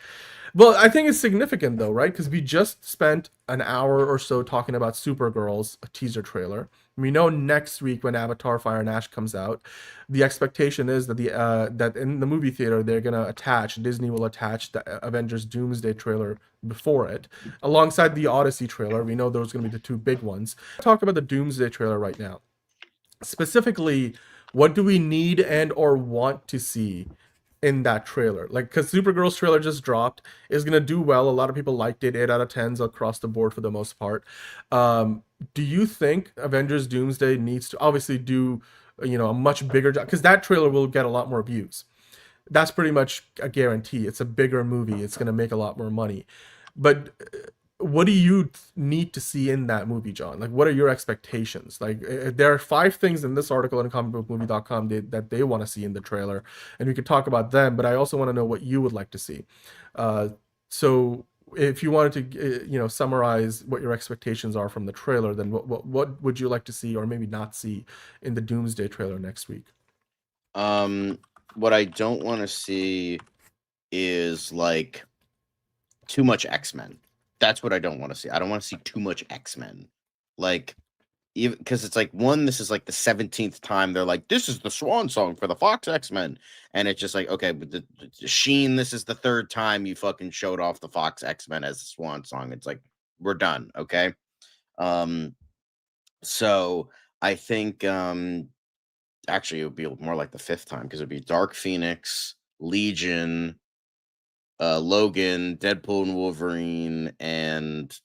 Speaker 3: Well, I think it's significant though, right? Because we just spent an hour or so talking about Supergirl's teaser trailer. We know next week when Avatar: Fire and Ash comes out, the expectation is that that in the movie theater Disney will attach the Avengers Doomsday trailer before it, alongside the Odyssey trailer. We know those are going to be the 2 big ones. Talk about the Doomsday trailer right now. Specifically, what do we need and or want to see in that trailer? Like, because Supergirl's trailer just dropped, is gonna do well. A lot of people liked it. 8 out of 10s across the board for the most part. Do you think Avengers Doomsday needs to obviously do a much bigger job? Because that trailer will get a lot more views. That's pretty much a guarantee. It's a bigger movie. It's gonna make a lot more money. But what do you need to see in that movie, John? Like, what are your expectations? Like, there are 5 things in this article on comicbookmovie.com that they want to see in the trailer, and we could talk about them, but I also want to know what you would like to see. So if you wanted to summarize what your expectations are from the trailer, then what would you like to see or maybe not see in the Doomsday trailer next week?
Speaker 1: What I don't want to see is like too much X-Men. That's what I don't want to see. I don't want to see too much X-Men. Like, even because it's like, this is like the 17th time they're like, this is the swan song for the Fox X-Men. And it's just like, okay, but the Sheen, this is the 3rd time you fucking showed off the Fox X-Men as the swan song. It's like, we're done, okay? So I think actually it would be more like the 5th time, because it would be Dark Phoenix, Legion, Logan, Deadpool and Wolverine, and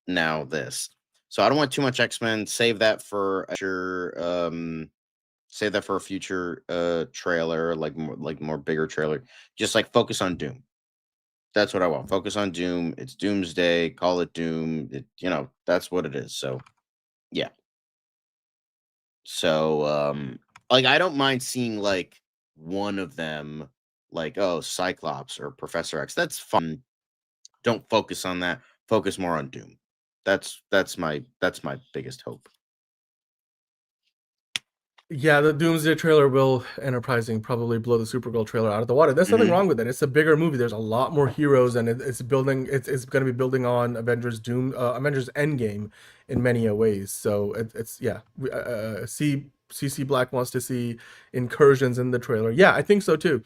Speaker 1: now this. So I don't want too much X-Men. Save that for a future trailer, like more bigger trailer. Just like focus on Doom. That's what I want. Focus on Doom. It's Doomsday. Call it Doom. That's what it is. So yeah. So like, I don't mind seeing like one of them, like, oh, Cyclops or Professor X. That's fun. Don't focus on that. focus more on Doom. That's my biggest hope.
Speaker 3: Yeah, the Doomsday trailer will enterprising probably blow the Supergirl trailer out of the water. There's nothing wrong with it. It's a bigger movie. There's a lot more heroes, and it's building. It's going to be building on Avengers Avengers Endgame in many ways. So it's yeah. CC Black wants to see incursions in the trailer. Yeah, I think so too.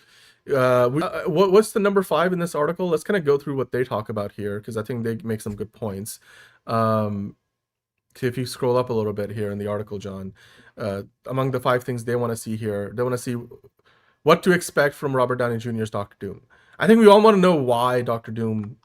Speaker 3: What's the number 5 in this article? Let's kind of go through what they talk about here because I think they make some good points. If you scroll up a little bit here in the article, John, among the 5 things they want to see here, they want to see what to expect from Robert Downey Jr.'s Doctor Doom. I think we all want to know why Doctor Doom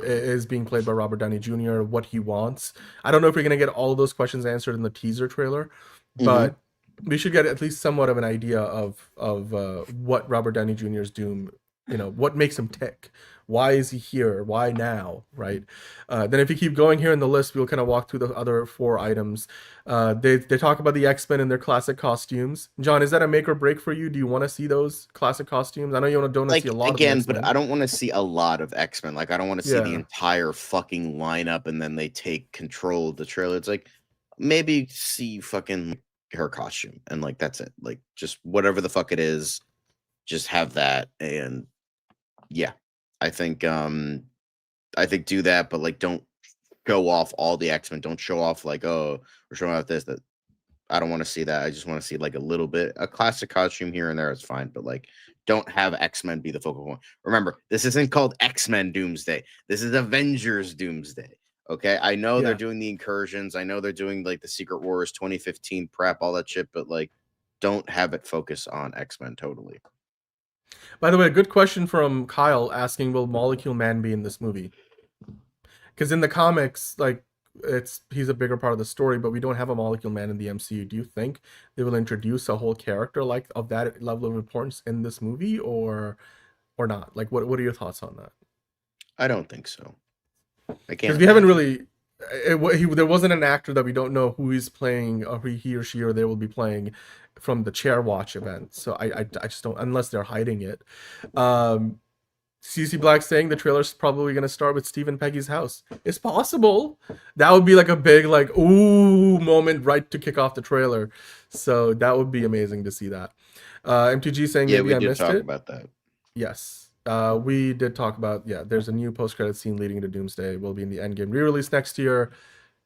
Speaker 3: is being played by Robert Downey Jr., what he wants. I don't know if we're going to get all of those questions answered in the teaser trailer, but we should get at least somewhat of an idea of what Robert Downey Jr.'s Doom, what makes him tick. Why is he here? Why now? Right. Then if you keep going here in the list, we'll kind of walk through the other 4 items. They talk about the X-Men and their classic costumes. John, is that a make or break for you? Do you want to see those classic costumes? I know you don't want to see a lot
Speaker 1: again,
Speaker 3: of
Speaker 1: but I don't want to see a lot of X-Men. Like I don't want to see the entire fucking lineup and then they take control of the trailer. It's like maybe see fucking her costume and like that's it. Like just whatever the fuck it is, just have that and yeah. I think do that, but like don't show off all the X-Men. Don't show off like, oh, we're showing off this. That I don't want to see that. I just want to see like a little bit, a classic costume here and there is fine, but like don't have X-Men be the focal point. Remember, this isn't called X-Men Doomsday. This is Avengers Doomsday. Okay, I know they're doing the incursions. I know they're doing like the Secret Wars 2015 prep, all that shit, but like don't have it focus on X-Men totally.
Speaker 3: By the way, a good question from Kyle asking, will Molecule Man be in this movie? Because in the comics, like he's a bigger part of the story, but we don't have a Molecule Man in the MCU. Do you think they will introduce a whole character like of that level of importance in this movie or not? Like what are your thoughts on that?
Speaker 1: I don't think so. I can't.
Speaker 3: Because we haven't really there wasn't an actor that we don't know who he's playing or he or she or they will be playing from the Chair Watch event. So I just don't, unless they're hiding it. CC Black saying the trailer's probably going to start with Steve and Peggy's house. It's possible. That would be like a big like ooh moment right to kick off the trailer. So that would be amazing to see that. MTG saying maybe I missed it.
Speaker 1: We did talk about that.
Speaker 3: Yes. We did talk about there's a new post-credit scene leading into Doomsday. Will be in the Endgame re-release next year.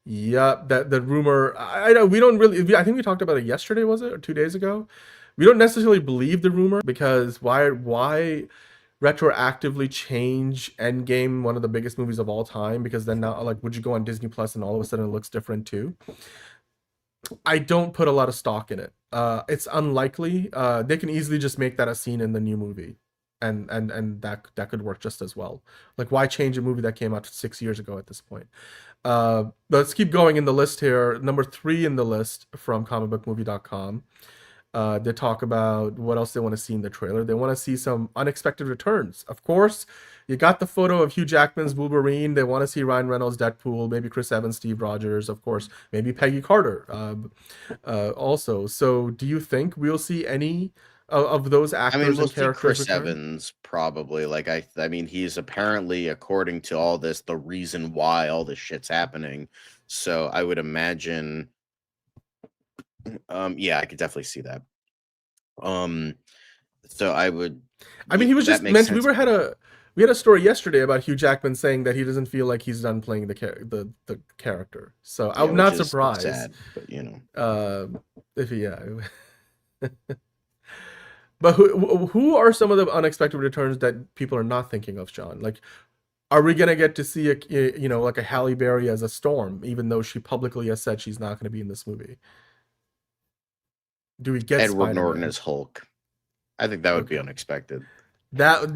Speaker 3: Yeah, that the rumor. I know we don't really. I think we talked about it yesterday, was it, or 2 days ago? We don't necessarily believe the rumor because why retroactively change Endgame, one of the biggest movies of all time? Because then now, like, would you go on Disney Plus and all of a sudden it looks different too? I don't put a lot of stock in it. It's unlikely. They can easily just make that a scene in the new movie. And that could work just as well. Like, why change a movie that came out 6 years ago at this point? Let's keep going in the list here. Number 3 in the list from comicbookmovie.com. They talk about what else they want to see in the trailer. They want to see some unexpected returns. Of course, you got the photo of Hugh Jackman's Wolverine. They want to see Ryan Reynolds' Deadpool, maybe Chris Evans, Steve Rogers, of course, maybe Peggy Carter also. So do you think we'll see any of those actors
Speaker 1: we'll
Speaker 3: and characters?
Speaker 1: Chris
Speaker 3: return?
Speaker 1: Evans probably. Like I mean, he's apparently, according to all this, the reason why all this shit's happening. So I would imagine, I could definitely see that. So I would.
Speaker 3: I mean, he was just meant. We had a story yesterday about Hugh Jackman saying that he doesn't feel like he's done playing the character. So I'm not surprised.
Speaker 1: Sad, but
Speaker 3: But who are some of the unexpected returns that people are not thinking of, John? Like, are we gonna get to see like a Halle Berry as a Storm, even though she publicly has said she's not going to be in this movie? Do we get
Speaker 1: Edward
Speaker 3: Spider-Man?
Speaker 1: Norton as Hulk? I think that would be unexpected.
Speaker 3: That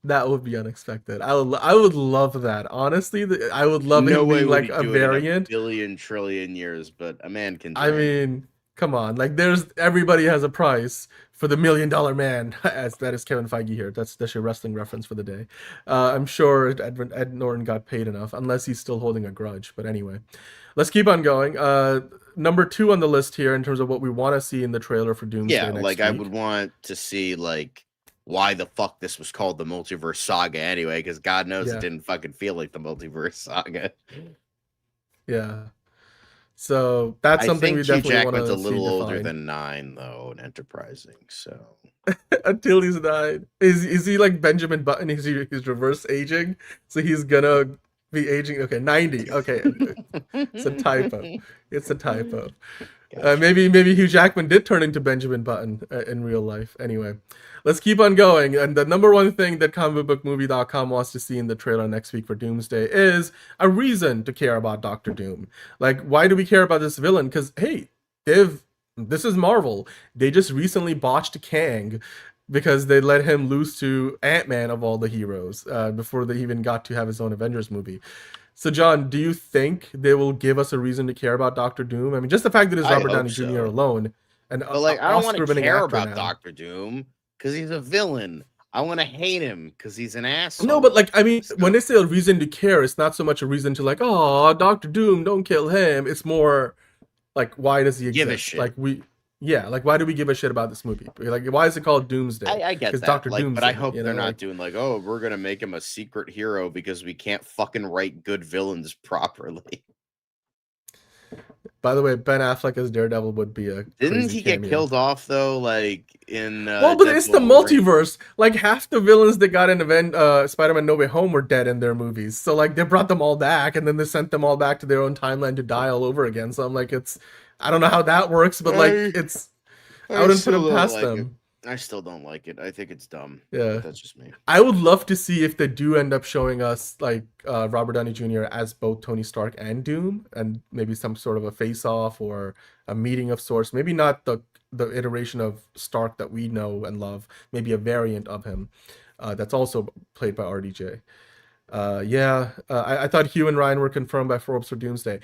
Speaker 3: would be unexpected. I would love that. Honestly, I would love it being like a variant.
Speaker 1: In a billion trillion years, but a man can.
Speaker 3: I mean, come on. Like, everybody has a price for the $1 million man. That is Kevin Feige here. That's your wrestling reference for the day. I'm sure Ed Norton got paid enough, unless he's still holding a grudge. But anyway, let's keep on going. Number 2 on the list here in terms of what we want to see in the trailer for Doomsday.
Speaker 1: Yeah, like I would want to see like why the fuck this was called the Multiverse Saga anyway, because God knows
Speaker 3: Yeah.
Speaker 1: it didn't fucking feel like the Multiverse Saga.
Speaker 3: Yeah. So that's something we
Speaker 1: I think Hugh
Speaker 3: definitely want
Speaker 1: Jackman's
Speaker 3: to
Speaker 1: a
Speaker 3: see
Speaker 1: little older
Speaker 3: defined.
Speaker 1: than 9 though, and enterprising. So
Speaker 3: Until he's 9. Is he like Benjamin Button? He's reverse aging, so he's gonna be aging. Okay, 90. Okay, it's a typo. It's a typo.
Speaker 1: Gotcha.
Speaker 3: Maybe Hugh Jackman did turn into Benjamin Button in real life. Anyway, let's keep on going. And the number one thing that comicbookmovie.com wants to see in the trailer next week for Doomsday is a reason to care about Doctor Doom. Like, why do we care about this villain? Because, hey, this is Marvel. They just recently botched Kang because they let him loose to Ant-Man of all the heroes before they even got to have his own Avengers movie. So, John, do you think they will give us a reason to care about Doctor Doom? I mean, just the fact that it's Robert Downey Jr. alone, and
Speaker 1: but like, I don't want to care about
Speaker 3: now.
Speaker 1: Doctor Doom because he's a villain. I want to hate him because he's an asshole.
Speaker 3: No, but like, I mean, when they say a reason to care, it's not so much a reason to like, oh, Doctor Doom, don't kill him. It's more like, why does he exist?
Speaker 1: Give a shit.
Speaker 3: Like like, why do we give a shit about this movie? Like, why is it called Doomsday?
Speaker 1: I get that.
Speaker 3: Dr.
Speaker 1: Like,
Speaker 3: Doomsday,
Speaker 1: but I hope they're not
Speaker 3: like,
Speaker 1: doing like, oh, we're gonna make him a secret hero because we can't fucking write good villains properly.
Speaker 3: By the way, Ben Affleck as Daredevil would be a
Speaker 1: Didn't he get
Speaker 3: cameo.
Speaker 1: killed off though? Like in
Speaker 3: well, but it's the multiverse. Like half the villains that got in Spider-Man No Way Home were dead in their movies. So like they brought them all back, and then they sent them all back to their own timeline to die all over again. So I'm like, I don't know how that works, but like I wouldn't put it past them.
Speaker 1: I still don't like it. I think it's dumb.
Speaker 3: Yeah,
Speaker 1: that's just me.
Speaker 3: I would love to see if they do end up showing us like Robert Downey Jr. as both Tony Stark and Doom, and maybe some sort of a face-off or a meeting of sorts. Maybe not the iteration of Stark that we know and love. Maybe a variant of him that's also played by RDJ. I thought Hugh and Ryan were confirmed by Forbes for Doomsday.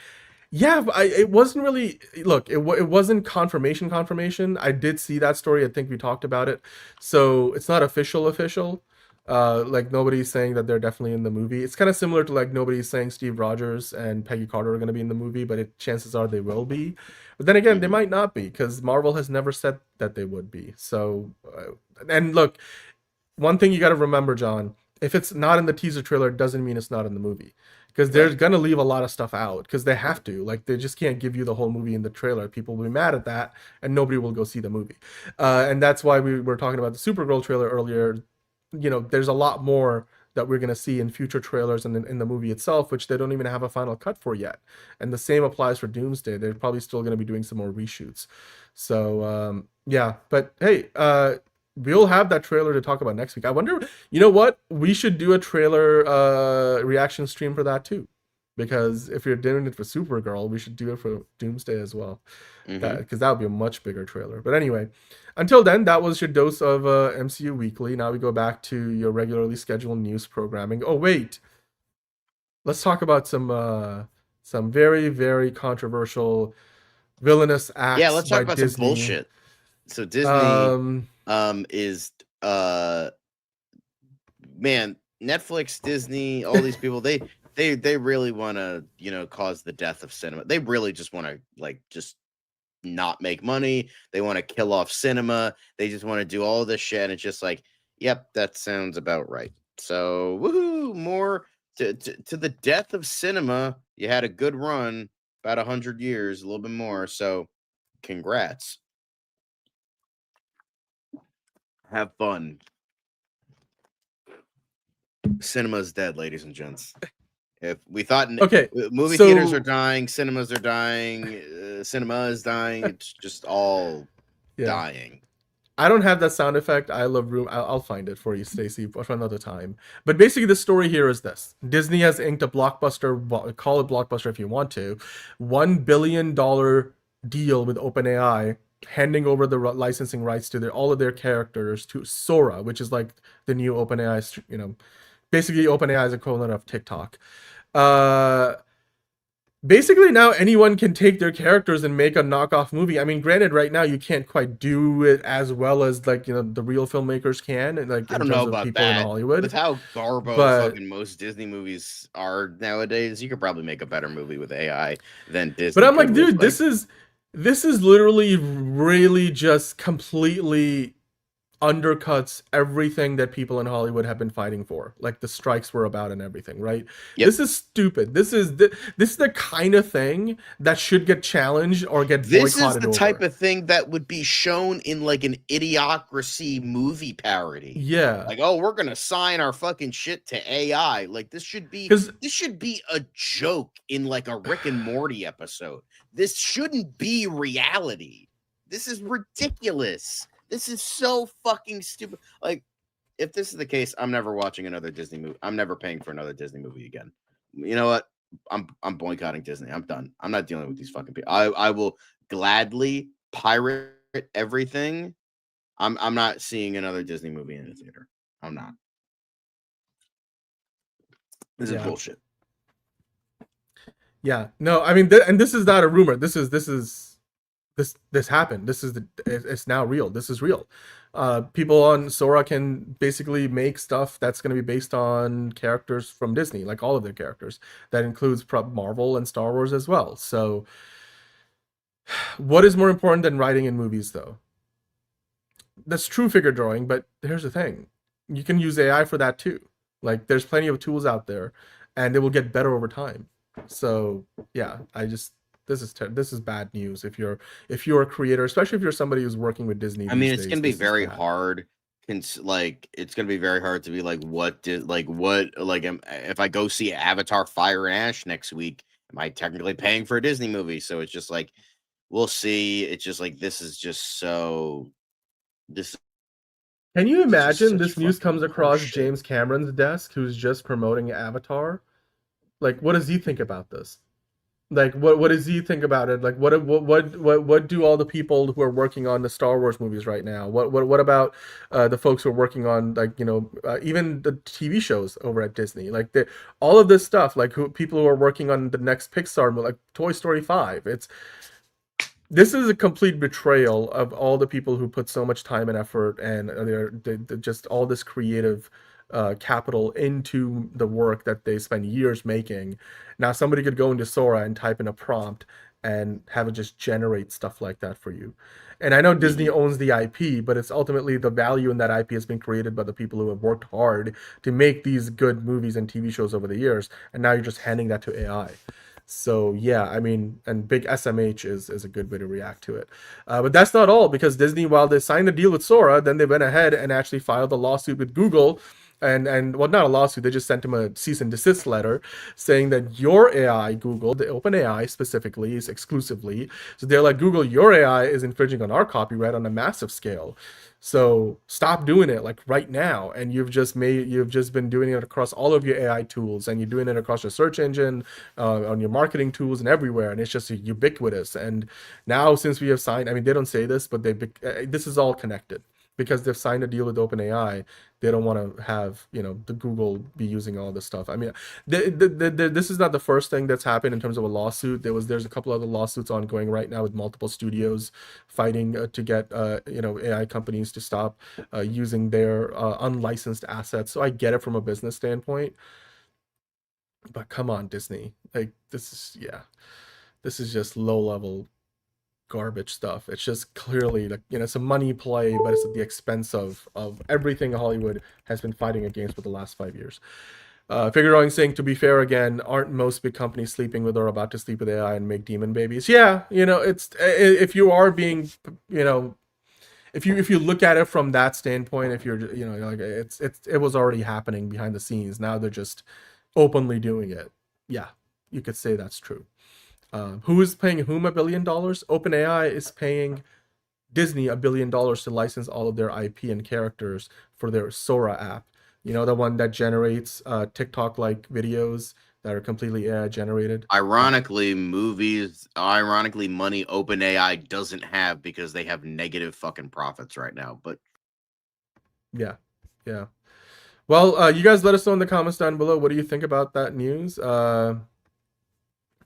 Speaker 3: Yeah, it wasn't really. Look, it wasn't confirmation. I did see that story. I think we talked about it. So it's not official. Like nobody's saying that they're definitely in the movie. It's kind of similar to like nobody's saying Steve Rogers and Peggy Carter are going to be in the movie, but chances are they will be. But then again, they might not be because Marvel has never said that they would be. So, and look, one thing you got to remember, John, if it's not in the teaser trailer, it doesn't mean it's not in the movie. Because they're going to leave a lot of stuff out because they have to. Like, they just can't give you the whole movie in the trailer. People will be mad at that, and nobody will go see the movie. And that's why we were talking about the Supergirl trailer earlier. You know, there's a lot more that we're going to see in future trailers and in the movie itself, which they don't even have a final cut for yet. And the same applies for Doomsday. They're probably still going to be doing some more reshoots. So, yeah. But, hey, we'll have that trailer to talk about next week. I wonder, you know what? We should do a trailer reaction stream for that too. Because if you're doing it for Supergirl, we should do it for Doomsday as well. Because that would be a much bigger trailer. But anyway, until then, that was your dose of MCU Weekly. Now we go back to your regularly scheduled news programming. Oh, wait. Let's talk about some very, very controversial villainous acts.
Speaker 1: Yeah, let's talk about
Speaker 3: Disney.
Speaker 1: some bullshit. So Disney is man, Netflix, Disney, all these people, they really want to, cause the death of cinema. They really just want to just not make money. They want to kill off cinema. They just want to do all this shit. And it's just like, yep, that sounds about right. So woohoo, more to the death of cinema. You had a good run, about 100 years, a little bit more. So congrats. Have fun. Cinema's dead, ladies and gents. If we thought movie theaters are dying, cinemas are dying, cinema is dying, it's just all dying.
Speaker 3: I don't have that sound effect. I love room. I'll find it for you, Stacey, for another time. But basically, the story here is this: Disney has inked a blockbuster, call it blockbuster if you want to, $1 billion deal with OpenAI, handing over the licensing rights to all of their characters to Sora, which is like the new OpenAI. Basically OpenAI's equivalent of TikTok. Basically now anyone can take their characters and make a knockoff movie. I mean, granted, right now you can't quite do it as well as the real filmmakers can, and
Speaker 1: I don't know about
Speaker 3: people
Speaker 1: that.
Speaker 3: in Hollywood.
Speaker 1: With how fucking most Disney movies are nowadays, you could probably make a better movie with AI than Disney.
Speaker 3: But I'm like, dude, this is literally really just completely undercuts everything that people in Hollywood have been fighting for, like the strikes were about and everything, right?
Speaker 1: Yep.
Speaker 3: This is stupid. This is the kind of thing that should get challenged or get boycotted.
Speaker 1: This is the type of thing that would be shown in like an Idiocracy movie parody.
Speaker 3: Yeah.
Speaker 1: Like, oh, we're gonna sign our fucking shit to AI. Like this should be a joke in like a Rick and Morty episode. This shouldn't be reality. This is ridiculous. This is so fucking stupid. Like, if this is the case, I'm never watching another Disney movie. I'm never paying for another Disney movie again. You know what? I'm boycotting Disney. I'm done. I'm not dealing with these fucking people. I will gladly pirate everything. I'm not seeing another Disney movie in the theater. I'm not. This is bullshit.
Speaker 3: Yeah. No, I mean, and this is not a rumor. This happened. It's now real. This is real. People on Sora can basically make stuff that's going to be based on characters from Disney, like all of their characters. That includes Marvel and Star Wars as well. So what is more important than writing in movies, though? That's true figure drawing, but here's the thing. You can use AI for that too. Like, there's plenty of tools out there, and they will get better over time. So yeah, this is bad news if you're a creator, especially if you're somebody who's working with Disney.
Speaker 1: I mean, it's gonna be very hard. It's gonna be very hard to be like, if I go see Avatar: Fire and Ash next week, am I technically paying for a Disney movie? So it's just like, we'll see. It's just like, this is just so.
Speaker 3: Can you imagine this news comes across James Cameron's desk, who's just promoting Avatar? Like, what does he think about this? Like, what does he think about it? Like, what do all the people who are working on the Star Wars movies right now? What about the folks who are working on, like, even the TV shows over at Disney? Like, all of this stuff, like people who are working on the next Pixar movie, like Toy Story 5. This is a complete betrayal of all the people who put so much time and effort and they're just all this creative capital into the work that they spend years making. Now somebody could go into Sora and type in a prompt and have it just generate stuff like that for you. And I know Disney owns the IP, but it's ultimately the value in that IP has been created by the people who have worked hard to make these good movies and TV shows over the years. And now you're just handing that to AI. So yeah, I mean, and big SMH is a good way to react to it. But that's not all, because Disney, while they signed a deal with Sora, then they went ahead and actually filed a lawsuit with Google. And well, not a lawsuit, they just sent him a cease and desist letter saying that your AI, Google, the OpenAI specifically, is exclusively. So they're like, Google, your AI is infringing on our copyright on a massive scale. So stop doing it, like, right now. And you've just been doing it across all of your AI tools, and you're doing it across your search engine, on your marketing tools and everywhere. And it's just ubiquitous. And now, since we have signed, I mean, they don't say this, but this is all connected. Because they've signed a deal with OpenAI, they don't want to have, the Google be using all this stuff. I mean, this is not the first thing that's happened in terms of a lawsuit. There's a couple other lawsuits ongoing right now with multiple studios fighting to get AI companies to stop using their unlicensed assets. So I get it from a business standpoint, but come on, Disney, like, this is just low level garbage stuff. It's just clearly, like, it's a money play, but it's at the expense of everything Hollywood has been fighting against for the last 5 years. Figure drawing saying, to be fair, again, aren't most big companies sleeping with or about to sleep with AI and make demon babies? Yeah, it's, if you are being, if you look at it from that standpoint, if you're, like, it was already happening behind the scenes. Now they're just openly doing it. Yeah, you could say that's true. Who is paying whom $1 billion? OpenAI is paying Disney $1 billion to license all of their IP and characters for their Sora app. The one that generates TikTok-like videos that are completely AI generated.
Speaker 1: Ironically, money OpenAI doesn't have, because they have negative fucking profits right now. But
Speaker 3: yeah. Well, you guys let us know in the comments down below. What do you think about that news?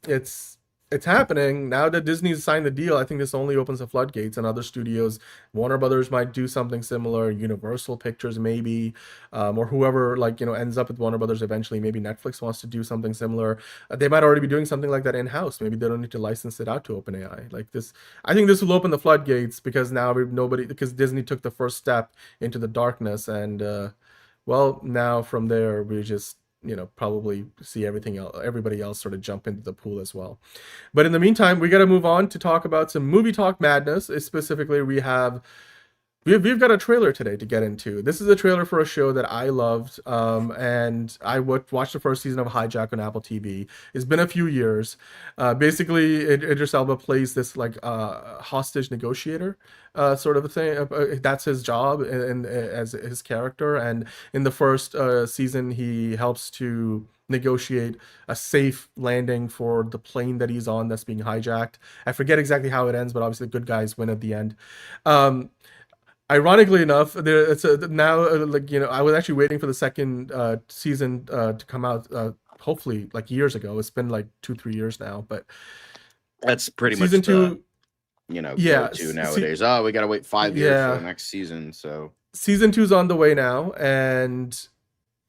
Speaker 3: It's it's happening now that Disney's signed the deal. I think this only opens the floodgates, and other studios, Warner Brothers might do something similar, Universal Pictures maybe, or whoever ends up with Warner Brothers eventually. Maybe Netflix wants to do something similar. They might already be doing something like that in house. Maybe they don't need to license it out to OpenAI. Like this, I think this will open the floodgates because now because Disney took the first step into the darkness, and now from there we just probably see everybody else sort of jump into the pool as well. But in the meantime, we got to move on to talk about some MovieTalk Madness. Specifically, we've got a trailer today to get into. This is a trailer for a show that I loved, and I watched the first season of Hijack on Apple TV. It's been a few years. Basically, Idris Elba plays this hostage negotiator sort of a thing. That's his job as his character. And in the first season, he helps to negotiate a safe landing for the plane that he's on that's being hijacked. I forget exactly how it ends, but obviously the good guys win at the end. Ironically enough, I was actually waiting for the second season to come out. Hopefully, years ago. It's been 2-3 years now, but
Speaker 1: that's pretty
Speaker 3: season
Speaker 1: much
Speaker 3: two.
Speaker 1: Go-to nowadays. We gotta wait 5 years for the next season. So
Speaker 3: season 2's on the way now, and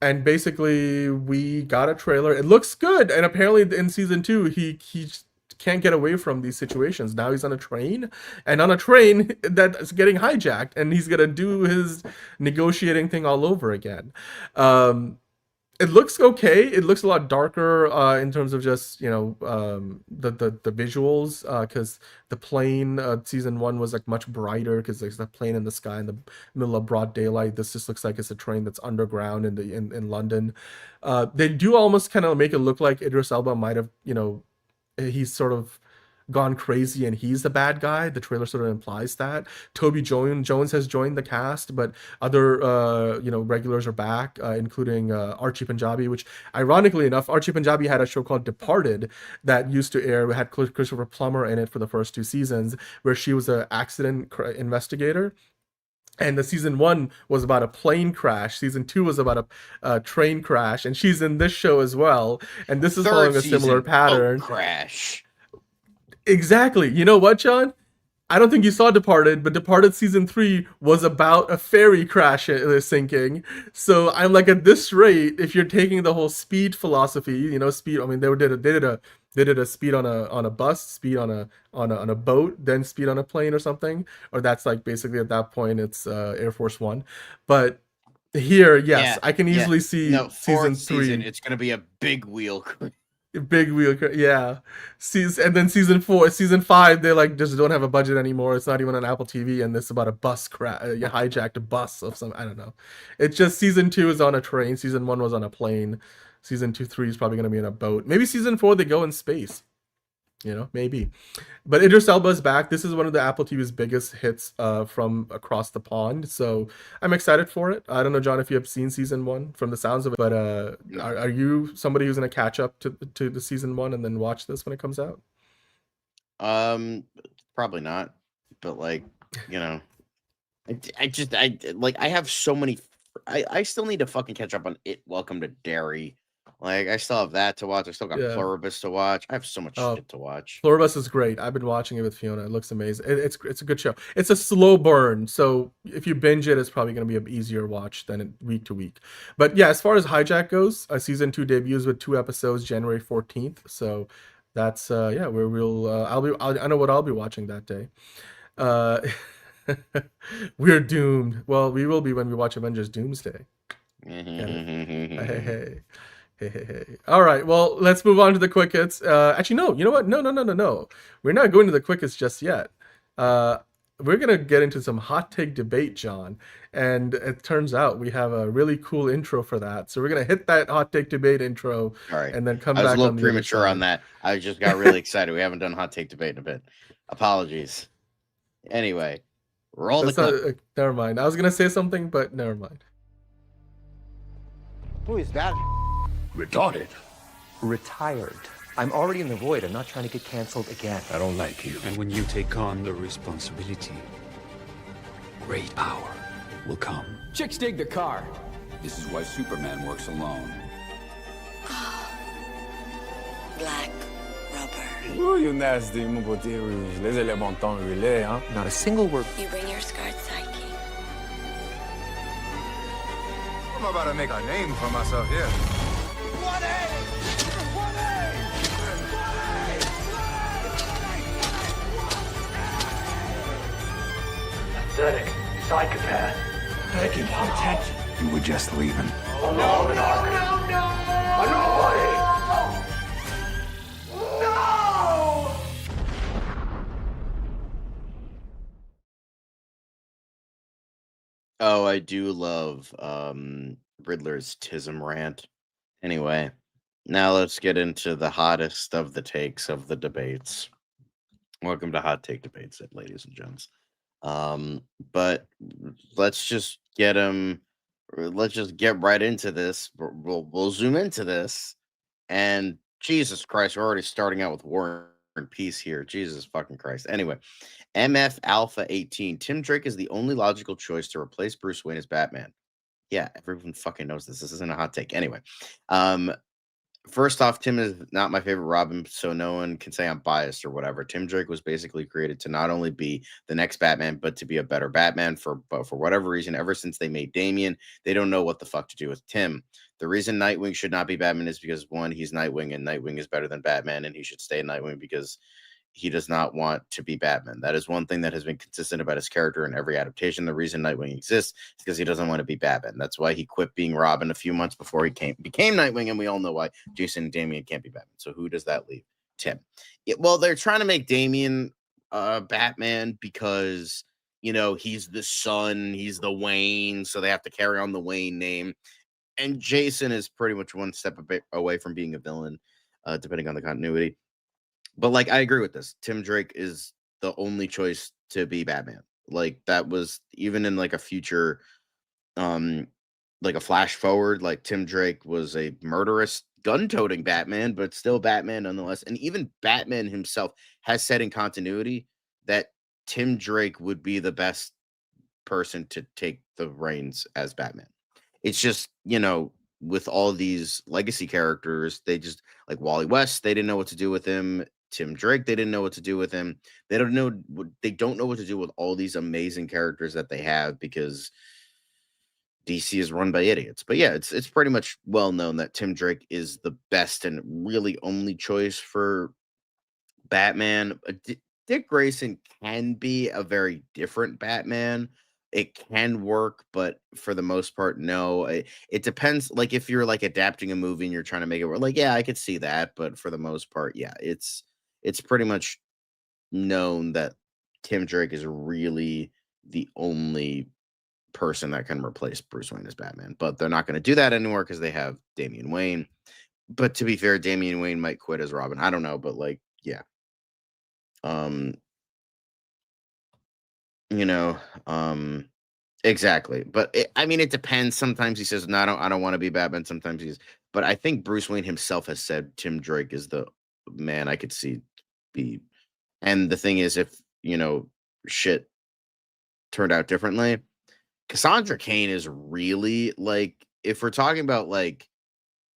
Speaker 3: basically we got a trailer. It looks good, and apparently in season 2 he can't get away from these situations. Now he's on a train that's getting hijacked, and he's gonna do his negotiating thing all over again. It looks okay. It looks a lot darker in terms of just the visuals, because the plane season 1 was much brighter because there's the plane in the sky in the middle of broad daylight. This just looks like it's a train that's underground in London. They do almost kind of make it look like Idris Elba might have he's sort of gone crazy and he's the bad guy. The trailer sort of implies that. Toby Jones has joined the cast, but other regulars are back, including Archie Punjabi, which ironically enough, Archie Punjabi had a show called Departed that used to air. We had Christopher Plummer in it for the first 2 seasons, where she was an accident investigator. And the season 1 was about a plane crash. Season 2 was about a train crash, and she's in this show as well. And this is following a similar pattern.
Speaker 1: Crash.
Speaker 3: Exactly. You know what, John? I don't think you saw Departed, but Departed season 3 was about a ferry crash sinking. So I'm at this rate, if you're taking the whole speed philosophy, speed. I mean, they did a speed on a bus, speed on a boat, then speed on a plane or something. Or that's basically at that point it's Air Force One. But here, yes, I can easily see season 3.
Speaker 1: It's gonna be a big wheel.
Speaker 3: Big wheel, yeah. And then season 5, they just don't have a budget anymore. It's not even on Apple TV, and this is about a bus crash. You hijacked a bus of some. I don't know. It's just season 2 is on a train. Season 1 was on a plane. Season 2, 3 is probably going to be in a boat. Maybe season 4 they go in space. Maybe. But Idris Elba is back. This is one of the Apple TV's biggest hits from across the pond. So I'm excited for it. I don't know, John, if you have seen season 1 from the sounds of it. But are you somebody who's going to catch up to the season 1 and then watch this when it comes out?
Speaker 1: Probably not. But I have so many. I still need to fucking catch up on It Welcome to Derry. I still have that to watch. I still got Pluribus to watch. I have so much shit to watch.
Speaker 3: Pluribus is great. I've been watching it with Fiona. It looks amazing. It's a good show. It's a slow burn, so if you binge it, it's probably going to be an easier watch than week to week. But yeah, as far as Hijack goes, season 2 debuts with 2 episodes January 14th. So that's where we'll. I know what I'll be watching that day. We're doomed. Well, we will be when we watch Avengers Doomsday. Hey. All right, well, let's move on to the quick hits. Actually, no, you know what? No. We're not going to the quick hits just yet. We're going to get into some hot take debate, John. And it turns out we have a really cool intro for that. So we're going to hit that hot take debate intro.
Speaker 1: All right.
Speaker 3: And then come back.
Speaker 1: I was a little premature on that. I just got really excited. We haven't done hot take debate in a bit. Apologies. Anyway, roll the clip.
Speaker 3: Never mind. I was going to say something, but never mind.
Speaker 7: Who is that?
Speaker 5: Retarded.
Speaker 15: Retired. I'm already in the void. I'm not trying to get canceled again.
Speaker 5: I don't like you.
Speaker 14: And when you take on the responsibility, great power will come.
Speaker 16: Chicks dig the car.
Speaker 17: This is why Superman works alone.
Speaker 18: Black rubber.
Speaker 5: Oh, you nasty, mon côté rouge. Les éléments temps relais, hein?
Speaker 15: Not a single word.
Speaker 16: You bring your scarred psyche.
Speaker 17: I'm about to make a name for myself here.
Speaker 6: Pathetic. Psychopath. Begging for attention.
Speaker 17: You were just leaving.
Speaker 6: Oh, no, nobody. No!
Speaker 1: Oh, I do love Riddler's Tism rant. Anyway, now let's get into the hottest of the takes of the debates. Welcome to Hot Take Debates, ladies and gents. But let's just get right into this. We'll zoom into this, and Jesus Christ, we're already starting out with War and Peace here. Jesus fucking Christ. Anyway, MF Alpha 18. Tim Drake is the only logical choice to replace Bruce Wayne as Batman. Yeah, everyone fucking knows this. This isn't a hot take. Anyway, first off, Tim is not my favorite Robin, so no one can say I'm biased or whatever. Tim Drake was basically created to not only be the next Batman, but to be a better Batman. But for whatever reason, ever since they made Damian, they don't know what the fuck to do with Tim. The reason Nightwing should not be Batman is because, one, he's Nightwing, and Nightwing is better than Batman, and he should stay Nightwing because he does not want to be Batman. That is one thing that has been consistent about his character in every adaptation. The reason Nightwing exists is because he doesn't want to be Batman. That's why he quit being Robin a few months before he became Nightwing, and we all know why Jason and Damian can't be Batman. So who does that leave? Tim. Well, they're trying to make Damian Batman because, you know, he's the son, he's the Wayne, so they have to carry on the Wayne name. And Jason is pretty much one step away from being a villain, depending on the continuity. But, like, I agree with this. Tim Drake is the only choice to be Batman. Like, that was even in, like, a future, like a flash forward, like, Tim Drake was a murderous, gun-toting Batman, but still Batman nonetheless. And even Batman himself has said in continuity that Tim Drake would be the best person to take the reins as Batman. It's just, you know, with all these legacy characters, they just, like Wally West, they didn't know what to do with him. Tim Drake, they didn't know what to do with him. They don't know what to do with all these amazing characters that they have because DC is run by idiots. But yeah, it's pretty much well known that Tim Drake is the best and really only choice for Batman. Dick Grayson can be a very different Batman. It can work, but for the most part, no. It depends. Like, if you're like adapting a movie and you're trying to make it work, like, yeah, I could see that. But for the most part, yeah, it's pretty much known that Tim Drake is really the only person that can replace Bruce Wayne as Batman. But they're not going to do that anymore because they have Damian Wayne. But to be fair, Damian Wayne might quit as Robin. I don't know, but like, yeah. You know, exactly. But it depends. Sometimes he says, no, I don't want to be Batman. Sometimes but I think Bruce Wayne himself has said Tim Drake is the man I could see be. And the thing is, if, you know, shit turned out differently, Cassandra Cain is really, like, if we're talking about, like,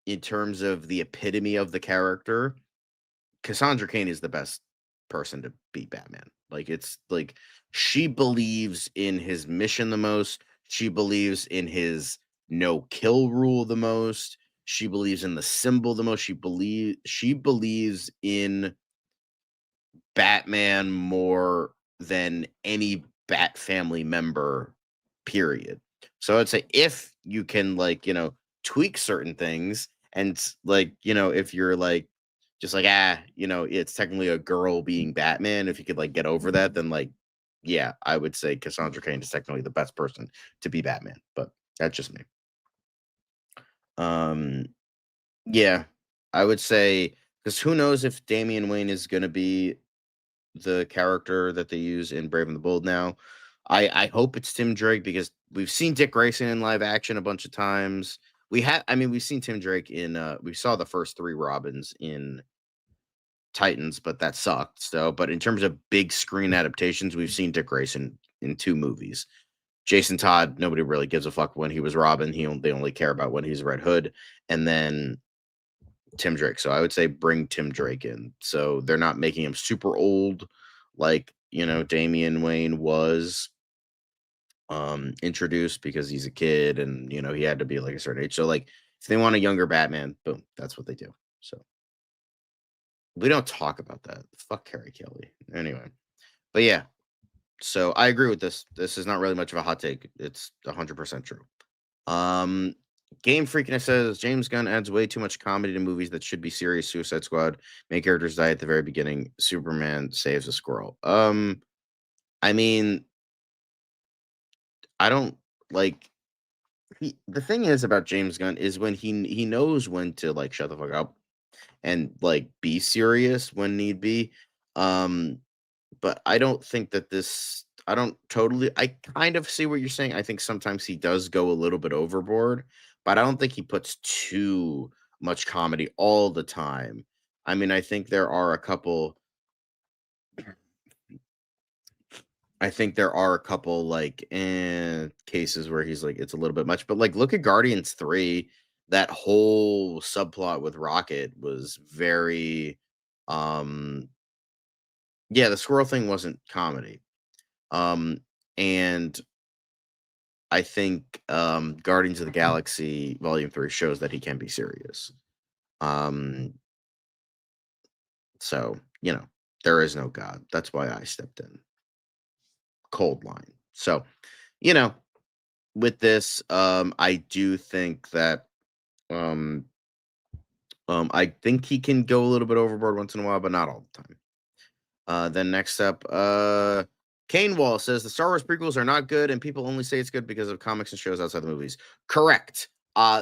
Speaker 1: in terms of the epitome of the character, Cassandra Cain is the best person to be Batman. Like, it's like she believes in his mission the most. She believes in his no kill rule the most. She believes in the symbol the most. She believes in Batman more than any Bat family member, period. So I'd say if you can, like, you know, tweak certain things and, like, you know, if you're like just like, you know, it's technically a girl being Batman, if you could, like, get over that, then, like, yeah, I would say Cassandra Cain is technically the best person to be Batman, but that's just me. Yeah, I would say, because who knows if Damian Wayne is going to be the character that they use in Brave and the Bold now. I hope it's Tim Drake because we've seen Dick Grayson in live action a bunch of times. We've seen Tim Drake in, we saw the first 3 Robins in Titans, but that sucked. So, but in terms of big screen adaptations, we've seen Dick Grayson in 2 movies. Jason Todd, nobody really gives a fuck when he was Robin. They only care about when he's Red Hood. And then Tim Drake. So I would say bring Tim Drake in. So they're not making him super old like, Damian Wayne was introduced because he's a kid and, he had to be like a certain age. So like if they want a younger Batman, boom, that's what they do. So we don't talk about that. Fuck Carrie Kelly. Anyway. But yeah. So I agree with this. This is not really much of a hot take. It's 100% true. Game Freakiness says James Gunn adds way too much comedy to movies that should be serious. Suicide Squad, main characters die at the very beginning. Superman saves a squirrel. I mean, I don't like. The thing is about James Gunn is when he knows when to like shut the fuck up and like be serious when need be. But I don't think that this. I kind of see what you're saying. I think sometimes he does go a little bit overboard, but I don't think he puts too much comedy all the time. I mean, I think there are a couple like cases where he's like, it's a little bit much, but like look at Guardians 3. That whole subplot with Rocket was very, the squirrel thing wasn't comedy. And I think Guardians of the Galaxy Volume 3 shows that he can be serious. So, there is no God. That's why I stepped in. Cold line. So, with this, I do think that I think he can go a little bit overboard once in a while, but not all the time. Then next up, Kane Wall says the Star Wars prequels are not good, and people only say it's good because of comics and shows outside the movies. Correct.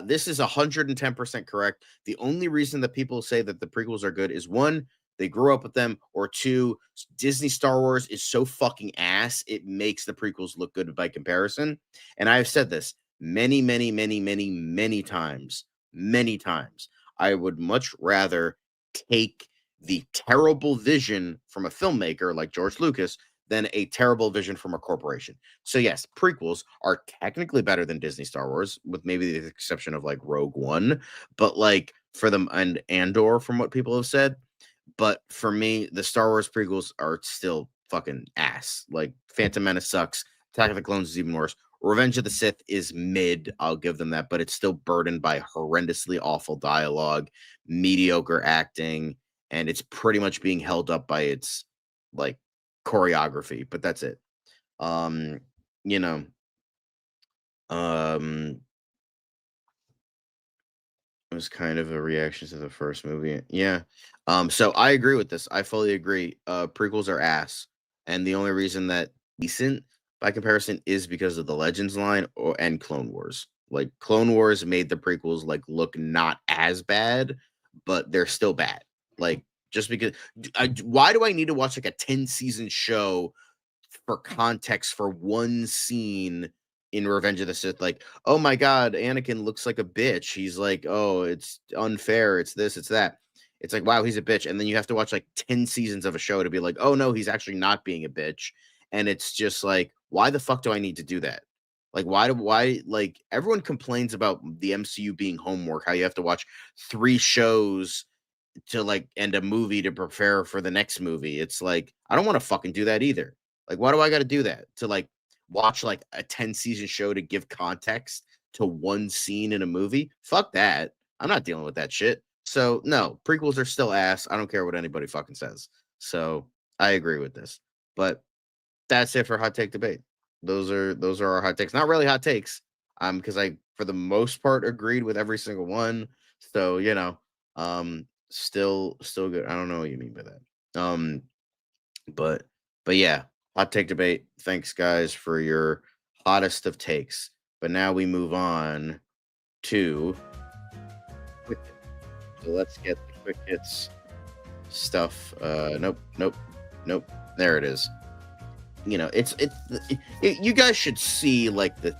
Speaker 1: This is 110% correct. The only reason that people say that the prequels are good is one, they grew up with them, or two, Disney Star Wars is so fucking ass, it makes the prequels look good by comparison. And I have said this many, many, many, many, many times. Many times. I would much rather take the terrible vision from a filmmaker like George Lucas than a terrible vision from a corporation. So yes, prequels are technically better than Disney Star Wars, with maybe the exception of like Rogue One, but like for them and Andor, from what people have said. But for me, the Star Wars prequels are still fucking ass. Like Phantom Menace sucks. Attack of the Clones is even worse. Revenge of the Sith is mid. I'll give them that, but it's still burdened by horrendously awful dialogue, mediocre acting, and it's pretty much being held up by its like choreography, but that's it. It was kind of a reaction to the first movie. Yeah. So I agree with this. I fully agree. Prequels are ass. And the only reason that decent by comparison is because of the Legends line and Clone Wars. Like Clone Wars made the prequels like look not as bad, but they're still bad. Like just because why do I need to watch like a 10-season show for context for one scene in Revenge of the Sith? Like, oh my god, Anakin looks like a bitch. He's like, oh, it's unfair. It's this, it's that. It's like, wow, he's a bitch. And then you have to watch like 10 seasons of a show to be like, oh no, he's actually not being a bitch. And it's just like, why the fuck do I need to do that? Like, why like everyone complains about the MCU being homework, how you have to watch 3 shows to like end a movie to prepare for the next movie. It's like, I don't want to fucking do that either. Like, why do I got to do that? To like watch like a 10-season show to give context to one scene in a movie? Fuck that. I'm not dealing with that shit. So no, prequels are still ass. I don't care what anybody fucking says. So I agree with this. But that's it for hot take debate. Those are our hot takes. Not really hot takes. Because I for the most part agreed with every single one. So, still good. I don't know what you mean by that. But yeah, hot take debate. Thanks guys for your hottest of takes. But now we move on to quick hits. So let's get the quick hits stuff. Nope. There it is. You guys should see like this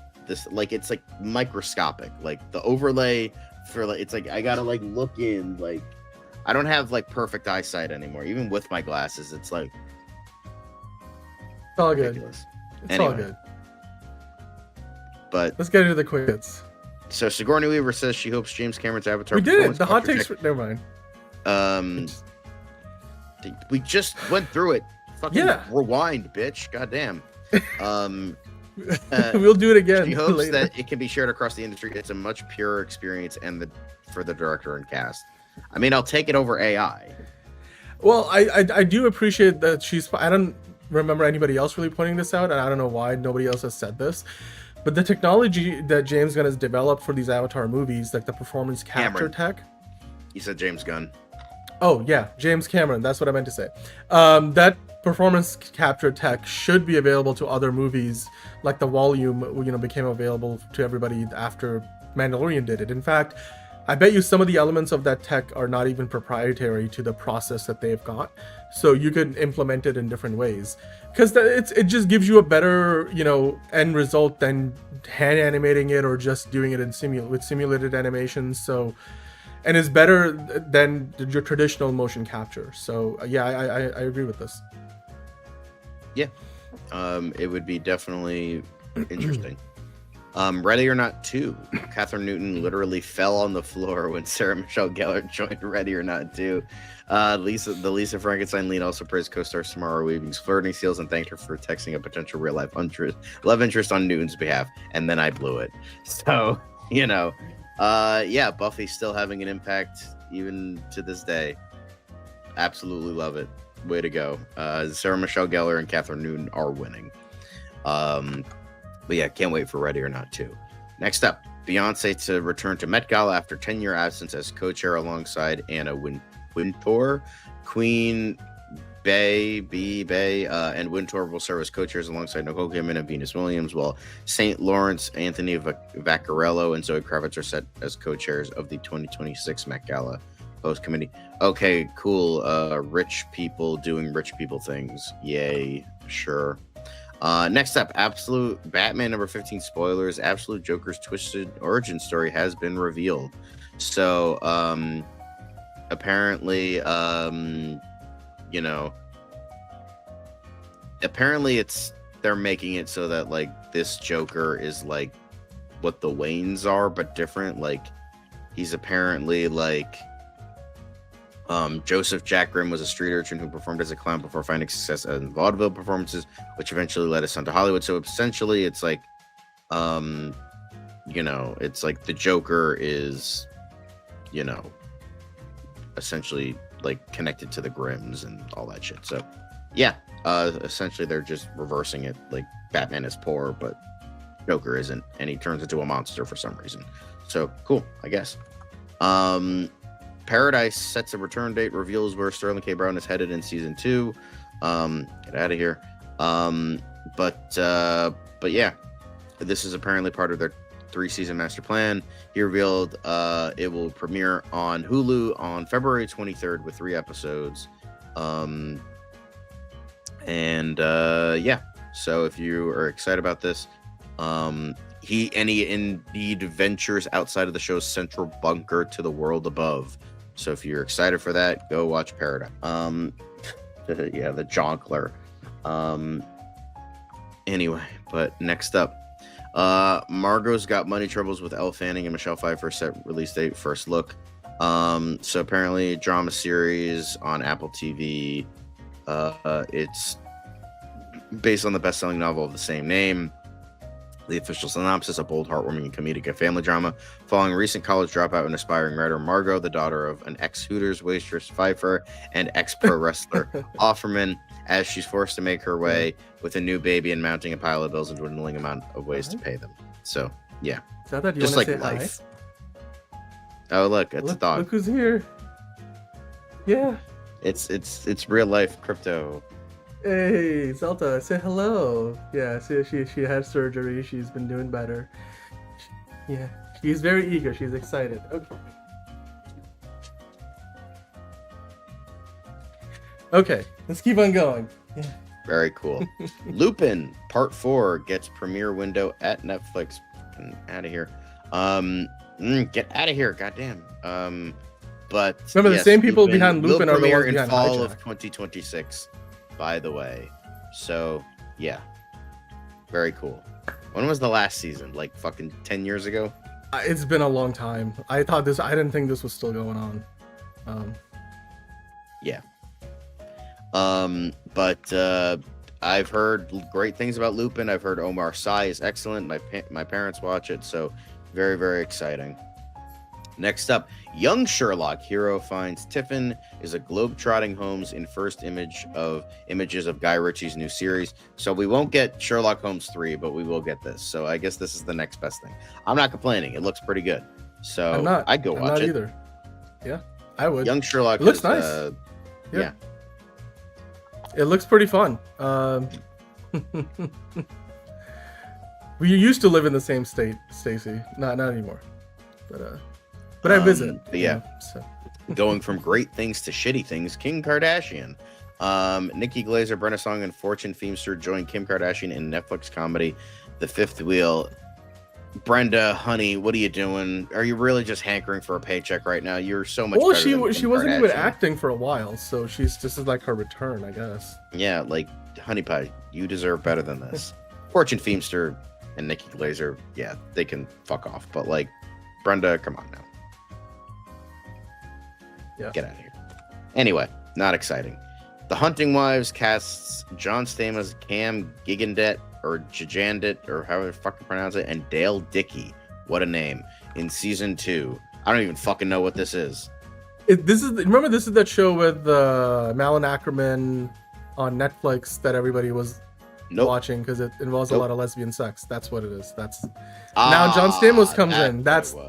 Speaker 1: like it's like microscopic, like the overlay for like it's like I gotta like look in, like I don't have like perfect eyesight anymore. Even with my glasses, it's like
Speaker 3: it's all ridiculous. Good. It's all good.
Speaker 1: But
Speaker 3: let's get into the quick hits.
Speaker 1: So Sigourney Weaver says she hopes James Cameron's Avatar.
Speaker 3: We did it. The hot takes. Never mind.
Speaker 1: We just went through it. Fucking
Speaker 3: Yeah.
Speaker 1: rewind, bitch. Goddamn.
Speaker 3: We'll do it again.
Speaker 1: She hopes
Speaker 3: later.
Speaker 1: that it can be shared across the industry. It's a much purer experience for the director and cast. I mean, I'll take it over AI.
Speaker 3: Well, I do appreciate that she's. I don't remember anybody else really pointing this out, and I don't know why nobody else has said this. But the technology that James Gunn has developed for these Avatar movies, like the performance capture tech.
Speaker 1: You said James Gunn.
Speaker 3: Oh yeah, James Cameron. That's what I meant to say. That performance capture tech should be available to other movies, like the Volume, became available to everybody after Mandalorian did it. In fact, I bet you some of the elements of that tech are not even proprietary to the process that they've got, so you could implement it in different ways. Because it just gives you a better, end result than hand animating it or just doing it in with simulated animations. So. And is better than your traditional motion capture. So yeah, I agree with this.
Speaker 1: Yeah, it would be definitely interesting. Ready or Not 2. Catherine Newton literally fell on the floor when Sarah Michelle Gellar joined Ready or Not 2. The Lisa Frankenstein lead also praised co-star Samara Weaving's flirting skills and thanked her for texting a potential real-life love interest on Newton's behalf. And then I blew it. So, yeah, Buffy's still having an impact even to this day. Absolutely love it. Way to go. Sarah Michelle Gellar and Catherine Newton are winning. But yeah, can't wait for Ready or Not 2. Next up, Beyonce to return to Met Gala after 10-year absence as co-chair alongside Anna Wintour. Queen Bey and Wintour will serve as co-chairs alongside Nicole Kidman and Venus Williams, while St. Lawrence, Anthony Vaccarello, and Zoe Kravitz are set as co-chairs of the 2026 Met Gala host committee. Okay, cool. Rich people doing rich people things. Yay, sure. Next up, Absolute Batman number 15 spoilers. Absolute Joker's twisted origin story has been revealed. So, apparently, apparently they're making it so that like this Joker is like what the Waynes are, but different. Like he's apparently like Joseph Jack Grimm was a street urchin who performed as a clown before finding success in vaudeville performances, which eventually led us on to Hollywood. So essentially it's like it's like the Joker is essentially like connected to the Grimms and all that shit. So yeah, essentially they're just reversing it. Like Batman is poor, but Joker isn't, and he turns into a monster for some reason. So cool, I guess. Paradise sets a return date, reveals where Sterling K. Brown is headed in season 2. Get out of here. But yeah, this is apparently part of their 3-season master plan. He revealed it will premiere on Hulu on February 23rd with 3 episodes. Yeah, so if you are excited about this, he indeed ventures outside of the show's central bunker to the world above. So if you're excited for that, go watch Paradise. Yeah, the Jonkler. Anyway, but next up, Margot's Got Money Troubles with Elle Fanning and Michelle Pfeiffer set release date, first look. So apparently drama series on Apple TV. It's based on the best-selling novel of the same name. The official synopsis: a bold, heartwarming, and comedic family drama following a recent college dropout and aspiring writer Margot, the daughter of an ex-Hooters waitress Pfeiffer and ex-pro wrestler Offerman, as she's forced to make her way with a new baby and mounting a pile of bills and dwindling amount of ways to pay them. So yeah, just like life. Oh look, it's a dog.
Speaker 3: Look who's here. Yeah,
Speaker 1: it's real life crypto.
Speaker 3: Hey, Zelda, say hello. Yeah, see, she had surgery. She's been doing better. Yeah, she's very eager. She's excited. Okay, let's keep on going. Yeah.
Speaker 1: Very cool. Lupin Part 4 gets premiere window at Netflix. Out of here. Get out of here, goddamn. But
Speaker 3: remember, the same people behind Lupin are the ones behind
Speaker 1: fall of 2026. By the way, so yeah, very cool. When was the last season? Like fucking 10 years ago?
Speaker 3: It's been a long time. I didn't think this was still going on.
Speaker 1: Yeah. But I've heard great things about Lupin. I've heard Omar Sy is excellent. My parents watch it, so very, very exciting. Next up, young Sherlock hero finds Tiffin is a globe-trotting Holmes in first images of Guy Ritchie's new series. So we won't get Sherlock Holmes 3, but we will get this. So I guess this is the next best thing. I'm not complaining. It looks pretty good. So I'd go watch it.
Speaker 3: Either. Yeah, I would.
Speaker 1: Young Sherlock
Speaker 3: looks nice.
Speaker 1: Yeah.
Speaker 3: It looks pretty fun. We used to live in the same state, Stacy. Not anymore. But I visit.
Speaker 1: Yeah. So. Going from great things to shitty things, Kim Kardashian. Nikki Glaser, Brenna Song, and Fortune Feimster joined Kim Kardashian in Netflix comedy The Fifth Wheel. Brenda, honey, what are you doing? Are you really just hankering for a paycheck right now? You're so much.
Speaker 3: Well,
Speaker 1: she
Speaker 3: wasn't even acting for a while, so this is like her return, I guess.
Speaker 1: Yeah, like honey pie, you deserve better than this. Fortune Feimster and Nikki Glaser, yeah, they can fuck off. But like, Brenda, come on now.
Speaker 3: Yeah.
Speaker 1: Get out of here. Anyway, not exciting. The Hunting Wives casts John Stamos, Cam Gigandet, or Gigandit, or however the fuck you pronounce it, and Dale Dickey. What a name. In season 2. I don't even fucking know what this is.
Speaker 3: This is that show with Malin Ackerman on Netflix that everybody was watching because it involves a lot of lesbian sex. That's what it is. Now John Stamos comes in.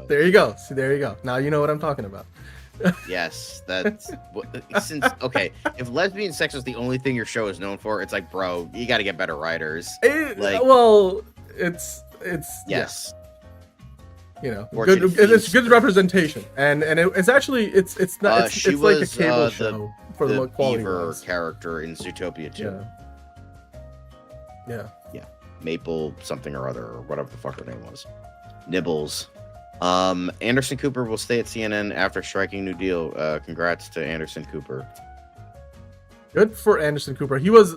Speaker 3: There you go. See, there you go. Now you know what I'm talking about.
Speaker 1: Yes, that's okay. If lesbian sex was the only thing your show is known for, it's like, bro, you got to get better writers.
Speaker 3: It's
Speaker 1: yes,
Speaker 3: it's good representation, and it's actually it's not it's like a cable show for the quality
Speaker 1: Beaver character in Zootopia 2.
Speaker 3: Yeah.
Speaker 1: Maple something or other, or whatever the fuck her name was. Nibbles. Anderson Cooper will stay at CNN after striking new deal. Congrats to Anderson Cooper.
Speaker 3: Good for Anderson Cooper. He was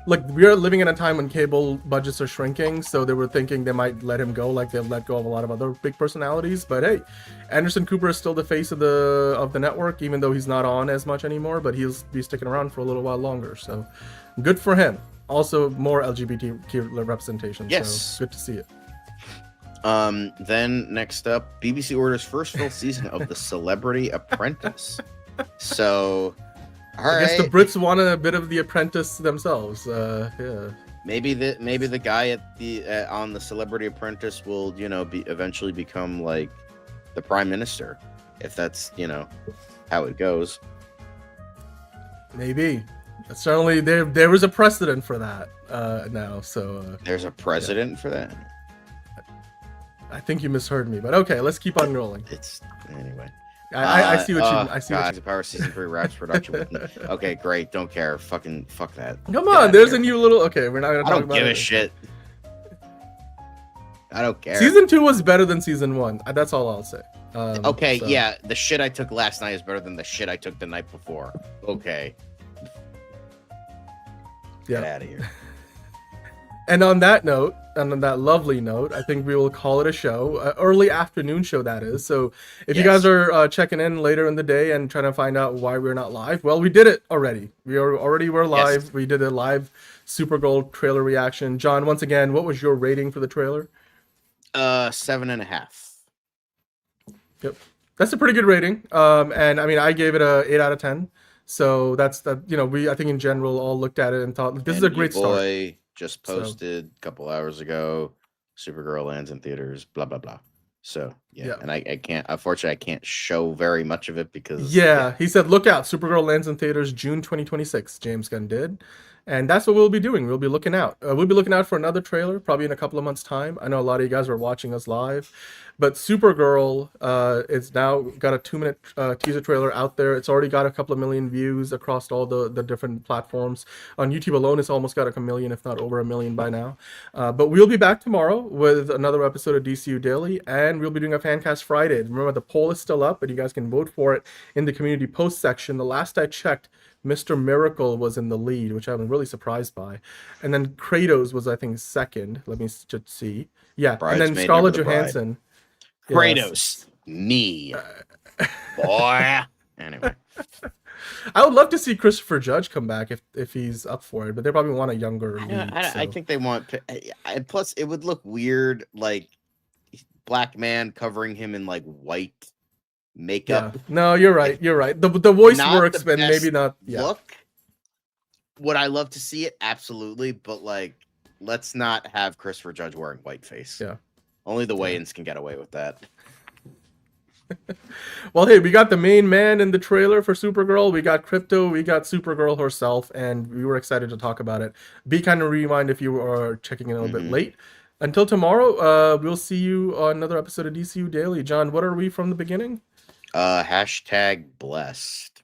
Speaker 3: we are living in a time when cable budgets are shrinking, so they were thinking they might let him go, like they've let go of a lot of other big personalities. But hey, Anderson Cooper is still the face of the network, even though he's not on as much anymore. But he'll be sticking around for a little while longer. So good for him. Also, more LGBTQ representation.
Speaker 1: Yes,
Speaker 3: so good to see it.
Speaker 1: Then next up, BBC orders first full season of The Celebrity Apprentice. So, I guess
Speaker 3: the Brits wanted a bit of The Apprentice themselves. Yeah.
Speaker 1: Maybe the guy at on The Celebrity Apprentice will eventually become like the Prime Minister, if that's how it goes.
Speaker 3: Maybe. Certainly, there was a precedent for that now. So
Speaker 1: there's a precedent for that.
Speaker 3: I think you misheard me, but okay, let's keep on rolling.
Speaker 1: Anyway.
Speaker 3: I see what you. I see what you.
Speaker 1: Power season 3 wraps production. Okay, great. Don't care. Fucking fuck that.
Speaker 3: Come on, there's a new little. Okay, we're not gonna talk about it.
Speaker 1: I don't give a shit. I don't care.
Speaker 3: Season 2 was better than season 1. That's all I'll say.
Speaker 1: Okay, yeah, the shit I took last night is better than the shit I took the night before. Okay.
Speaker 3: Yeah.
Speaker 1: Get out of here.
Speaker 3: And on that note, and on that lovely note, I think we will call it a show. Early afternoon show, that is. So if you guys are checking in later in the day and trying to find out why we're not live, well, we did it already. Were live. Yes. We did a live Supergirl trailer reaction. John, once again, what was your rating for the trailer?
Speaker 1: 7.5.
Speaker 3: Yep. That's a pretty good rating. And I mean, I gave it a 8 out of 10. So that's that. I think in general all looked at it and thought this is a great start.
Speaker 1: Just posted a couple hours ago. Supergirl lands in theaters. Blah blah blah. So yeah. And I can't. Unfortunately, I can't show very much of it because
Speaker 3: he said, "Look out! Supergirl lands in theaters June 2026." James Gunn did, and that's what we'll be doing. We'll be looking out. We'll be looking out for another trailer, probably in a couple of months' time. I know a lot of you guys are watching us live, but Supergirl it's now got a 2-minute teaser trailer out there. It's already got a couple of million views across all the different platforms. On YouTube alone, it's almost got a million, if not over a million by now. But we'll be back tomorrow with another episode of DCU Daily, and we'll be doing a Fancast Friday. Remember, the poll is still up, and you guys can vote for it in the community post section. The last I checked, Mr. Miracle was in the lead, which I'm really surprised by. And then Kratos was, I think, second. Let me just see. Yeah, and then Scarlett Johansson.
Speaker 1: Kratos, me, boy. Anyway,
Speaker 3: I would love to see Christopher Judge come back if he's up for it, but they probably want a younger lead.
Speaker 1: I think they want. Plus, it would look weird, like black man covering him in like white makeup.
Speaker 3: Yeah. No, you're right. You're right. The voice
Speaker 1: Not
Speaker 3: works,
Speaker 1: the
Speaker 3: but
Speaker 1: best
Speaker 3: maybe not. Yeah.
Speaker 1: Look, would I love to see it? Absolutely, but like, let's not have Christopher Judge wearing whiteface.
Speaker 3: Yeah.
Speaker 1: Only the Wayans can get away with that.
Speaker 3: Well, hey, we got the main man in the trailer for Supergirl. We got Crypto. We got Supergirl herself, and we were excited to talk about it. Be kind of rewind if you are checking in a little bit late. Until tomorrow, we'll see you on another episode of DCU Daily. John, what are we from the beginning?
Speaker 1: Hashtag blessed.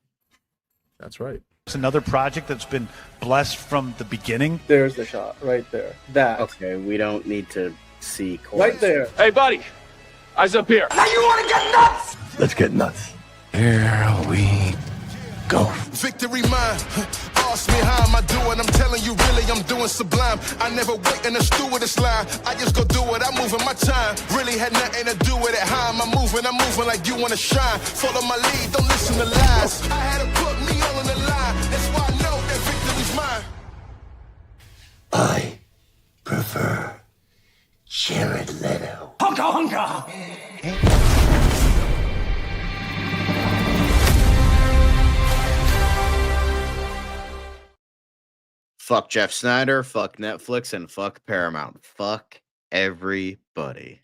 Speaker 3: That's right.
Speaker 16: It's another project that's been blessed from the beginning.
Speaker 3: There's the shot right there. That.
Speaker 4: Okay, we don't need to see chorus.
Speaker 3: Right there.
Speaker 6: Hey, buddy. Eyes up here. Now you want to get nuts?
Speaker 17: Let's get nuts. Here we go.
Speaker 8: Victory mine. Ask me how am I doing? I'm telling you, really, I'm doing sublime. I never wait in a stewardess line. I just go do it. I'm moving my time. Really had nothing to do with it. How am I moving? I'm moving like you want to shine. Follow my lead. Don't listen to lies. I had to put me all on the line. That's why I know that victory's mine.
Speaker 17: I prefer Jared Leto.
Speaker 6: Hunka, hunka.
Speaker 1: Fuck Jeff Snyder, fuck Netflix, and fuck Paramount. Fuck everybody.